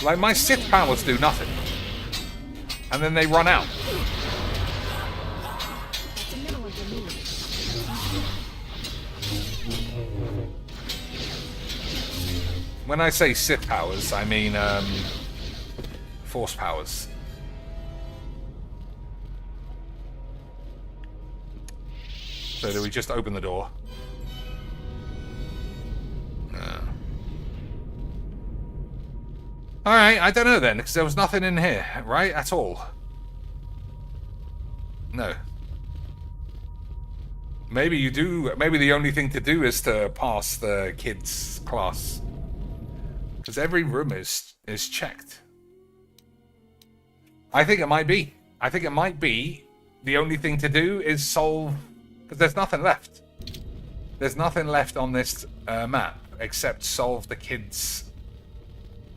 Like, my Sith powers do nothing. And then they run out. When I say Sith powers, I mean, Force powers. So do we just open the door? Alright, I don't know then, because there was nothing in here, right? At all. No. Maybe you do, maybe the only thing to do is to pass the kids' class. Because every room is checked. I think it might be. I think it might be the only thing to do is solve... Because there's nothing left. There's nothing left on this map except solve the kid's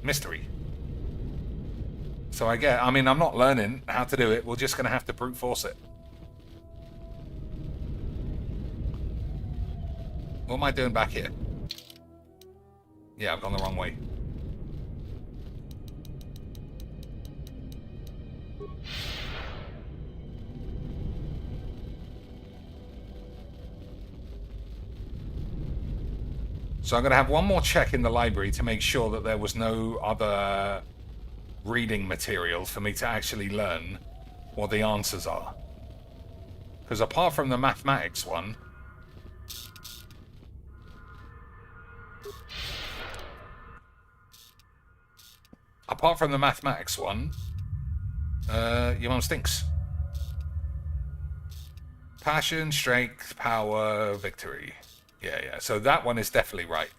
mystery. So I mean, I'm not learning how to do it. We're just going to have to brute force it. What am I doing back here? Yeah, I've gone the wrong way. So I'm going to have one more check in the library to make sure that there was no other reading material for me to actually learn what the answers are. Because apart from the mathematics one... your mum stinks. Passion, strength, power, victory. Yeah. So that one is definitely right.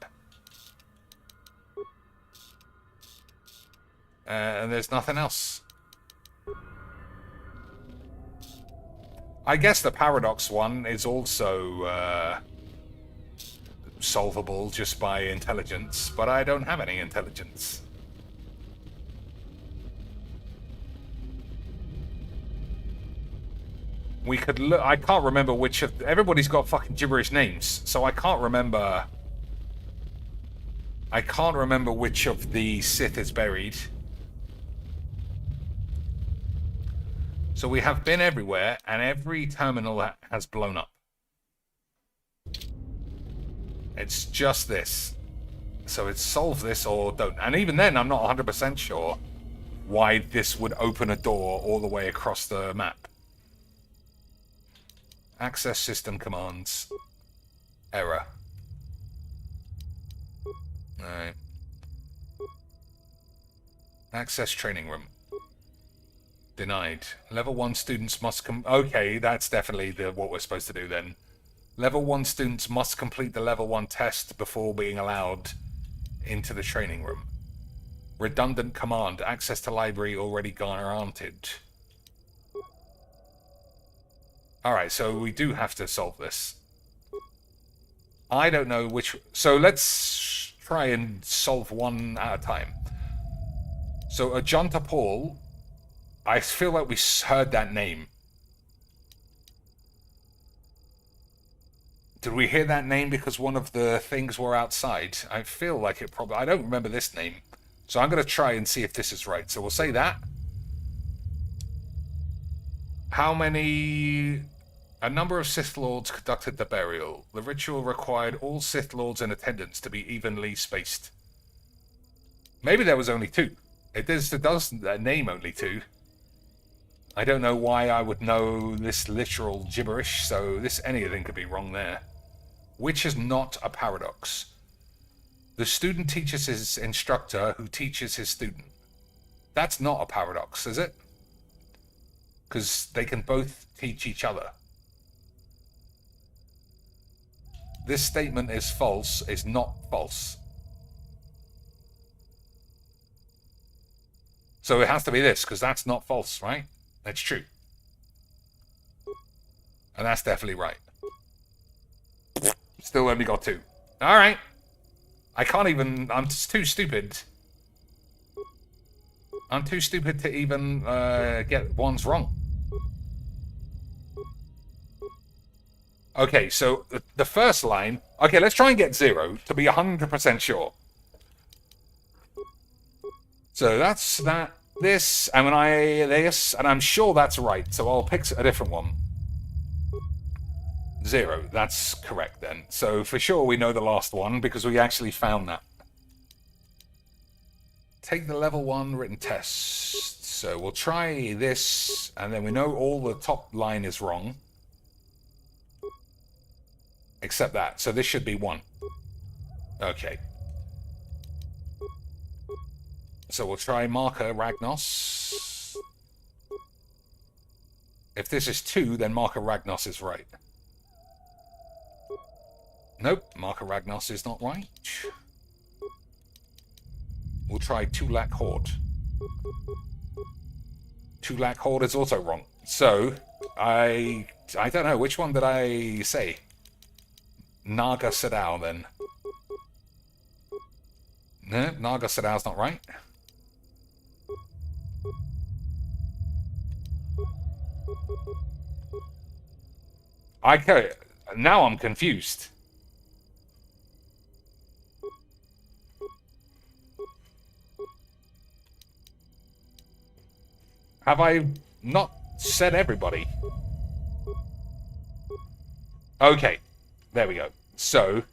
And there's nothing else. I guess the paradox one is also solvable just by intelligence, but I don't have any intelligence. We could look... I can't remember which of... Everybody's got fucking gibberish names, so I can't remember... I can't remember which of the Sith is buried. So we have been everywhere, and every terminal has blown up. It's just this. So it's solve this or don't. And even then, I'm not 100% sure why this would open a door all the way across the map. Access system commands. Error. Alright. Access training room. Denied. Level 1 students must okay, that's definitely what we're supposed to do then. Level 1 students must complete the level 1 test before being allowed into the training room. Redundant command. Access to library already granted. Alright, so we do have to solve this. I don't know which... So let's try and solve one at a time. So Ajanta Paul... I feel like we heard that name. Did we hear that name because one of the things were outside? I feel like it probably... I don't remember this name. So I'm going to try and see if this is right. So we'll say that. How many... A number of Sith Lords conducted the burial. The ritual required all Sith Lords in attendance to be evenly spaced. Maybe there was only 2. It does name only 2. I don't know why I would know this literal gibberish, so anything could be wrong there. Which is not a paradox. The student teaches his instructor, who teaches his student. That's not a paradox, is it? Because they can both teach each other. This statement is false, is not false. So it has to be this, because that's not false, right? That's true. And that's definitely right. Still only got 2. Alright. I can't even... I'm just too stupid. I'm too stupid to even get ones wrong. Okay, so the first line... Okay, let's try and get 0 to be 100% sure. So that's that. This, and when this, and I'm sure that's right, so I'll pick a different one. 0, that's correct then. So for sure we know the last one, because we actually found that. Take the level 1 written test. So we'll try this, and then we know all the top line is wrong. Except that, so this should be 1. Okay. So we'll try Marker Ragnos. If this is 2, then Marker Ragnos is right. Nope, Marker Ragnos is not right. We'll try Tulak Horde. Tulak Horde is also wrong. So, I don't know. Which one did I say? Naga Sadao, then. No, Naga Sadao's not right. Now I'm confused. Have I not said everybody? Okay, there we go. So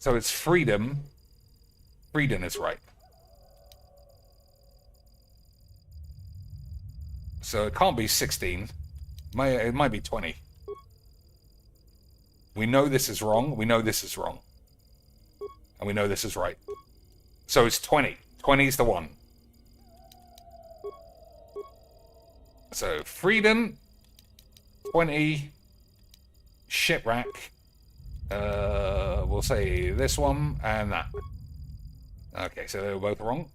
it's freedom. Freedom is right. So it can't be 16. It might be 20. We know this is wrong. We know this is wrong. And we know this is right. So it's 20. 20 is the one. So freedom, 20, shipwreck. We'll say this one and that. Okay, so they were both wrong.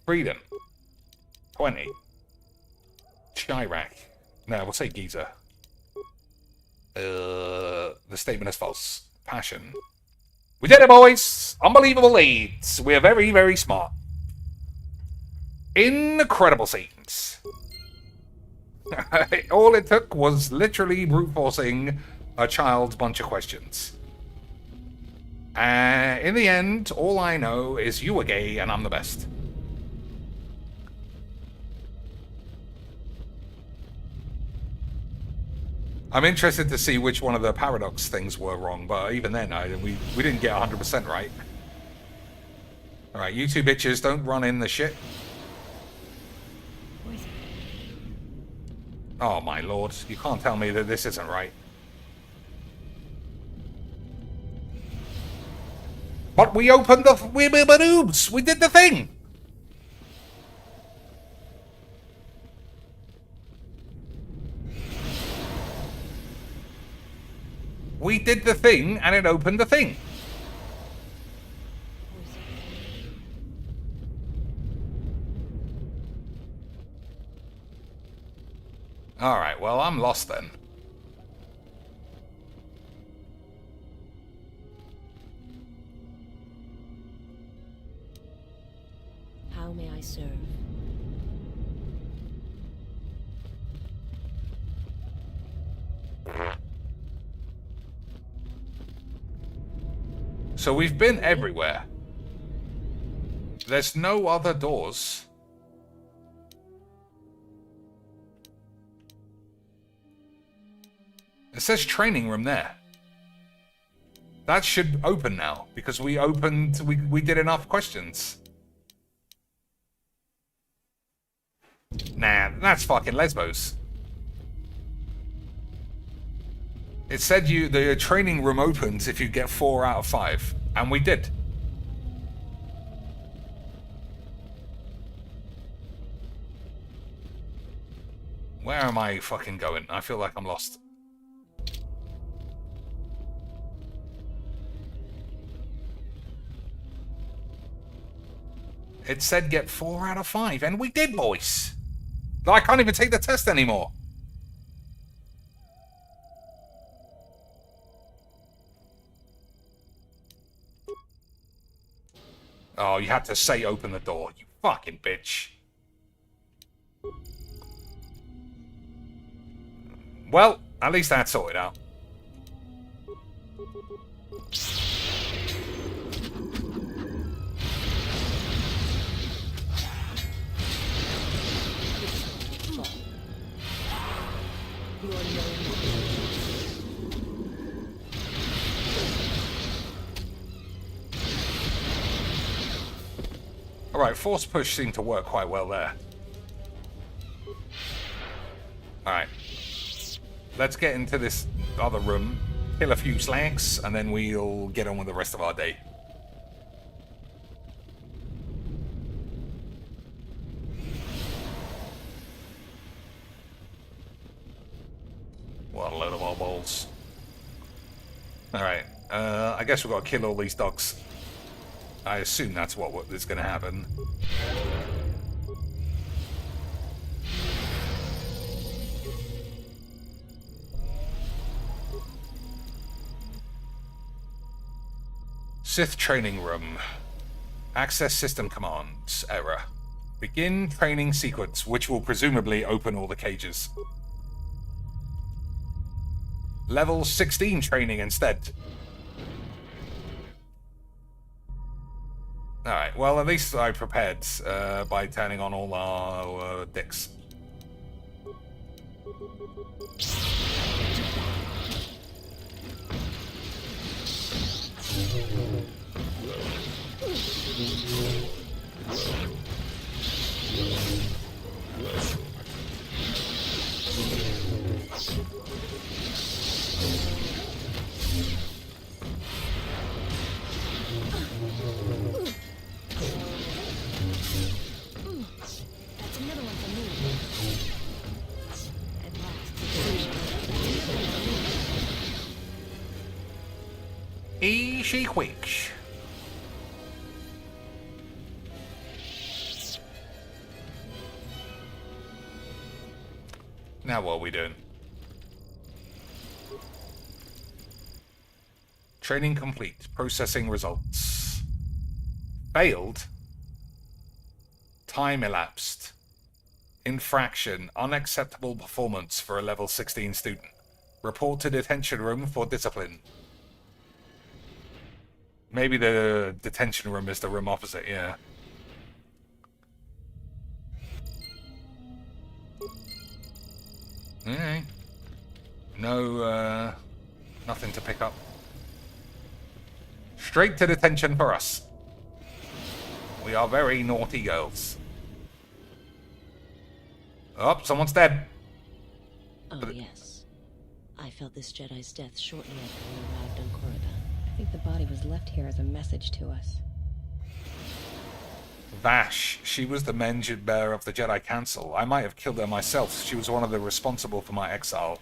Freedom, 20. Chirac. No, we'll say Giza. The statement is false. Passion. We did it, boys! Unbelievable leads. We're very, very smart. Incredible scenes. All it took was literally brute forcing a child's bunch of questions. In the end, all I know is you were gay and I'm the best. I'm interested to see which one of the paradox things were wrong, but even then, we didn't get 100% right. Alright, you two bitches, don't run in the shit. Oh my lord, you can't tell me that this isn't right. But we opened the Pyubes! We did the thing! We did the thing, and it opened the thing. Alright, well, I'm lost then. How may I serve? So we've been everywhere. There's no other doors. It says training room there. That should open now, because we did enough questions. Nah, that's fucking Lesbos. It said the training room opens if you get 4 out of 5, and we did. Where am I fucking going? I feel like I'm lost. It said get 4 out of 5, and we did, boys. I can't even take the test anymore. Oh, you had to say open the door, you fucking bitch. Well, at least that's sorted out. Alright, force push seemed to work quite well there. Alright. Let's get into this other room, kill a few slags, and then we'll get on with the rest of our day. What a load of eyeballs. Alright, I guess we've got to kill all these dogs. I assume that's what is going to happen. Sith training room. Access system commands. Error. Begin training sequence, which will presumably open all the cages. Level 16 training instead. Alright, well at least I prepared by turning on all our dicks. That's another one for me. At last. Easy quicks. Now what are we doing? Training complete. Processing results. Failed. Time elapsed. Infraction. Unacceptable performance for a level 16 student. Report to detention room for discipline. Maybe the detention room is the room opposite, yeah. Alright. No, nothing to pick up. Straight to detention for us. We are very naughty girls. Oh, someone's dead. Oh, yes. I felt this Jedi's death shortly after we arrived on Korriban. I think the body was left here as a message to us. Vash. She was the message bearer of the Jedi Council. I might have killed her myself. She was one of the responsible for my exile.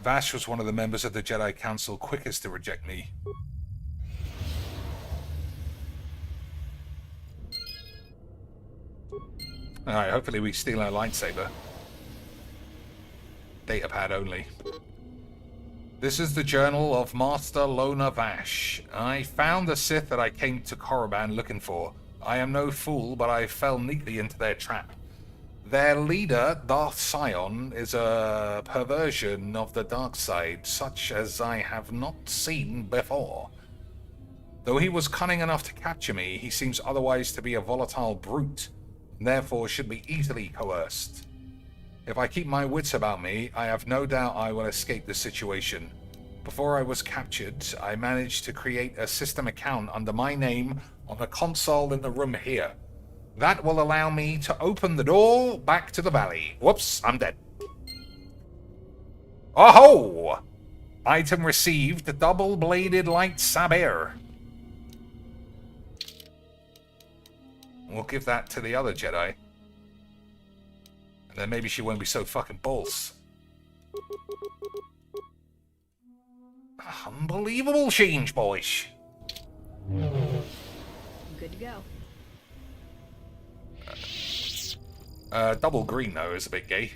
Vash was one of the members of the Jedi Council quickest to reject me. Alright, hopefully we steal our lightsaber. Datapad only. This is the journal of Master Lona Vash. I found the Sith that I came to Korriban looking for. I am no fool, but I fell neatly into their trap. Their leader, Darth Sion, is a perversion of the dark side, such as I have not seen before. Though he was cunning enough to capture me, he seems otherwise to be a volatile brute, and therefore should be easily coerced. If I keep my wits about me, I have no doubt I will escape the situation. Before I was captured, I managed to create a system account under my name on a console in the room here. That will allow me to open the door back to the valley. Whoops, I'm dead. Oh-ho! Item received, double-bladed lightsaber. We'll give that to the other Jedi. And then maybe she won't be so fucking balls. Unbelievable change, boys. Good to go. Double green, though, is a bit gay.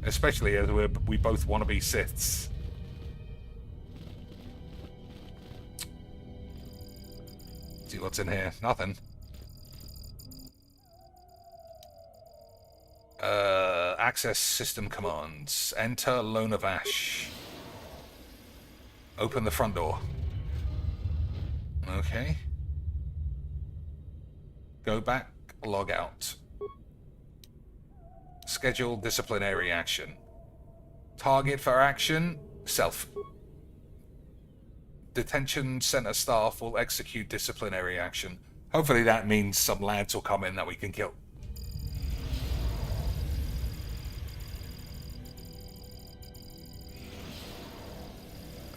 Especially as we both want to be Siths. See what's in here. Nothing. Access system commands. Enter Lona Vash. Open the front door. Okay. Go back, log out. Schedule disciplinary action. Target for action, self. Detention center staff will execute disciplinary action. Hopefully that means some lads will come in that we can kill.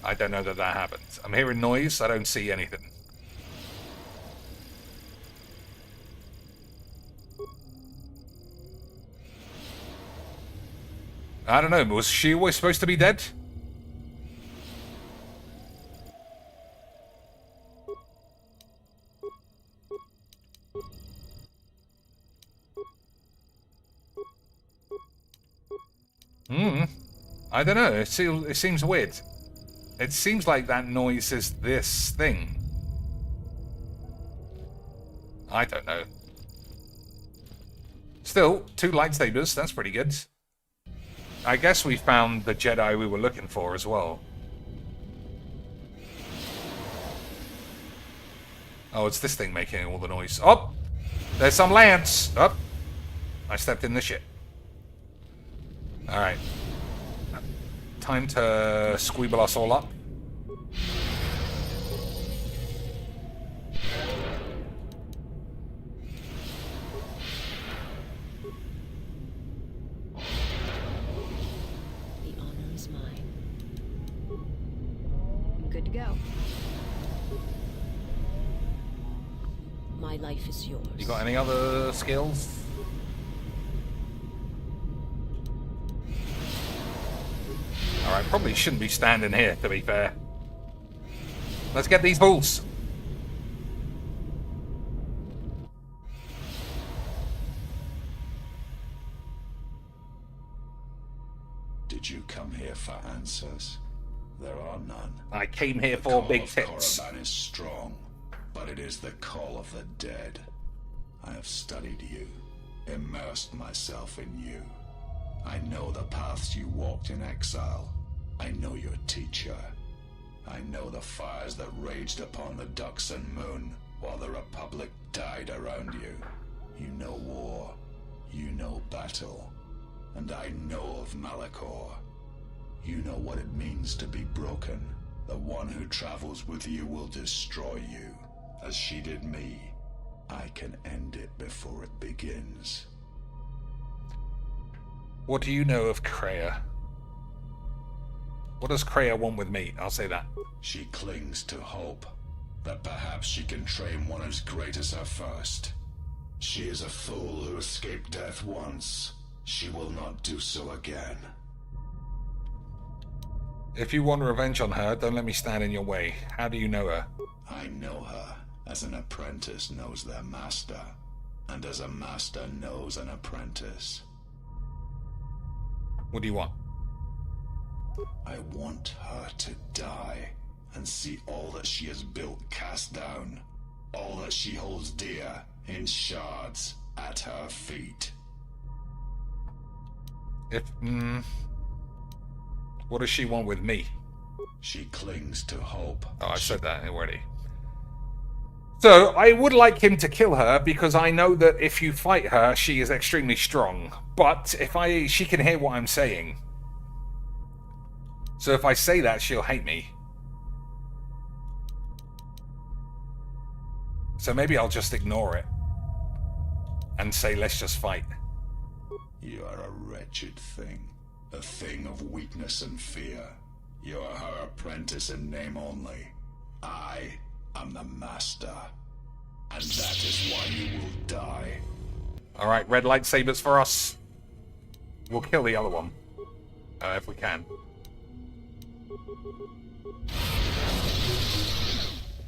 I don't know that happened. I'm hearing noise, I don't see anything. I don't know, was she always supposed to be dead? I don't know. It seems weird. It seems like that noise is this thing. I don't know. Still, 2 lightsabers. That's pretty good. I guess we found the Jedi we were looking for as well. Oh, it's this thing making all the noise. Oh! There's some lance! Oh! I stepped in the shit. Alright. Time to squeeble us all up. The honor is mine. I'm good to go. My life is yours. You got any other skills? Alright, probably shouldn't be standing here, to be fair. Let's get these balls. Did you come here for answers? There are none. I came here for big The tits. call of Korriban is strong, but it is the call of the dead. I have studied you, immersed myself in you. I know the paths you walked in exile. I know your teacher. I know the fires that raged upon the Dux and Moon while the Republic died around you. You know war. You know battle. And I know of Malachor. You know what it means to be broken. The one who travels with you will destroy you, as she did me. I can end it before it begins. What do you know of Kreia? What does Kreia want with me? I'll say that. She clings to hope that perhaps she can train one as great as her first. She is a fool who escaped death once. She will not do so again. If you want revenge on her, don't let me stand in your way. How do you know her? I know her as an apprentice knows their master, and as a master knows an apprentice. What do you want? I want her to die and see all that she has built cast down, all that she holds dear in shards at her feet. What does she want with me? She clings to hope. Oh, I said that already. So, I would like him to kill her because I know that if you fight her, she is extremely strong. But she can hear what I'm saying. So if I say that, she'll hate me. So maybe I'll just ignore it. And say, let's just fight. You are a wretched thing. A thing of weakness and fear. You are her apprentice in name only. I am the master. And that is why you will die. Alright, red lightsabers for us. We'll kill the other one. If we can.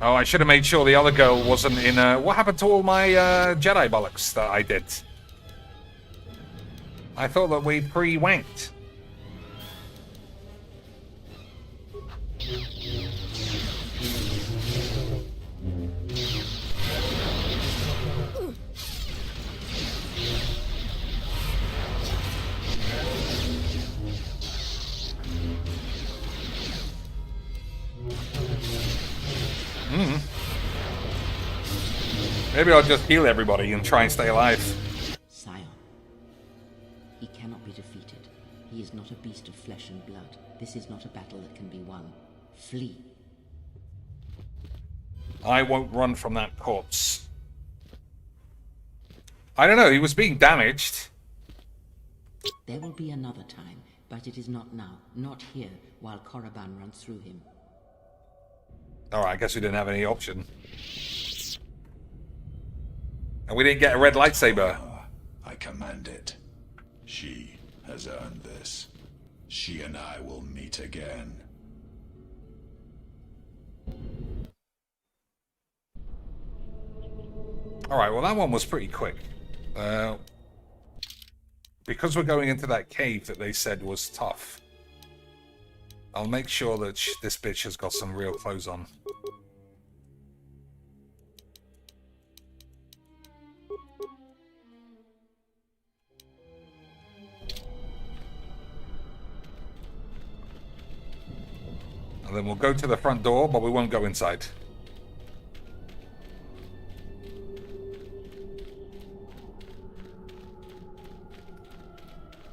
Oh, I should have made sure the other girl wasn't in what happened to all my Jedi bollocks that I did? I thought that we pre-wanked. Maybe I'll just heal everybody and try and stay alive. Scion. He cannot be defeated. He is not a beast of flesh and blood. This is not a battle that can be won. Flee. I won't run from that corpse. I don't know, he was being damaged. There will be another time, but it is not now. Not here, while Korriban runs through him. Alright, I guess we didn't have any option. And we didn't get a red lightsaber. I command it. She has earned this. She and I will meet again. Alright, well that one was pretty quick. because we're going into that cave that they said was tough, I'll make sure that this bitch has got some real clothes on. And then we'll go to the front door, but we won't go inside.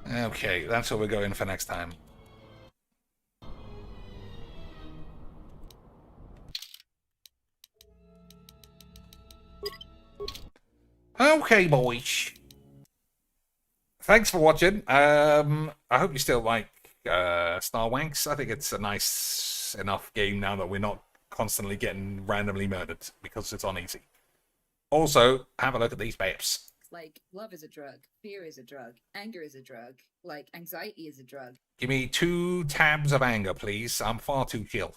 Okay, that's what we're going for next time. Okay, boys. Thanks for watching. I hope you still like Star Wanks. I think it's a nice enough game now that we're not constantly getting randomly murdered because it's on easy. Also, have a look at these babes. Like, love is a drug, fear is a drug, anger is a drug, like, anxiety is a drug. Give me 2 tabs of anger, please. I'm far too chill.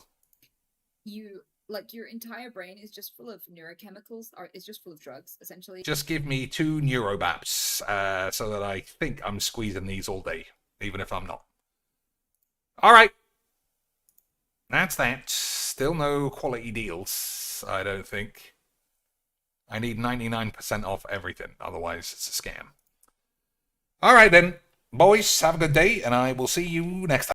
Like, your entire brain is just full of neurochemicals, or it's just full of drugs, essentially. Just give me 2 neurobaps so that I think I'm squeezing these all day, even if I'm not. Alright. That's that. Still no quality deals, I don't think. I need 99% off everything, otherwise it's a scam. Alright then, boys, have a good day, and I will see you next time.